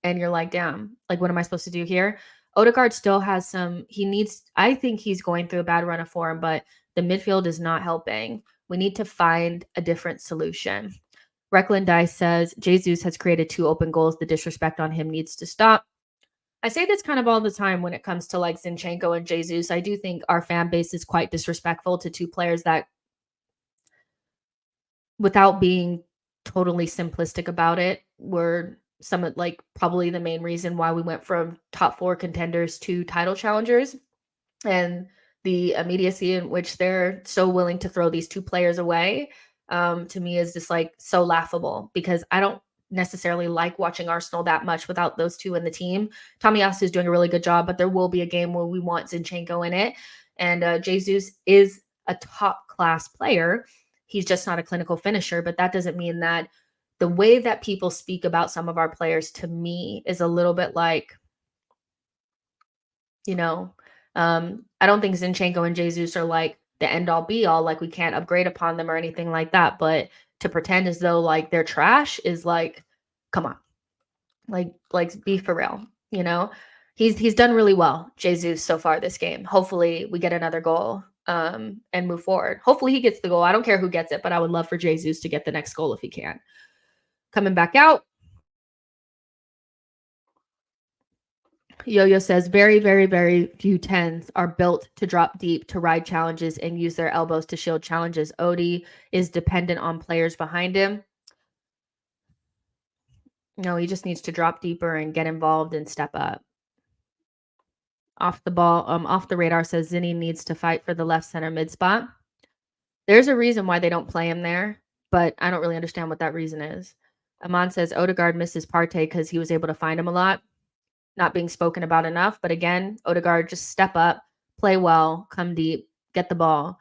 Speaker 2: And you're like, damn, like, what am I supposed to do here? Odegaard still has I think he's going through a bad run of form, but the midfield is not helping. We need to find a different solution. Recklin Dice says, Jesus has created 2 open goals. The disrespect on him needs to stop. I say this kind of all the time when it comes to like Zinchenko and Jesus. I do think our fan base is quite disrespectful to 2 players that, without being totally simplistic about it, were some of like probably the main reason why we went from top 4 contenders to title challengers, and the immediacy in which they're so willing to throw these 2 players away, to me is just like so laughable, because I don't necessarily like watching Arsenal that much without those 2 in the team. Tomiyasu is doing a really good job, but there will be a game where we want Zinchenko in it. And Jesus is a top class player. he's just not a clinical finisher, but that doesn't mean that the way that people speak about some of our players to me is a little bit like, you know, I don't think Zinchenko and Jesus are like the end all be all, like we can't upgrade upon them or anything like that. But to pretend as though like they're trash is like, come on, like be for real. You know, he's done really well, Jesus, so far this game. Hopefully we get another goal and move forward. Hopefully he gets the goal. I don't care who gets it, but I would love for Jesus to get the next goal if he can. Coming back out. Yo-Yo says, very, very, very few 10s are built to drop deep, to ride challenges, and use their elbows to shield challenges. Odie is dependent on players behind him. No, he just needs to drop deeper and get involved and step up. Off the ball, off the radar says Zinni needs to fight for the left center mid spot. There's a reason why they don't play him there, but I don't really understand what that reason is. Aman says Odegaard misses Partey because he was able to find him a lot. Not being spoken about enough. But again, Odegaard, just step up, play well, come deep, get the ball.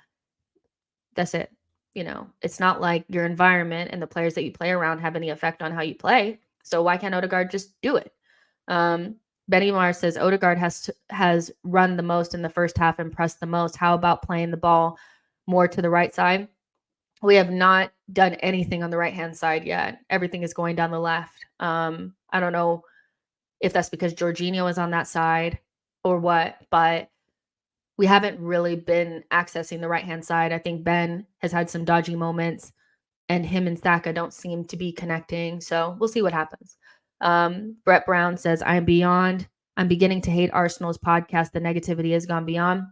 Speaker 2: That's it. You know, it's not like your environment and the players that you play around have any effect on how you play. So why can't Odegaard just do it? Benny Mar says Odegaard has run the most in the first half and pressed the most. How about playing the ball more to the right side? We have not done anything on the right-hand side yet. Everything is going down the left. I don't know if that's because Jorginho is on that side or what, but we haven't really been accessing the right-hand side. I think Ben has had some dodgy moments, and him and Saka don't seem to be connecting. So we'll see what happens. Brett Brown says, I'm beginning to hate Arsenal's podcast. The negativity has gone beyond.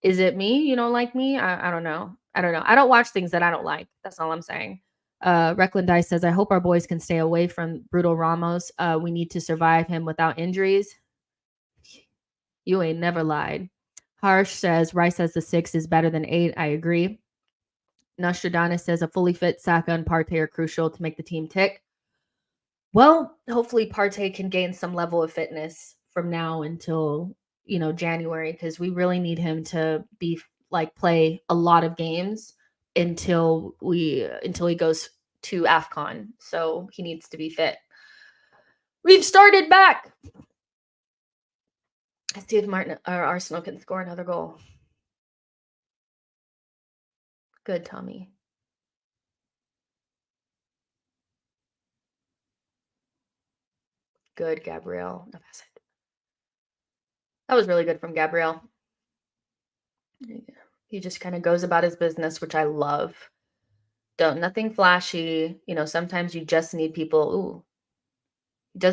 Speaker 2: Is it me? You don't like me? I don't know. I don't watch things that I don't like. That's all I'm saying. Reckland Dice says, I hope our boys can stay away from Brutal Ramos. We need to survive him without injuries. You ain't never lied. Harsh says, Rice says the 6 is better than 8. I agree. Nostradamus says, a fully fit Saka and Partey are crucial to make the team tick. Well, hopefully Partey can gain some level of fitness from now until, January, because we really need him to be play a lot of games until he goes to AFCON. So he needs to be fit. We've started back. Let's see if Arsenal can score another goal. Good, Tommy. Good, Gabriel. That was really good from Gabriel. He just kind of goes about his business, which I love. Nothing flashy. Sometimes you just need people.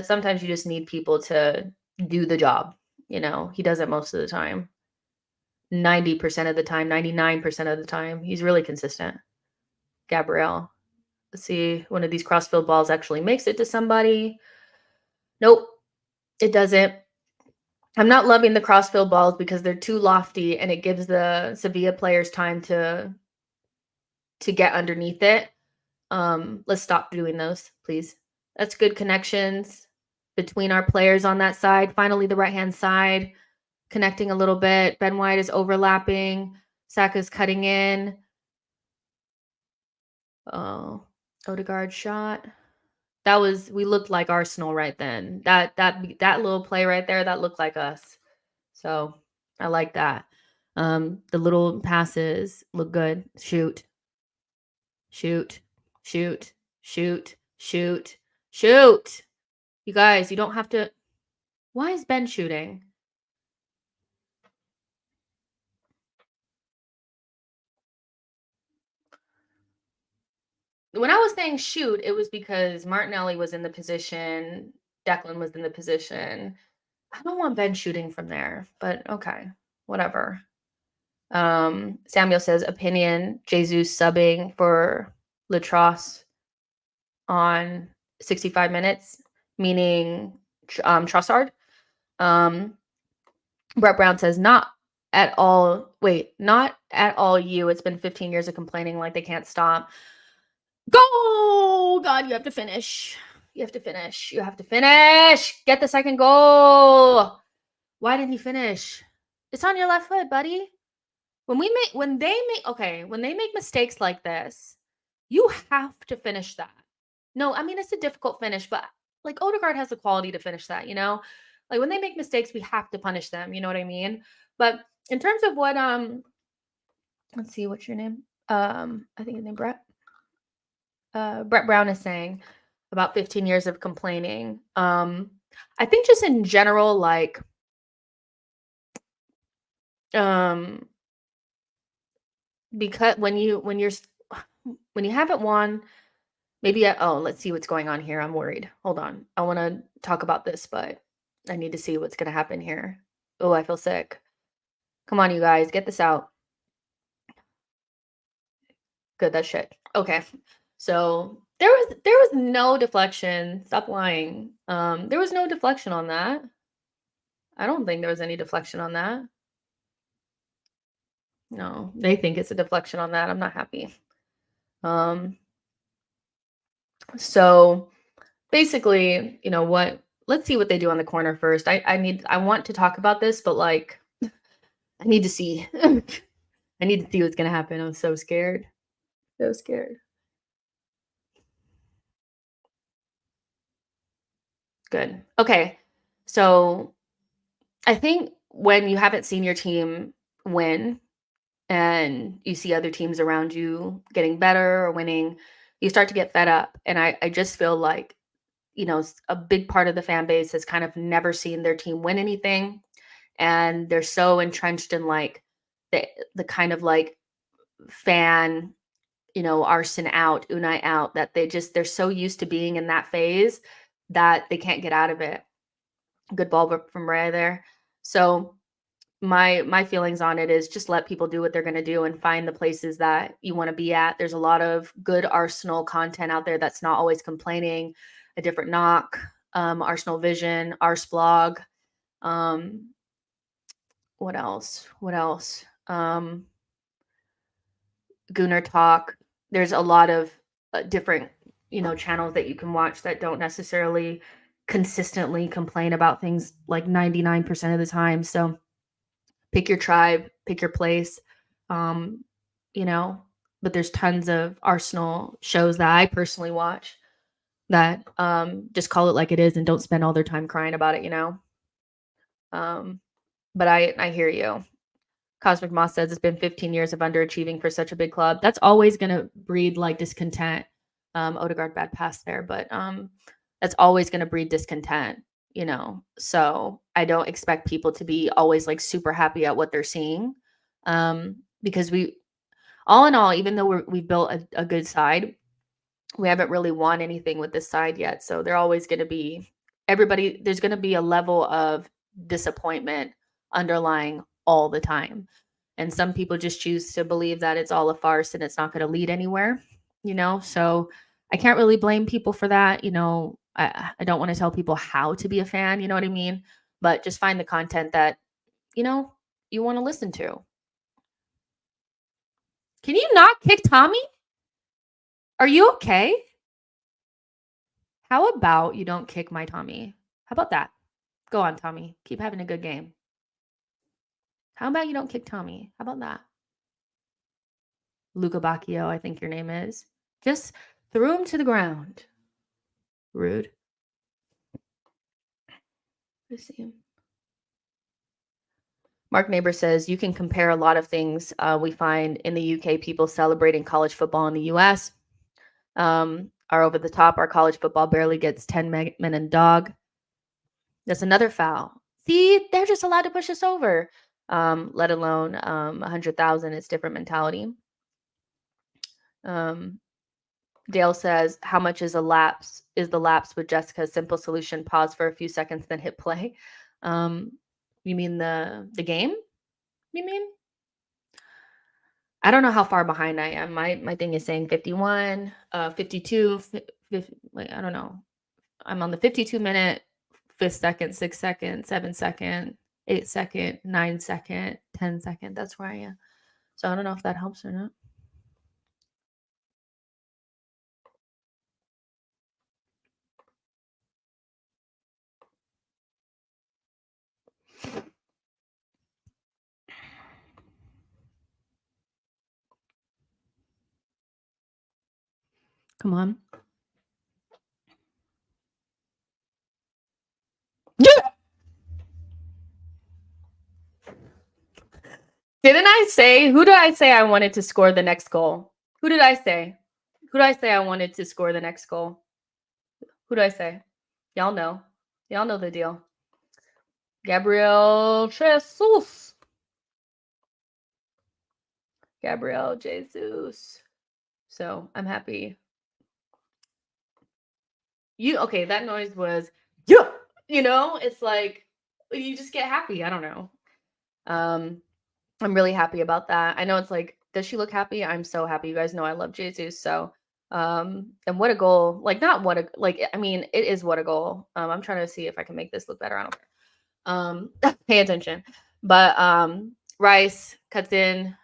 Speaker 2: Sometimes you just need people to do the job. He does it most of the time. 90% of the time, 99% of the time. He's really consistent. Gabriel. Let's see. One of these crossfield balls actually makes it to somebody. Nope, it doesn't. I'm not loving the crossfield balls because they're too lofty and it gives the Sevilla players time to get underneath it. Let's stop doing those, please. That's good connections between our players on that side. Finally, the right-hand side, connecting a little bit. Ben White is overlapping. Saka's cutting in. Oh, Odegaard shot. We looked like Arsenal right then. That little play right there, that looked like us. So I like that. The little passes look good. Shoot. You guys, you don't have to. Why is Ben shooting? When I was saying shoot, it was because Martinelli was in the position, Declan was in the position. I don't want Ben shooting from there, but okay, whatever. Samuel says, opinion, Jesus subbing for Latros on 65 minutes, meaning Trossard. Brett Brown says, not at all you. It's been 15 years of complaining like they can't stop. Go! God, you have to finish. Get the second goal. Why didn't he finish? It's on your left foot, buddy. when they make mistakes like this, you have to finish that. No, I mean it's a difficult finish, but like Odegaard has the quality to finish that, you know? Like when they make mistakes, we have to punish them, you know what I mean? But in terms of what let's see, what's your name? I think his name Brett. Brett Brown is saying about 15 years of complaining. I think just in general, like um because when you haven't won, maybe oh, let's see what's going on here. I'm worried. Hold on. I want to talk about this, but I need to see what's going to happen here. Oh, I feel sick. Come on, you guys, get this out. Good, that shit. Okay. So there was no deflection. Stop lying. There was no deflection on that. I don't think there was any deflection on that. No, they think it's a deflection on that. I'm not happy. Um, so basically, you know what? Let's see what they do on the corner first. I want to talk about this, but like I need to see. I need to see what's gonna happen. I'm so scared. So scared. Good. Okay. So I think when you haven't seen your team win and you see other teams around you getting better or winning, you start to get fed up. And I just feel like, you know, a big part of the fan base has kind of never seen their team win anything. And they're so entrenched in like the kind of like fan, you know, Arsenal out, Unai out, that they're so used to being in that phase that they can't get out of it. Good ball from Ray there. So my feelings on it is just let people do what they're going to do and find the places that you want to be at. There's a lot of good Arsenal content out there that's not always complaining. A different knock, Arsenal Vision, Arsblog. Um, what else? What else? Gunnar Talk. There's a lot of different, you know, channels that you can watch that don't necessarily consistently complain about things like 99% of the time. So pick your tribe, pick your place. Um, you know, but there's tons of Arsenal shows that I personally watch that just call it like it is and don't spend all their time crying about it, you know. Um, but I hear you. Cosmic Moss says it's been 15 years of underachieving for such a big club. That's always going to breed like discontent. Odegaard bad pass there, but that's always going to breed discontent, you know. So I don't expect people to be always like super happy at what they're seeing, because we, all in all, even though we've built a good side, we haven't really won anything with this side yet. So they're always going to be everybody. There's going to be a level of disappointment underlying all the time. And some people just choose to believe that it's all a farce and it's not going to lead anywhere, you know? So I can't really blame people for that. You know, I don't want to tell people how to be a fan, you know what I mean? But just find the content that, you know, you want to listen to. Can you not kick Tommy? Are you okay? How about you don't kick my Tommy? How about that? Go on, Tommy. Keep having a good game. How about you don't kick Tommy? How about that? Luca Bacchio, I think your name is. Just threw him to the ground. Rude. Let's see. Mark Neighbor says you can compare a lot of things we find in the UK. People celebrating college football in the US are over the top. Our college football barely gets 10 men and dog. That's another foul. See, they're just allowed to push us over, let alone 100,000. It's different mentality. Dale says, how much is a lapse? Is the lapse with Jessica's simple solution? Pause for a few seconds, then hit play. You mean the game? You mean? I don't know how far behind I am. My thing is saying 51, 52, 50, like, I don't know. I'm on the 52-minute, 5 second, 6 second, 7 second, 8 second, 9 second, 10 second. That's where I am. So I don't know if that helps or not. Come on. Yeah. Didn't I say, who did I say I wanted to score the next goal? Who did I say? Who did I say I wanted to score the next goal? Who did I say? Y'all know. Y'all know the deal. Gabriel Jesus. Gabriel Jesus. So I'm happy. Okay, that noise was, yeah, it's like you just get happy. I don't know. I'm really happy about that. I know it's like, does she look happy? I'm so happy. You guys know I love Jesus. So and what a goal. Like, not what a, like, I mean, it is what a goal. I'm trying to see if I can make this look better. I don't care. Pay attention. But Rice cuts in,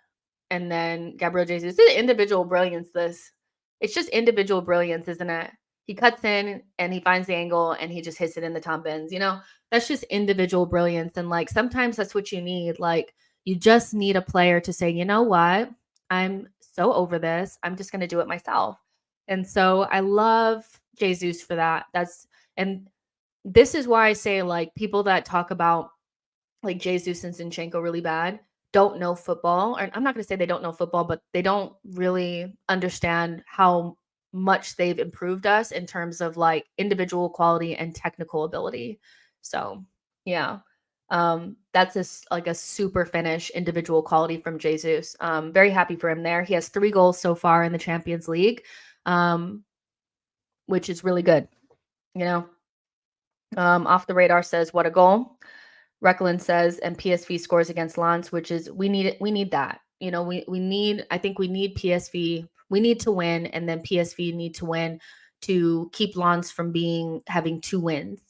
Speaker 2: and then Gabriel Jesus. This is individual brilliance. It's just individual brilliance, isn't it? He cuts in and he finds the angle and he just hits it in the top bins. That's just individual brilliance. And like, sometimes that's what you need. Like, you just need a player to say, you know what? I'm so over this. I'm just going to do it myself. And so I love Jesus for that. And this is why I say, like, people that talk about like Jesus and Zinchenko really bad don't know football. Or I'm not going to say they don't know football, but they don't really understand how much they've improved us in terms of like individual quality and technical ability. So yeah, that's like a super finish, individual quality from Jesus. Very happy for him there. He has 3 goals so far in the Champions League, which is really good. Off the radar says, what a goal. Reckland says, and PSV scores against Lens, which is, we need that. I think we need PSV. We need to win, and then PSV need to win to keep Lens from having 2 wins.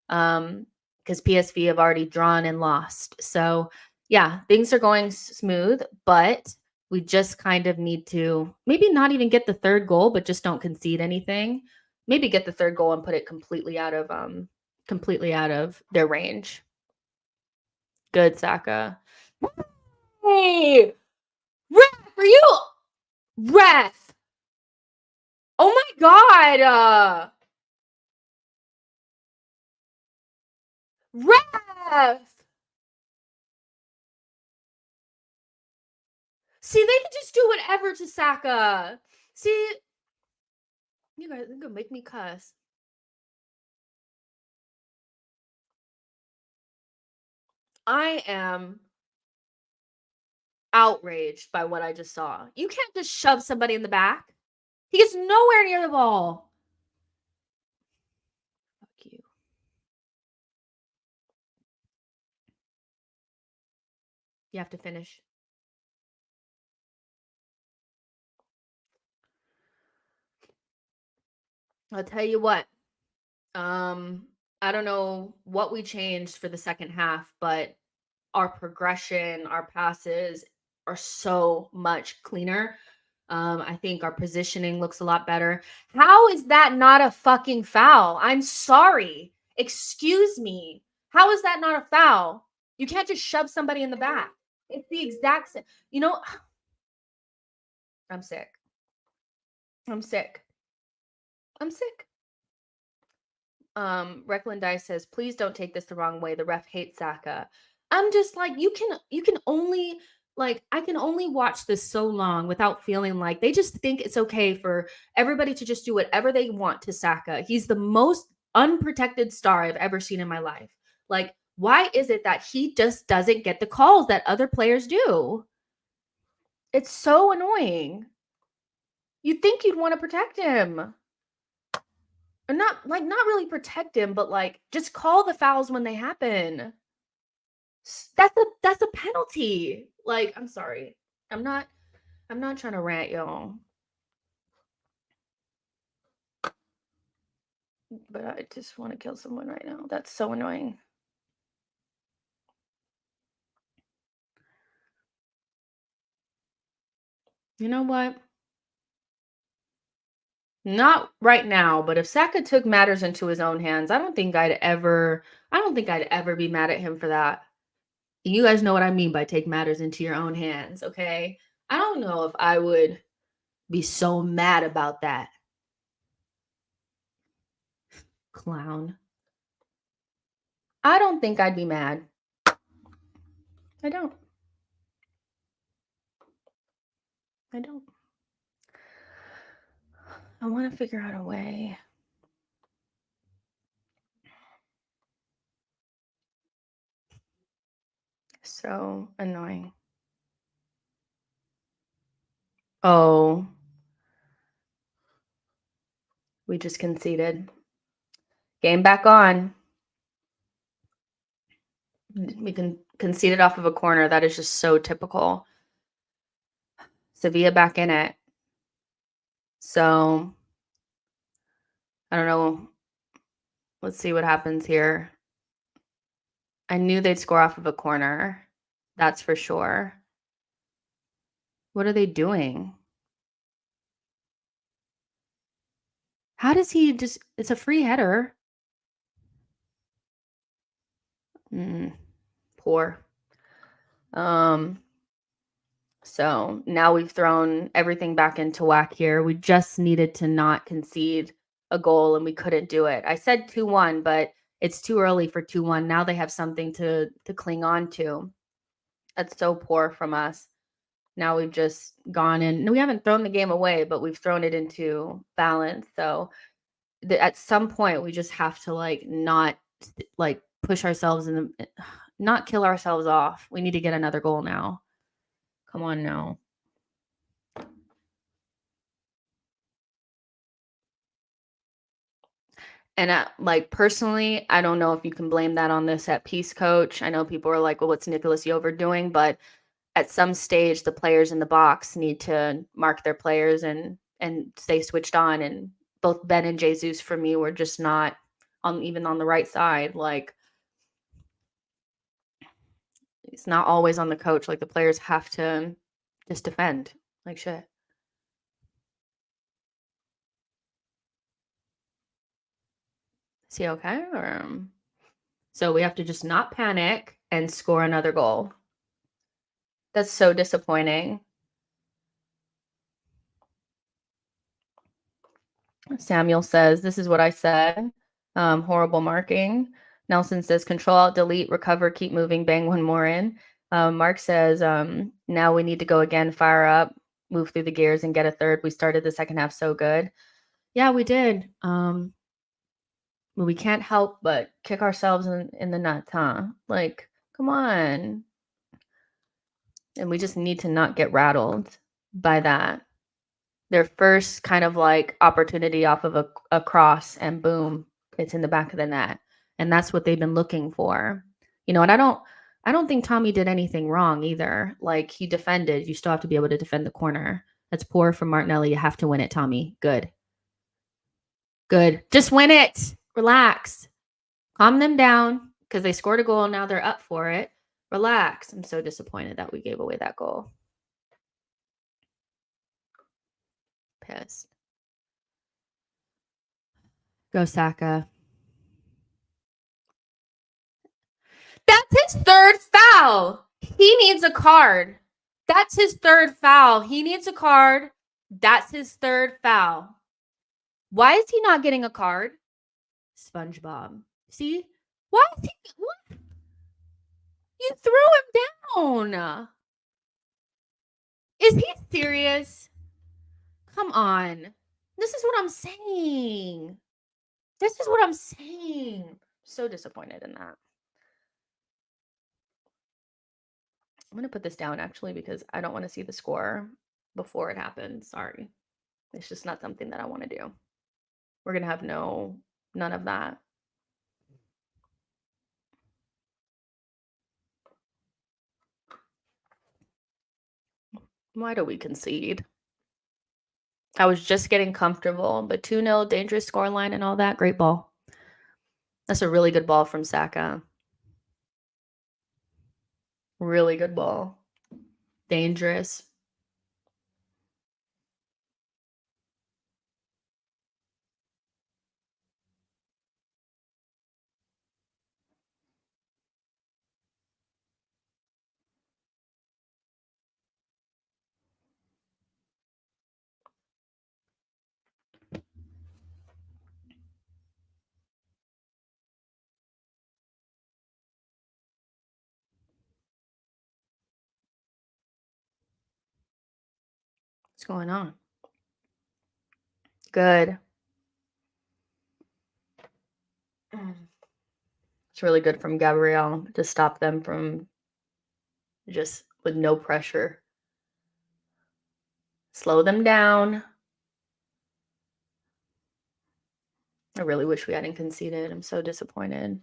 Speaker 2: Because PSV have already drawn and lost. So yeah, things are going smooth, but we just kind of need to maybe not even get the 3rd goal, but just don't concede anything. Maybe get the 3rd goal and put it completely out of their range. Good, Saka. Hey, ref, are you ref? Oh my god, ref. See, they can just do whatever to Saka. See, you guys are gonna make me cuss. I am outraged by what I just saw. You can't just shove somebody in the back. He gets nowhere near the ball. Fuck you. You have to finish. I'll tell you what. I don't know what we changed for the second half, but our progression, our passes are so much cleaner. I think our positioning looks a lot better. How is that not a fucking foul? I'm sorry. Excuse me. How is that not a foul? You can't just shove somebody in the back. It's the exact same. I'm sick. I'm sick. I'm sick. Reckland Dice says, please don't take this the wrong way. The ref hates Saka. I'm just like, you can only, like, I can only watch this so long without feeling like they just think it's okay for everybody to just do whatever they want to Saka. He's the most unprotected star I've ever seen in my life. Like, why is it that he just doesn't get the calls that other players do? It's so annoying. You'd think you'd want to protect him. Or not really protect him, but like just call the fouls when they happen. That's a penalty. Like, I'm sorry. I'm not trying to rant, y'all. But I just want to kill someone right now. That's so annoying. You know what? Not right now, but if Saka took matters into his own hands, I don't think I'd ever be mad at him for that. You guys know what I mean by take matters into your own hands, okay? I don't know if I would be so mad about that. Clown. I don't think I'd be mad. I don't. I want to figure out a way. So annoying. Oh. We just conceded. Game back on. We can concede it off of a corner. That is just so typical. Sevilla back in it. So I don't know. Let's see what happens here. I knew they'd score off of a corner. That's for sure. What are they doing? How does he just... It's a free header. Poor. So now we've thrown everything back into whack here. We just needed to not concede a goal, and we couldn't do it. I said 2-1, but it's too early for 2-1. Now they have something to cling on to. That's so poor from us. Now we've just gone in. We haven't thrown the game away, but we've thrown it into balance. So at some point, we just have to not push ourselves in the... Not kill ourselves off. We need to get another goal now. Come on now. And personally, I don't know if you can blame that on the set piece coach. I know people are like, well, what's Nicholas Jover doing? But at some stage, the players in the box need to mark their players and stay switched on. And both Ben and Jesus, for me, were just not even on the right side. It's not always on the coach. The players have to just defend like shit. Is he okay? So we have to just not panic and score another goal. That's so disappointing. Samuel says, this is what I said. Horrible marking. Nelson says, control, alt, delete, recover, keep moving, bang one more in. Mark says, now we need to go again, fire up, move through the gears and get a third. We started the second half so good. Yeah, we did. We can't help but kick ourselves in the nuts, huh? Come on. And we just need to not get rattled by that. Their first kind of opportunity off of a cross, and boom, it's in the back of the net. And that's what they've been looking for. And I don't think Tommy did anything wrong either. He defended. You still have to be able to defend the corner. That's poor from Martinelli. You have to win it, Tommy. Good. Just win it. Relax. Calm them down because they scored a goal and now they're up for it. Relax. I'm so disappointed that we gave away that goal. Pissed. Go Saka. That's his third foul. He needs a card. That's his third foul. He needs a card. That's his third foul. Why is he not getting a card? SpongeBob. See? Why is he... What? You threw him down. Is he serious? Come on. This is what I'm saying. So disappointed in that. I'm going to put this down actually because I don't want to see the score before it happens. Sorry. It's just not something that I want to do. We're going to have none of that. Why do we concede? I was just getting comfortable, but 2-0, dangerous scoreline and all that. Great ball. That's a really good ball from Saka. Really good ball. Dangerous. What's going on? Good. It's really good from Gabrielle to stop them from just with no pressure. Slow them down. I really wish we hadn't conceded. I'm so disappointed.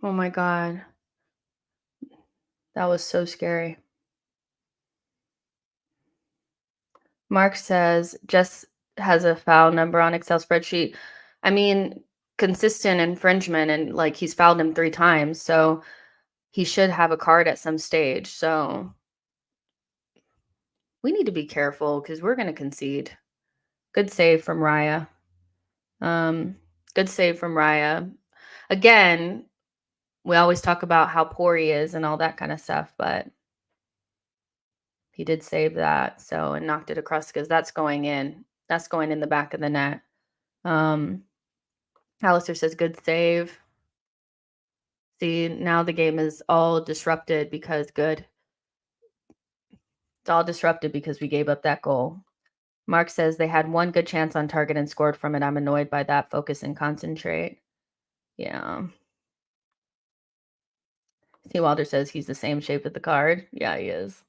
Speaker 2: Oh my God. That was so scary. Mark says, Jess has a foul number on Excel spreadsheet. I mean, consistent infringement, and like he's fouled him 3 times. So he should have a card at some stage. So we need to be careful because we're going to concede. Good save from Raya. Good save from Raya. Again, we always talk about how poor he is and all that kind of stuff, but he did save that. So, and knocked it across because that's going in. That's going in the back of the net. Alistair says, good save. See, now the game is all disrupted because good. It's all disrupted because we gave up that goal. Mark says they had one good chance on target and scored from it. I'm annoyed by that. Focus and concentrate. Yeah. T. Wilder says he's the same shape as the card. Yeah, he is.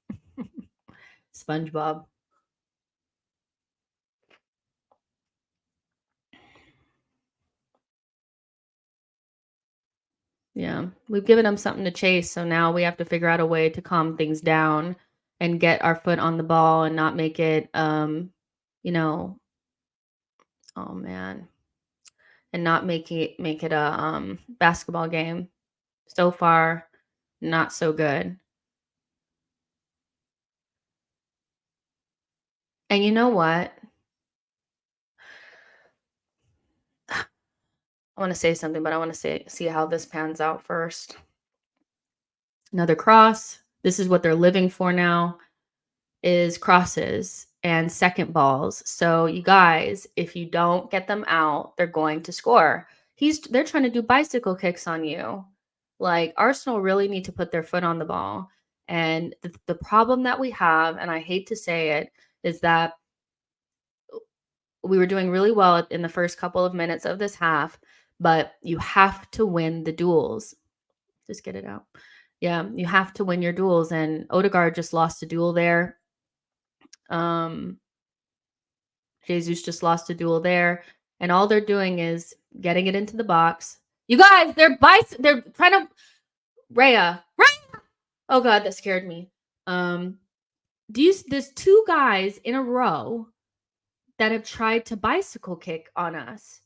Speaker 2: SpongeBob. Yeah, we've given them something to chase, so now we have to figure out a way to calm things down and get our foot on the ball and not make it, you know, oh man, and not make it a basketball game. So far, not so good. And you know what? I want to say something, but I want to see how this pans out first. Another cross. This is what they're living for now. Is crosses and second balls. So you guys, if you don't get them out, they're going to score. They're trying to do bicycle kicks on you. Like Arsenal really need to put their foot on the ball. And the problem that we have, and I hate to say it, is that we were doing really well in the first couple of minutes of this half, but you have to win the duels. Just get it out. Yeah, you have to win your duels. And Odegaard just lost a duel there. Jesus just lost a duel there, and all they're doing is getting it into the box. You guys, they're trying to Rhea. Oh God, that scared me. There's 2 guys in a row that have tried to bicycle kick on us.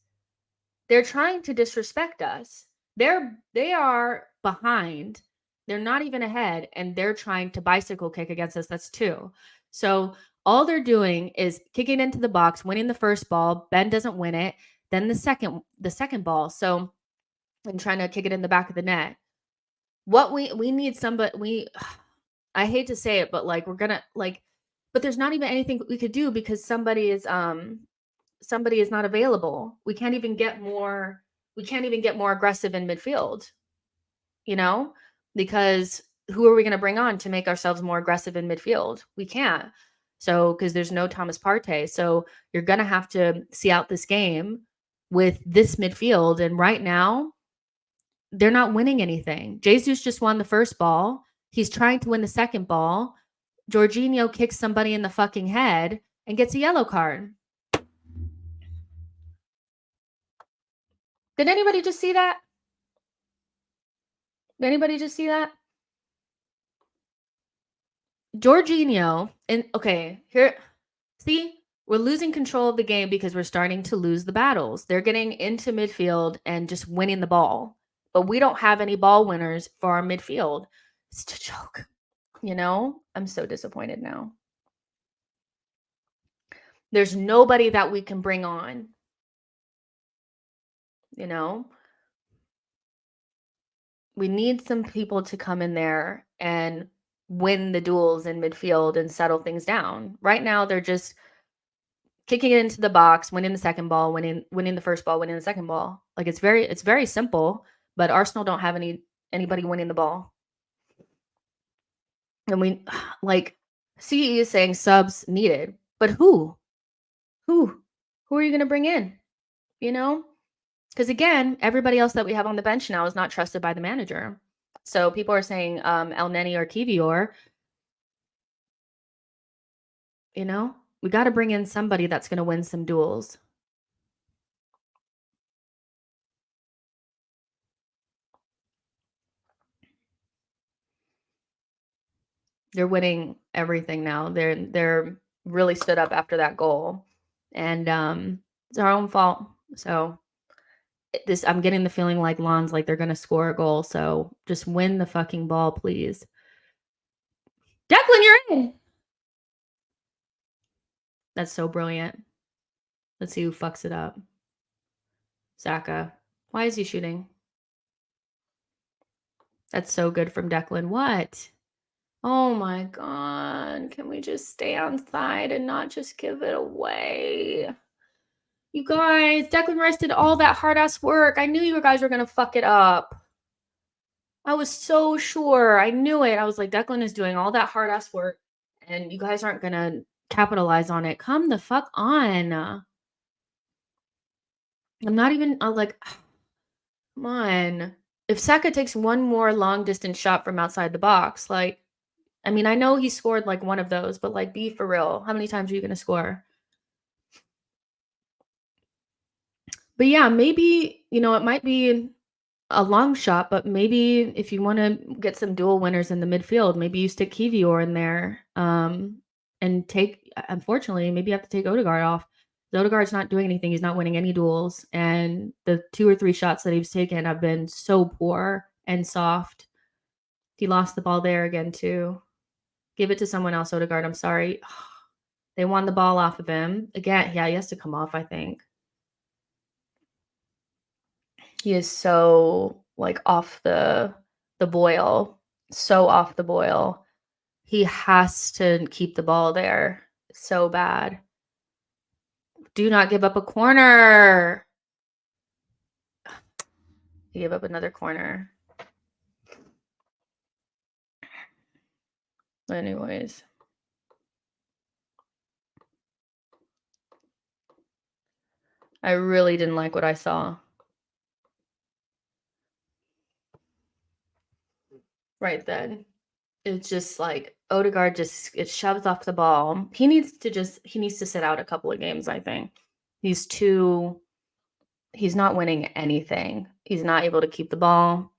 Speaker 2: They're trying to disrespect us. They are behind. They're not even ahead, and they're trying to bicycle kick against us. That's 2. So all they're doing is kicking into the box, winning the first ball. Ben doesn't win it. Then the second ball. So and trying to kick it in the back of the net. What we need somebody. I hate to say it, but like we're gonna like, but there's not even anything we could do because somebody is not available. We can't even get more aggressive in midfield, you know, because who are we going to bring on to make ourselves more aggressive in midfield? We can't. So, because there's no Thomas Partey. So you're going to have to see out this game with this midfield. And right now, they're not winning anything. Jesus just won the first ball. He's trying to win the second ball. Jorginho kicks somebody in the fucking head and gets a yellow card. Did anybody just see that? Did anybody just see that? Jorginho, and okay, here, see, we're losing control of the game because we're starting to lose the battles. They're getting into midfield and just winning the ball, but we don't have any ball winners for our midfield. It's a joke, you know? I'm so disappointed now. There's nobody that we can bring on, you know? We need some people to come in there and win the duels in midfield and settle things down. Right now, they're just kicking it into the box, winning the second ball, winning the first ball, winning the second ball. Like it's very simple, but Arsenal don't have anybody winning the ball. And we like CE is saying subs needed, but who? Who? Who are you going to bring in? You know? Because again, everybody else that we have on the bench now is not trusted by the manager. So people are saying El Neni or Kivior. You know, we got to bring in somebody that's going to win some duels. They're winning everything now. They're really stood up after that goal, and it's our own fault. So I'm getting the feeling like Lon's like they're gonna score a goal. So just win the fucking ball, please. Declan, you're in. That's so brilliant. Let's see who fucks it up. Saka. Why is he shooting? That's so good from Declan. What? Oh my god. Can we just stay on side and not just give it away? You guys, Declan Rice did all that hard ass work. I knew you guys were gonna fuck it up. I was so sure. I knew it. I was like, Declan is doing all that hard ass work, and you guys aren't gonna capitalize on it. Come the fuck on. I'm not even like, come on. If Saka takes one more long distance shot from outside the box, like, I mean, I know he scored like one of those, but like, be for real. How many times are you gonna score? But yeah, maybe, it might be a long shot, but maybe if you want to get some dual winners in the midfield, maybe you stick Kivior in there, and unfortunately, maybe you have to take Odegaard off. Odegaard's not doing anything. He's not winning any duels. And the 2 or 3 shots that he's taken have been so poor and soft. He lost the ball there again, too. Give it to someone else, Odegaard. I'm sorry. They won the ball off of him. Again, yeah, he has to come off, I think. He is so like off the boil, so off the boil. He has to keep the ball there so bad. Do not give up a corner. He gave up another corner. Anyways. I really didn't like what I saw. Right then. It's just like Odegaard it shoves off the ball. He needs to sit out a couple of games, I think. He's not winning anything. He's not able to keep the ball.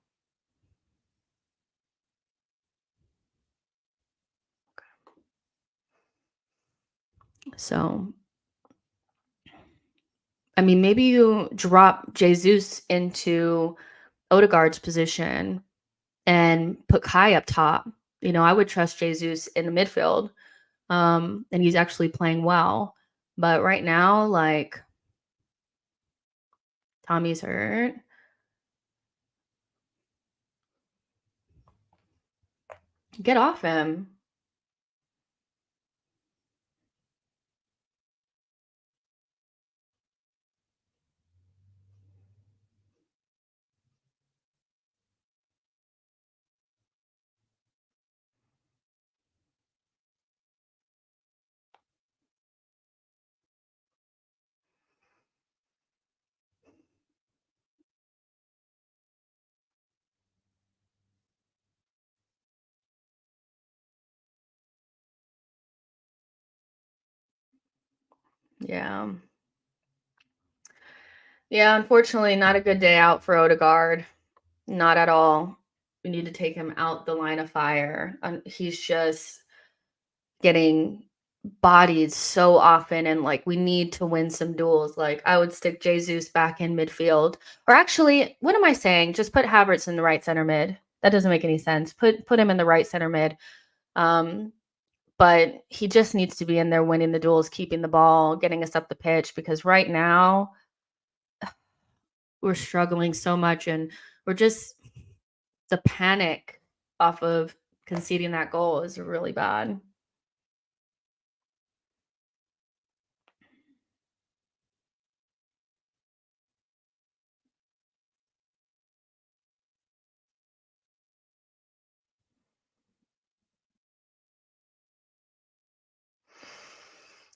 Speaker 2: So, I mean, maybe you drop Jesus into Odegaard's position and put Kai up top. I would trust Jesus in the midfield. And he's actually playing well. But right now, like, Tommy's hurt. Get off him. Yeah. Yeah, unfortunately, not a good day out for Odegaard. Not at all. We need to take him out the line of fire. He's just getting bodied so often, and like we need to win some duels. Like I would stick Jesus back in midfield. Or actually, what am I saying? Just put Havertz in the right center mid. That doesn't make any sense. Put him in the right center mid. But he just needs to be in there winning the duels, keeping the ball, getting us up the pitch, because right now we're struggling so much, and we're just the panic off of conceding that goal is really bad.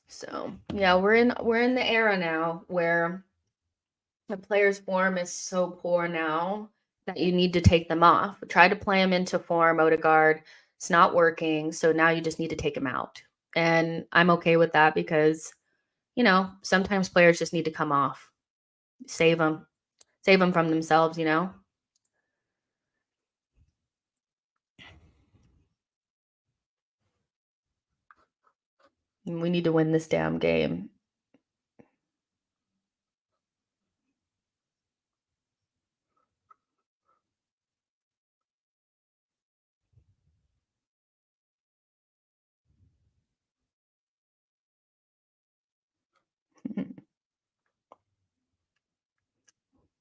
Speaker 2: So yeah, we're in the era now where the player's form is so poor now that you need to take them off. Try to play them into form, Odegaard. It's not working, so now you just need to take him out. And I'm okay with that because, sometimes players just need to come off. Save them. Save them from themselves, And we need to win this damn game.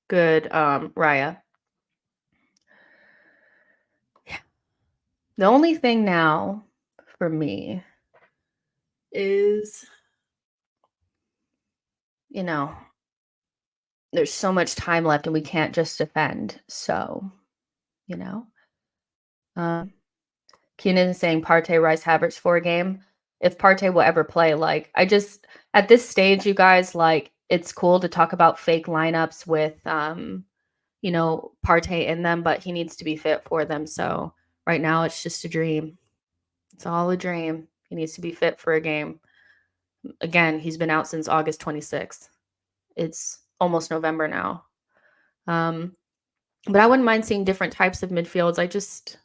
Speaker 2: Good, Raya. The only thing now for me is, there's so much time left and we can't just defend. So, you know, um, Keenan is saying Partey, Rice, Havertz for a game. If Partey will ever play, at this stage, you guys, it's cool to talk about fake lineups with, Partey in them, but he needs to be fit for them. So right now it's just a dream. It's all a dream. He needs to be fit for a game. Again, he's been out since August 26th. It's almost November now. But I wouldn't mind seeing different types of midfields. I just,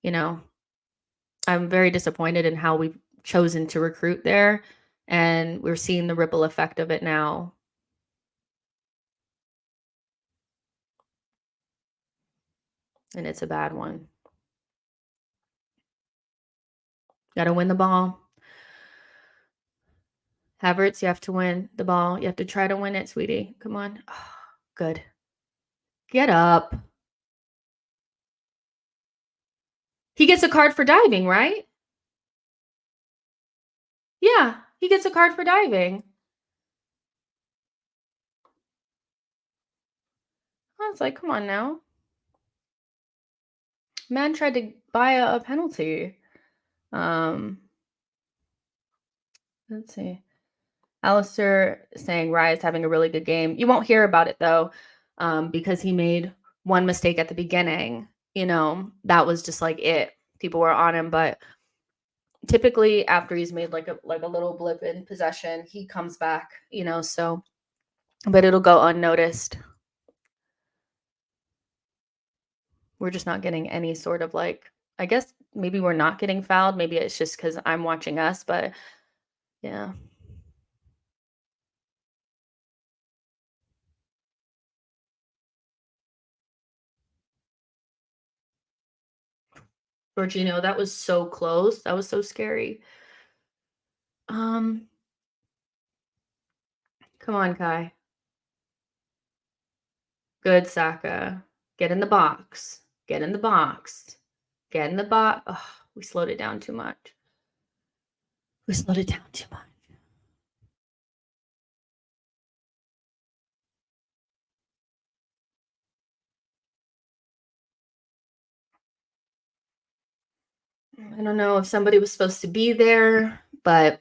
Speaker 2: I'm very disappointed in how we've chosen to recruit there. And we're seeing the ripple effect of it now. And it's a bad one. Got to win the ball. Havertz, you have to win the ball. You have to try to win it, sweetie. Come on. Oh, good. Get up. He gets a card for diving, right? Yeah, he gets a card for diving. I was like, come on now. Man tried to buy a penalty. Let's see. Alistair saying Raya's having a really good game. You won't hear about it though, because he made one mistake at the beginning. That was just like it. People were on him, but typically after he's made like a little blip in possession, he comes back. So, but it'll go unnoticed. We're just not getting any sort of I guess maybe we're not getting fouled. Maybe it's just because I'm watching us, but yeah. Jorginho, that was so close. That was so scary. Come on, Kai. Good, Saka. Get in the box. Get in the box. Get in the box. Oh, we slowed it down too much. We slowed it down too much. I don't know if somebody was supposed to be there, but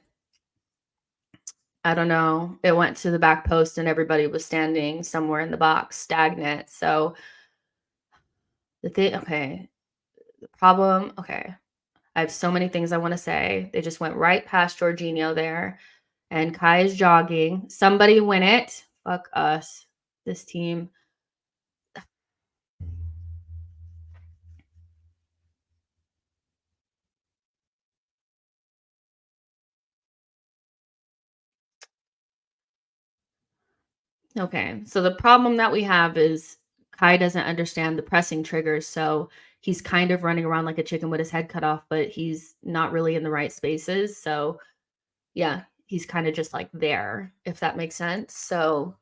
Speaker 2: I don't know. It went to the back post and everybody was standing somewhere in the box, stagnant. So the problem, okay. I have so many things I want to say. They just went right past Jorginho there. And Kai is jogging. Somebody win it. Fuck us. This team. Okay. So the problem that we have is Kai doesn't understand the pressing triggers. So he's kind of running around like a chicken with his head cut off, but he's not really in the right spaces. So yeah, he's kind of just there, if that makes sense. So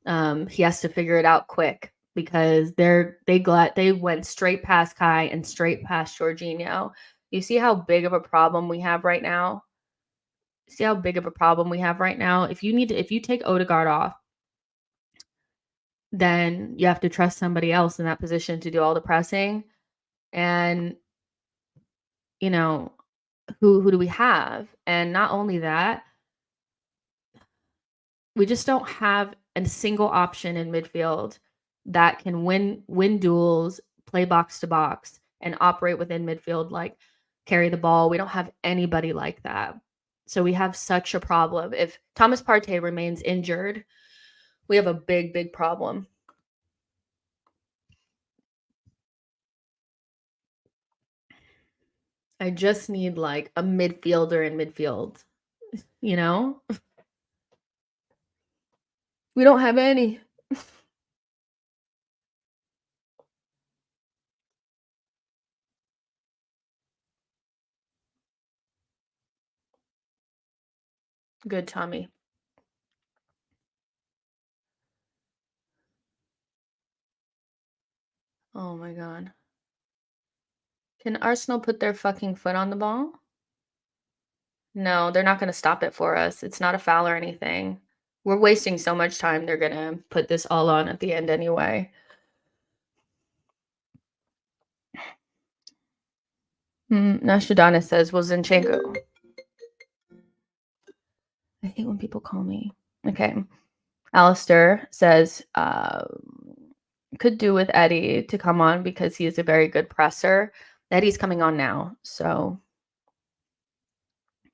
Speaker 2: he has to figure it out quick because they went straight past Kai and straight past Jorginho. You see how big of a problem we have right now? See how big of a problem we have right now? If you take Odegaard off, then you have to trust somebody else in that position to do all the pressing. And you know, who do we have? And not only that, we just don't have a single option in midfield that can win duels, play box to box, and operate within midfield, like carry the ball. We don't have anybody like that. So we have such a problem. If Thomas Partey remains injured, we have a big, big problem. I just need like a midfielder in midfield, you know? We don't have any. Good, Tommy. Oh my god. Can Arsenal put their fucking foot on the ball? No, they're not gonna stop it for us. It's not a foul or anything. We're wasting so much time, they're gonna put this all on at the end anyway. Nostradamus says, "Well, Zinchenko." I hate when people call me. Okay. Alistair says, could do with Eddie to come on because he is a very good presser. Eddie's coming on now, so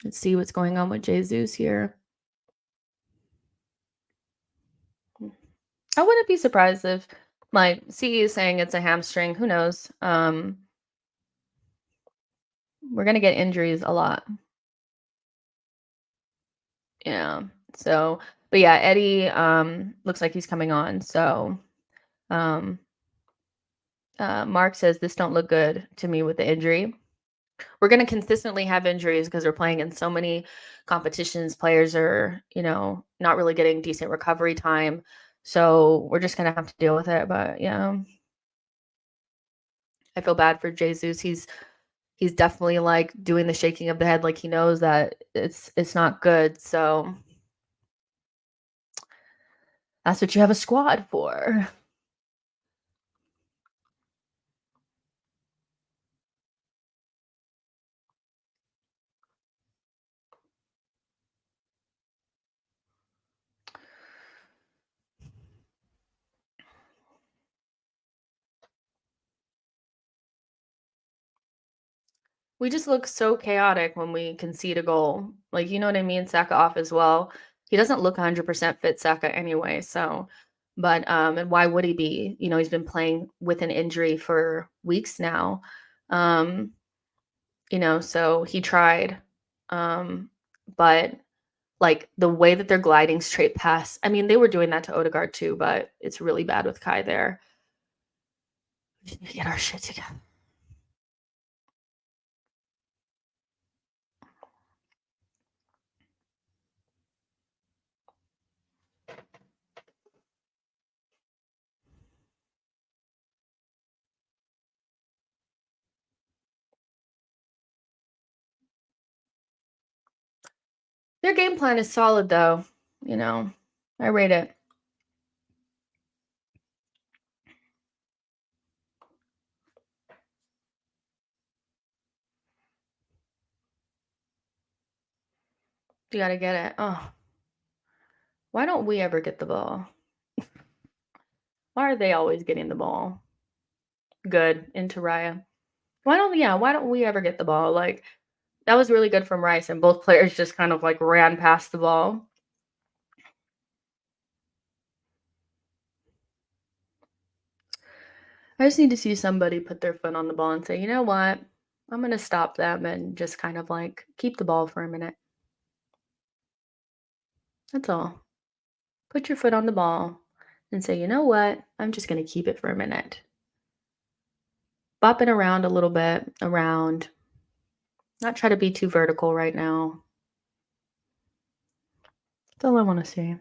Speaker 2: let's see what's going on with Jesus here. I wouldn't be surprised if my CE is saying it's a hamstring. Who knows? We're gonna get injuries a lot. Yeah. So, but yeah, Eddie looks like he's coming on. So, um, Mark says this don't look good to me with the injury. We're going to consistently have injuries because we're playing in so many competitions. Players are, not really getting decent recovery time. So we're just going to have to deal with it. But yeah, I feel bad for Jesus. He's definitely like doing the shaking of the head, like he knows that it's not good. So that's what you have a squad for. We just look so chaotic when we concede a goal. Like, you know what I mean? Saka off as well. He doesn't look 100% fit, Saka, anyway. So, but and why would he be? He's been playing with an injury for weeks now. So he tried. But like the way that they're gliding straight past, I mean, they were doing that to Odegaard too, but it's really bad with Kai there. We need to get our shit together. Their game plan is solid though. I rate it. You gotta get it. Oh, why don't we ever get the ball? Why are they always getting the ball? Good into Raya. Why don't we ever get the ball? Like that was really good from Rice, and both players just kind of like ran past the ball. I just need to see somebody put their foot on the ball and say, you know what? I'm gonna stop them and just kind of like keep the ball for a minute. That's all. Put your foot on the ball and say, you know what? I'm just gonna keep it for a minute. Bopping around a little bit, around. Not try to be too vertical right now. That's all I want to see.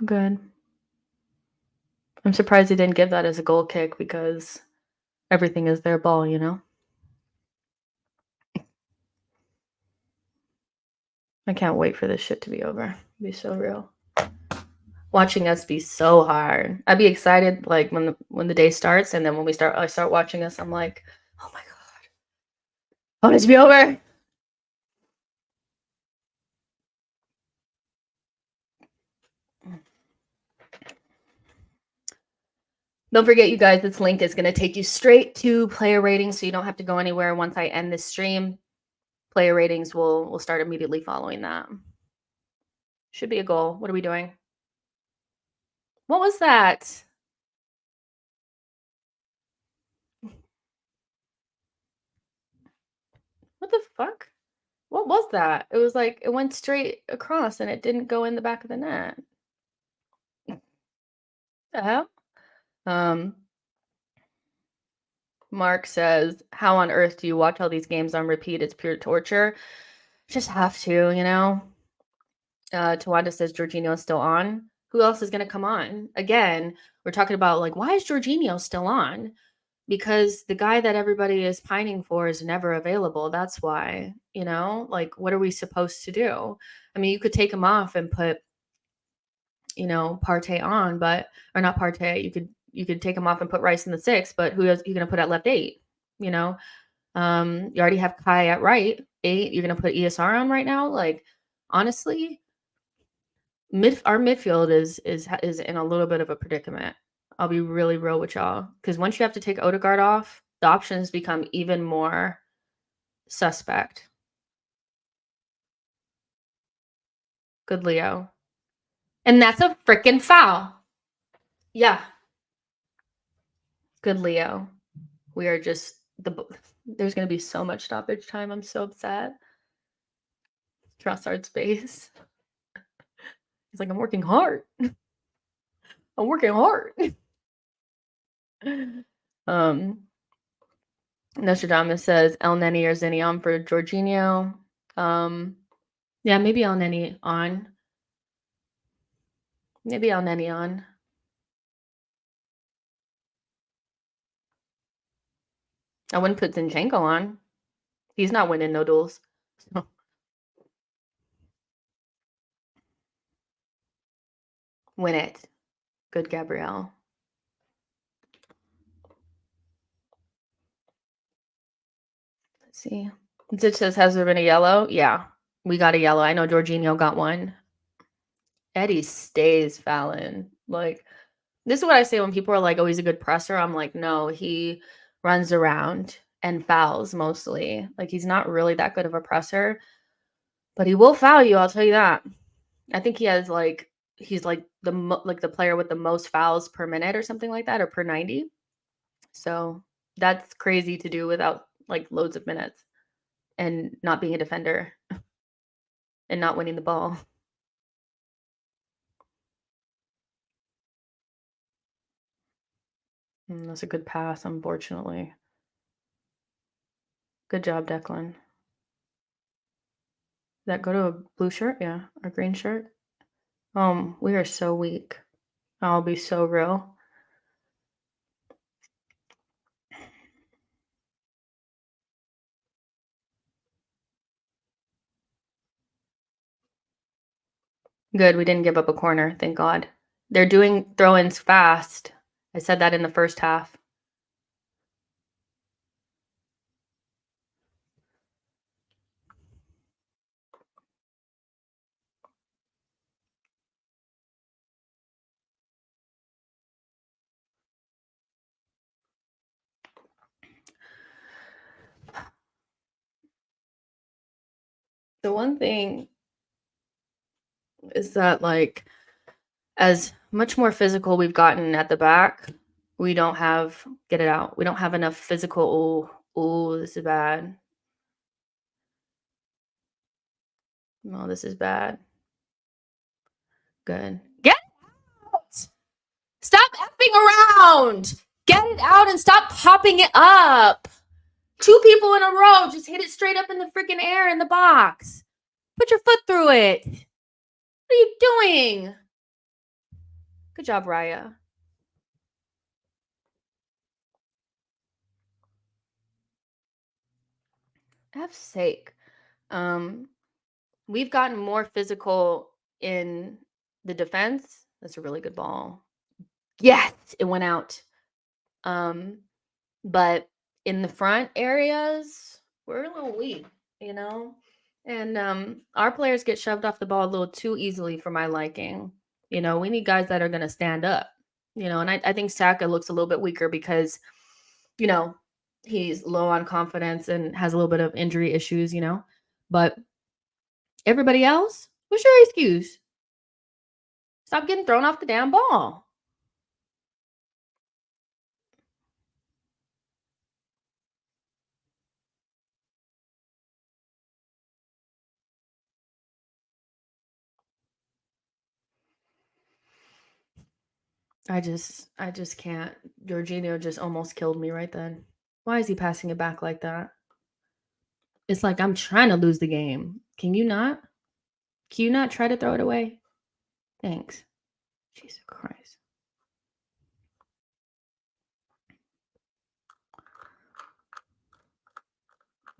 Speaker 2: Good. I'm surprised he didn't give that as a goal kick because everything is their ball, you know? I can't wait for this shit to be over. It'll be so real. Watching us be so hard. I'd be excited like when the day starts, and then when I start watching us, I'm like, oh my god, I want it to be over. Don't forget, you guys, this link is going to take you straight to player ratings, so you don't have to go anywhere. Once I end this stream, player ratings will start immediately following that. Should be a goal. What are we doing? What was that? What the fuck? What was that? It was like it went straight across and it didn't go in the back of the net. The hell? Mark says, how on earth do you watch all these games on repeat? It's pure torture. Just have to, you know. Tawanda says Jorginho is still on. Who else is going to come on? Again, we're talking about like, why is Jorginho still on? Because the guy that everybody is pining for is never available. That's why, you know, like, what are we supposed to do? I mean, you could take him off and put, you know, Partey on, but, or not Partey, you could take him off and put Rice in the 6, but who else are you going to put at left 8? You know, you already have Kai at right 8. You're going to put ESR on right now. Like, honestly, our midfield is in a little bit of a predicament. I'll be really real with y'all, because once you have to take Odegaard off, the options become even more suspect. Good Leo. And that's a freaking foul. Yeah. Good Leo. We are just there's going to be so much stoppage time. I'm so upset. Trossard's base. He's like, I'm working hard. I'm working hard. Nostradamus says El Neni or Zinni on for Jorginho. Yeah, maybe El Neni on. Maybe El Neni on. I wouldn't put Zinchenko on. He's not winning no duels. So. Win it. Good, Gabrielle. Let's see. Zitch says, has there been a yellow? Yeah, we got a yellow. I know Jorginho got one. Eddie stays Fallon. Like, this is what I say when people are like, oh, he's a good presser. I'm like, no, he runs around and fouls mostly. Like, he's not really that good of a presser, but he will foul you. I'll tell you that. I think he has like, he's like the player with the most fouls per minute or something like that, or per 90. So that's crazy to do without like loads of minutes and not being a defender and not winning the ball. That's a good pass, unfortunately. Good job, Declan. That go to a blue shirt? Yeah, or green shirt? We are so weak. I'll be so real. Good, we didn't give up a corner, thank God. They're doing throw-ins fast. I said that in the first half. The one thing is that, like, as much more physical we've gotten at the back, we don't have, get it out. We don't have enough physical. Oh, this is bad. No, this is bad. Good. Get out! Stop effing around! Get it out and stop popping it up. 2 people in a row. Just hit it straight up in the freaking air in the box. Put your foot through it. What are you doing? Good job, Raya. F's sake. We've gotten more physical in the defense. That's a really good ball. Yes, it went out. But in the front areas, we're a little weak, you know? And our players get shoved off the ball a little too easily for my liking. You know, we need guys that are going to stand up, you know, and I think Saka looks a little bit weaker because, you know, he's low on confidence and has a little bit of injury issues, you know. But everybody else, what's your excuse? Stop getting thrown off the damn ball. I just can't. Jorginho just almost killed me right then. Why is he passing it back like that? It's like I'm trying to lose the game. Can you not? Can you not try to throw it away? Thanks. Jesus Christ.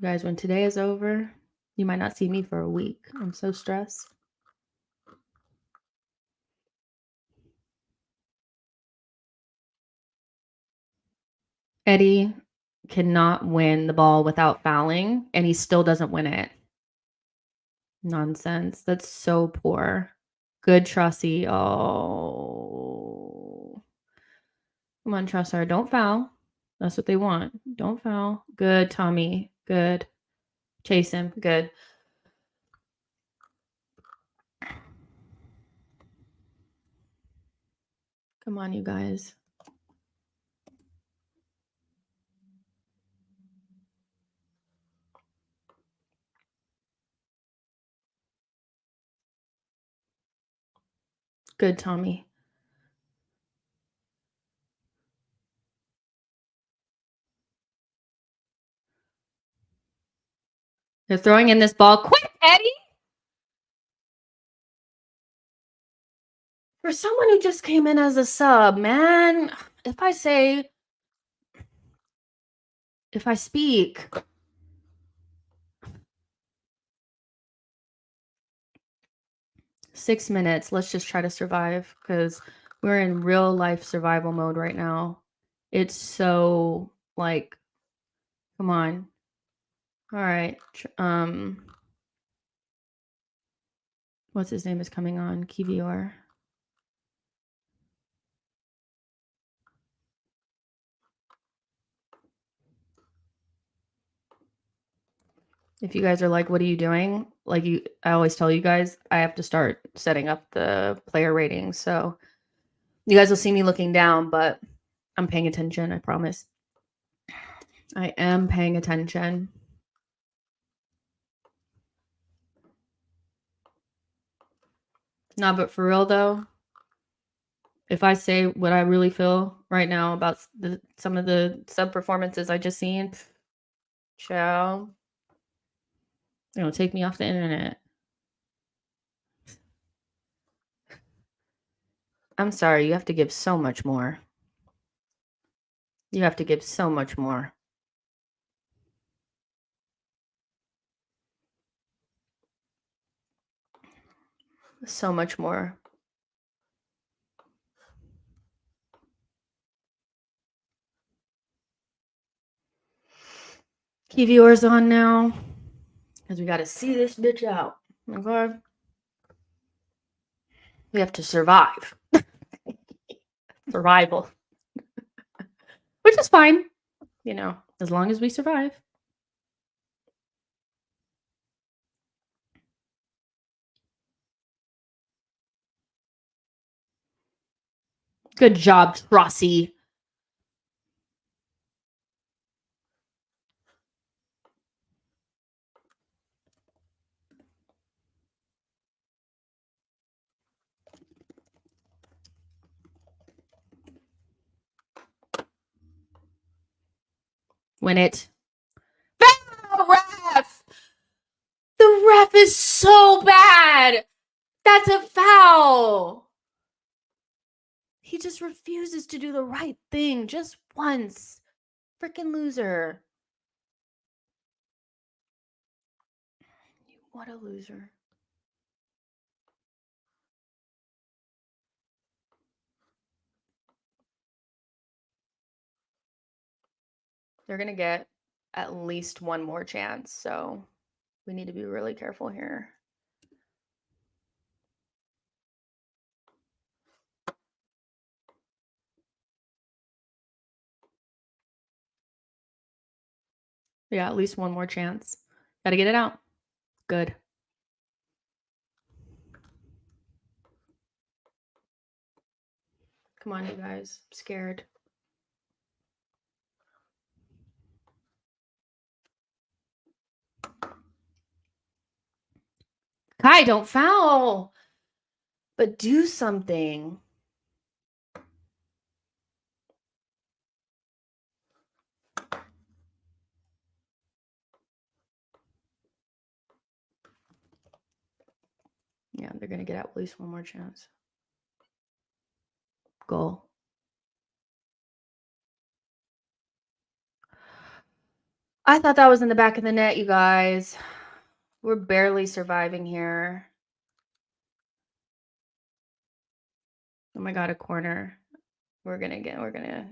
Speaker 2: Guys, when today is over, you might not see me for a week. I'm so stressed. Eddie cannot win the ball without fouling, and he still doesn't win it. Nonsense. That's so poor. Good, Trusty. Oh. Come on, Trussar. Don't foul. That's what they want. Don't foul. Good, Tommy. Good. Chase him. Good. Come on, you guys. Good, Tommy. They're throwing in this ball. Quick, Eddie! For someone who just came in as a sub, man, if I speak, 6 minutes, let's just try to survive because we're in real life survival mode right now. It's so like, come on. All right. What's his name is coming on? Kivior. If you guys are like, what are you doing? Like I always tell you guys, I have to start setting up the player ratings. So you guys will see me looking down, but I'm paying attention, I promise. I am paying attention. No, but for real though, if I say what I really feel right now about some of the sub performances I just seen, ciao. It'll take me off the internet. I'm sorry, you have to give so much more. You have to give so much more. So much more. Key viewers on now. Because we got to see this bitch out. Okay? We have to survive. Survival. Which is fine. You know, as long as we survive. Good job, Trossie. Win it. Foul, ref! The ref is so bad. That's a foul. He just refuses to do the right thing just once. Freaking loser. What a loser. They're going to get at least one more chance, so we need to be really careful here. Yeah, at least one more chance. Got to get it out. Good. Come on, you guys. I'm scared. Kai, don't foul. But do something. Yeah, they're going to get at least one more chance. Goal. I thought that was in the back of the net, you guys. We're barely surviving here. Oh my God, a corner. We're going to,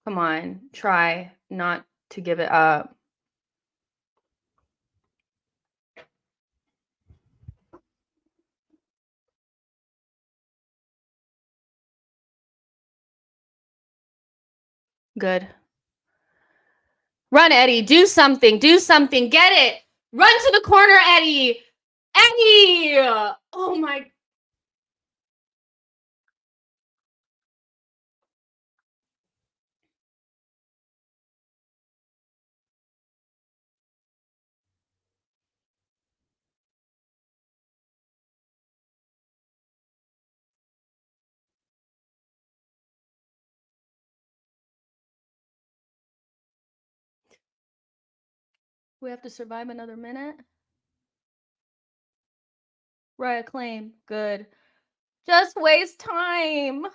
Speaker 2: come on, try not to give it up. Good. Run, Eddie. Do something. Do something. Get it. Run to the corner, Eddie. Eddie. Oh my. We have to survive another minute. Right, claim. Good. Just waste time.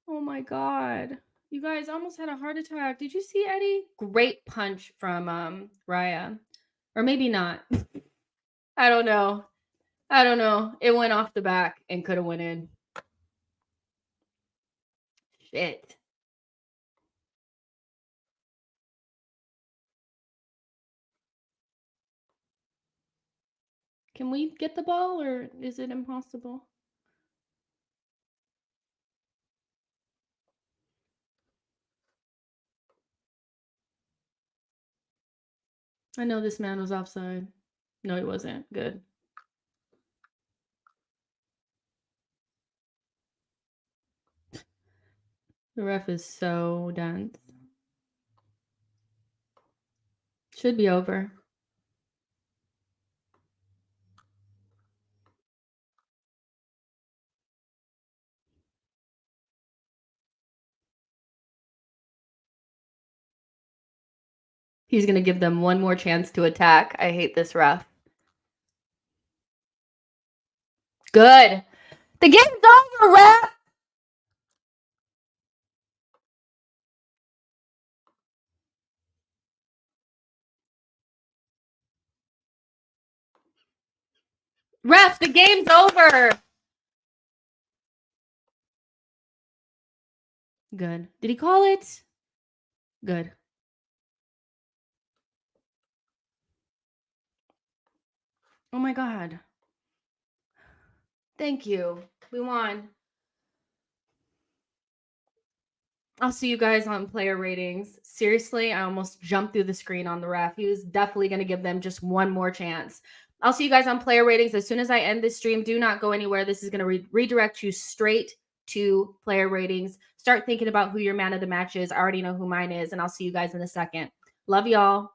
Speaker 2: Oh my God. You guys almost had a heart attack. Did you see Eddie? Great punch from Raya. Or maybe not. I don't know. I don't know. It went off the back and could have went in. Shit. Can we get the ball or is it impossible? I know this man was offside. No, he wasn't. Good. The ref is so dense. Should be over. He's going to give them one more chance to attack. I hate this ref. Good. The game's over, ref. Ref, the game's over. Good. Did he call it? Good. Oh my God. Thank you. We won. I'll see you guys on player ratings. Seriously, I almost jumped through the screen on the ref. He was definitely going to give them just one more chance. I'll see you guys on player ratings as soon as I end this stream. Do not go anywhere. This is going to redirect you straight to player ratings. Start thinking about who your man of the match is. I already know who mine is, and I'll see you guys in a second. Love y'all.